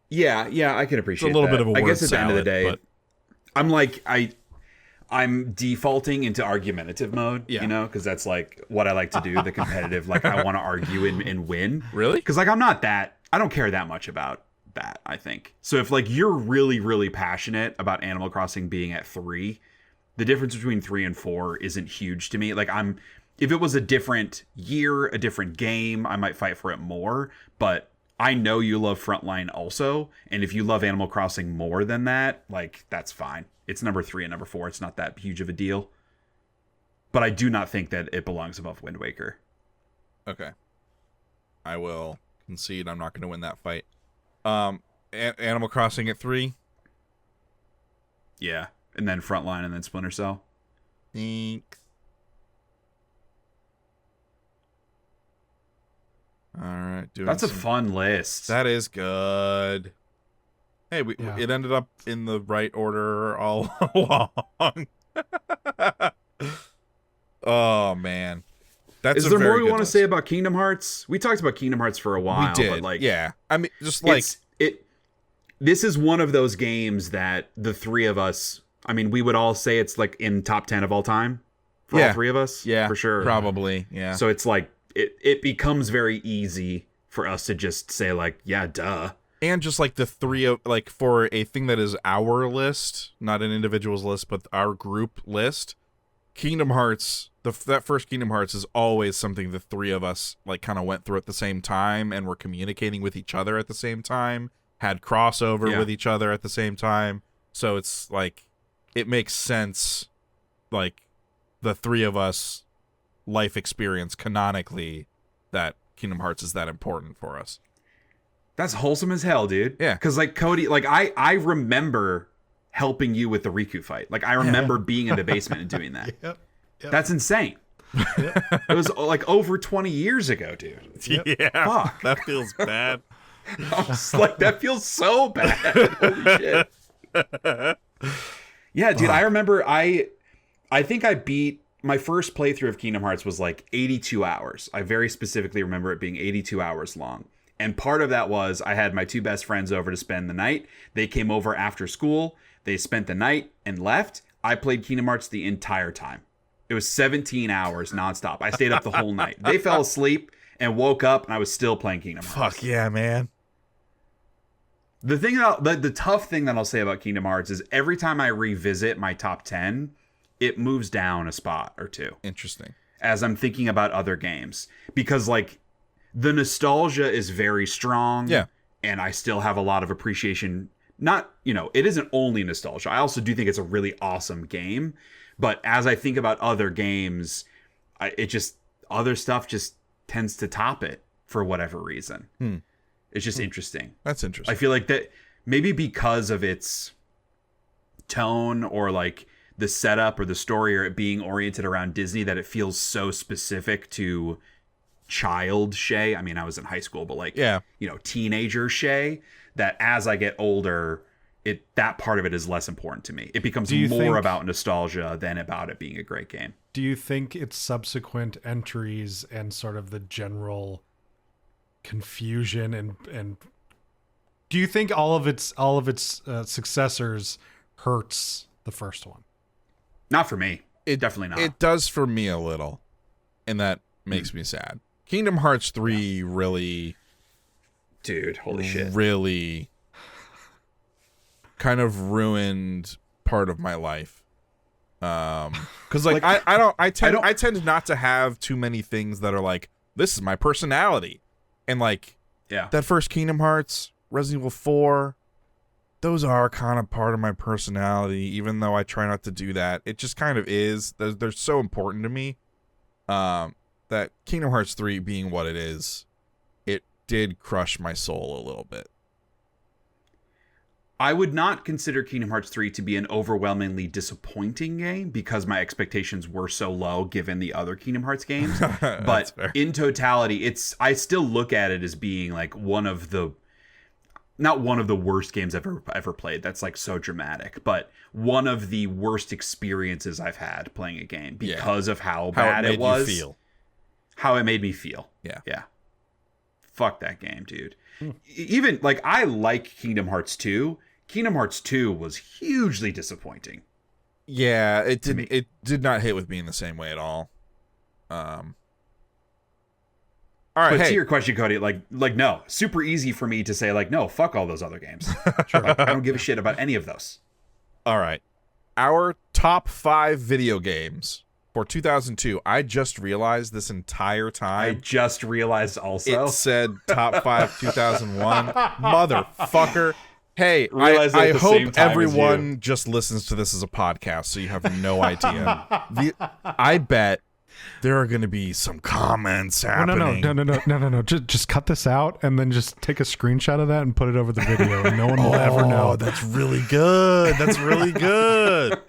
Yeah, I can appreciate it's a little that. bit of a word I guess at the end of the day, but I'm defaulting into argumentative mode, you know, because that's like what I like to do, the competitive, like I want to argue and win. Really? Because like I don't care that much about that, I think. So if like you're really, really passionate about Animal Crossing being at 3, the difference between 3 and 4 isn't huge to me. Like if it was a different year, a different game, I might fight for it more. But I know you love Frontline also, and if you love Animal Crossing more than that, like, that's fine. It's number 3 and number 4. It's not that huge of a deal. But I do not think that it belongs above Wind Waker. Okay. I will concede I'm not going to win that fight. Animal Crossing at 3? Yeah. And then Frontline and then Splinter Cell. Thanks. All right. That's a fun list. That is good. Hey, it ended up in the right order all along. Oh, man. Is there more we want to say about Kingdom Hearts? We talked about Kingdom Hearts for a while. We did, but like, yeah. I mean, just like... This is one of those games that the three of us... I mean, we would all say it's like in top 10 of all time for all three of us. Yeah, for sure. Probably, yeah. So it's like, it becomes very easy for us to just say like, yeah, duh. And just like the three of, like, for a thing that is our list, not an individual's list, but our group list, Kingdom Hearts, that first Kingdom Hearts is always something the three of us like kind of went through at the same time and were communicating with each other at the same time, had crossover with each other at the same time. So it's like, it makes sense, like, the three of us life experience canonically, that Kingdom Hearts is that important for us. That's wholesome as hell, dude. Yeah. Because, like, Cody, like, I remember helping you with the Riku fight. Like, I remember being in the basement and doing that. Yep. That's insane. It was, like, over 20 years ago, dude. Yeah. Fuck. That feels bad. I was like, that feels so bad. Holy shit. Yeah, dude, I remember I think I beat my first playthrough of Kingdom Hearts was like 82 hours. I very specifically remember it being 82 hours long. And part of that was I had my two best friends over to spend the night. They came over after school. They spent the night and left. I played Kingdom Hearts the entire time. It was 17 hours nonstop. I stayed up the whole night. They fell asleep and woke up, and I was still playing Kingdom Hearts. Fuck yeah, man. The thing that the tough thing that I'll say about Kingdom Hearts is every time I revisit my top 10, it moves down a spot or two. Interesting. As I'm thinking about other games, because like the nostalgia is very strong. Yeah. And I still have a lot of appreciation. Not, it isn't only nostalgia. I also do think it's a really awesome game. But as I think about other games, other stuff just tends to top it for whatever reason. It's just interesting. That's interesting. I feel like that maybe because of its tone or like the setup or the story or it being oriented around Disney, that it feels so specific to child Shay. I mean, I was in high school, but like, teenager Shay, that as I get older, that part of it is less important to me. It becomes more about nostalgia than about it being a great game. Do you think its subsequent entries and sort of the general confusion and do you think all of its successors hurts the first one? Not for me. Definitely not. It does for me a little, and that makes me sad. Kingdom Hearts 3 really, dude, holy shit, really kind of ruined part of my life. Because like I tend not to have too many things that are like, this is my personality. And like, that first Kingdom Hearts, Resident Evil 4, those are kind of part of my personality, even though I try not to do that. It just kind of is. They're so important to me. That Kingdom Hearts 3 being what it is, it did crush my soul a little bit. I would not consider Kingdom Hearts 3 to be an overwhelmingly disappointing game because my expectations were so low given the other Kingdom Hearts games. But in totality, I still look at it as being like not one of the worst games I've ever played. That's like so dramatic, but one of the worst experiences I've had playing a game because of how bad it was. How it made me feel. Yeah. Fuck that game, dude. Even like I like Kingdom Hearts 2. Kingdom Hearts 2 was hugely disappointing. Yeah, it did not hit with me in the same way at all. All right, but to your question, Cody, like no, super easy for me to say like no, fuck all those other games. Like, I don't give a shit about any of those. All right, our top 5 video games for for 2002. I just realized this entire I time just realized also. it said top 5 2001. Motherfucker. Hey, Realized it I at the same hope time as everyone just listens to this as a podcast, so you have no idea. I bet there are going to be some comments happening. No. Just cut this out and then just take a screenshot of that and put it over the video, and no one will ever know. That's really good. That's really good.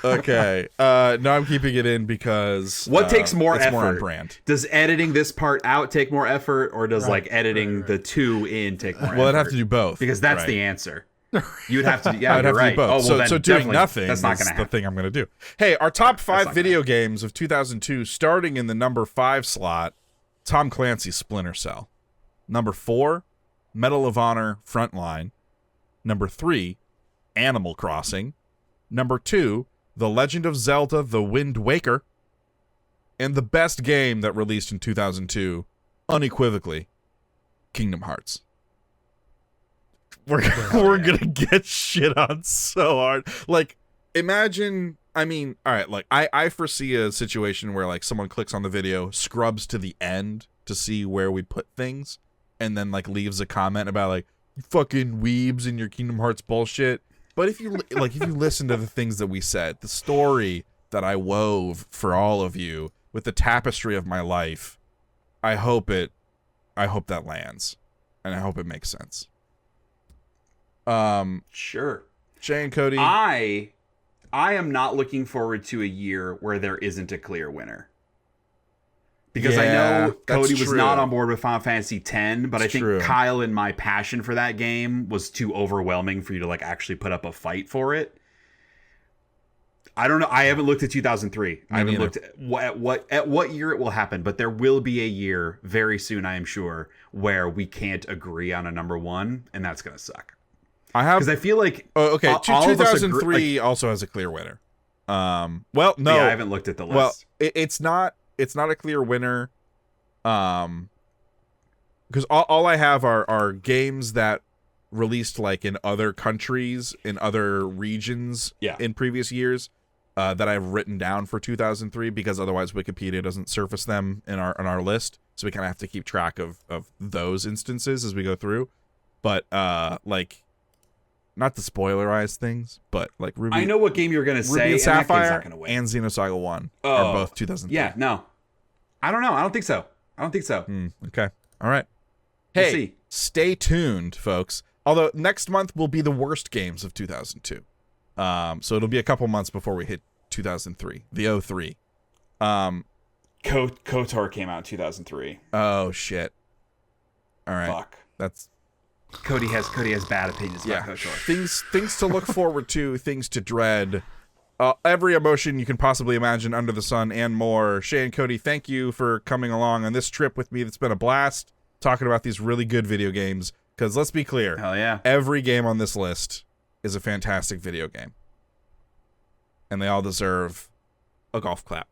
Okay. No, I'm keeping it in because what takes more it's effort? More on brand. Does editing this part out take more effort, or does editing the 2 in take more effort? Well, I'd have to do both. Because that's the answer. You'd have to. Yeah, I'd you're have right. to do both. Oh, well, so doing nothing that's not is going to the happen. thing I'm going to do. Hey, our top 5 not video games of 2002, starting in the number 5 slot, Tom Clancy's Splinter Cell. Number 4, Medal of Honor Frontline. Number 3, Animal Crossing. Number 2, The Legend of Zelda: The Wind Waker. And the best game that released in 2002, unequivocally, Kingdom Hearts. We're gonna get shit on so hard. Like, imagine, I mean, all right, like, I foresee a situation where, like, someone clicks on the video, scrubs to the end to see where we put things, and then, like, leaves a comment about, like, you fucking weebs and your Kingdom Hearts bullshit. But if you, like, if you listen to the things that we said, the story that I wove for all of you with the tapestry of my life, I hope that lands, and I hope it makes sense. Sure. Shay and Cody. I am not looking forward to a year where there isn't a clear winner. Because I know Cody was not on board with Final Fantasy X, but I think Kyle and my passion for that game was too overwhelming for you to, like, actually put up a fight for it. I don't know. I haven't looked at 2003. I haven't looked at what year it will happen, but there will be a year very soon, I am sure, where we can't agree on a number 1, and that's going to suck. Because I feel like 2003 also has a clear winner. Well, no, yeah, I haven't looked at the list. Well, it's not a clear winner. Because all I have are games that released, like, in other countries, in other regions, in previous years, that I've written down for 2003, because otherwise Wikipedia doesn't surface them in our list, so we kind of have to keep track of those instances as we go through. But like, not to spoilerize things, but, like, Ruby, I know what game you're going to say, and Sapphire and, and Xenosaga 1 are both 2003. Yeah, no. I don't know. I don't think so. Okay. All right. Hey, We'll see. Stay tuned, folks. Although next month will be the worst games of 2002. So it'll be a couple months before we hit 2003, the 03. KOTOR came out in 2003. Oh, shit. All right. Fuck. That's... Cody has bad opinions about KOTOR. Things to look forward to, things to dread. Every emotion you can possibly imagine under the sun and more. Shay and Cody, thank you for coming along on this trip with me. It's been a blast talking about these really good video games. Because let's be clear. Hell yeah. Every game on this list is a fantastic video game. And they all deserve a golf clap.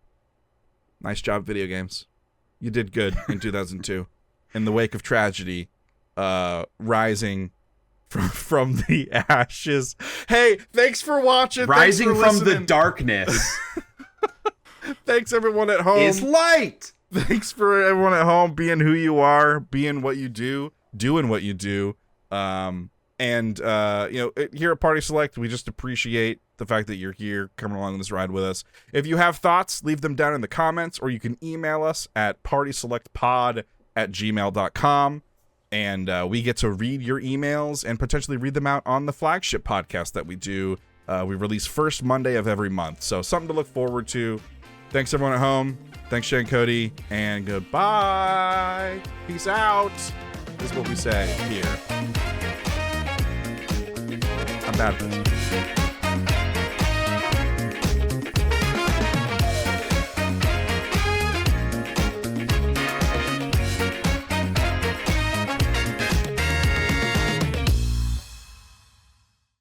Nice job, video games. You did good in 2002. In the wake of tragedy, rising from the ashes. Hey, thanks for watching. Rising thanks for from the listening. darkness. Thanks, everyone at home. Is light. Thanks for everyone at home being who you are, being what you do, doing what you do. And here at Party Select, we just appreciate the fact that you're here coming along this ride with us. If you have thoughts, leave them down in the comments, or you can email us at partyselectpod@gmail.com. And we get to read your emails and potentially read them out on the flagship podcast that we do. We release first Monday of every month. So something to look forward to. Thanks, everyone at home. Thanks, Shay and Cody. And goodbye. Peace out. This is what we say here. I'm bad at this.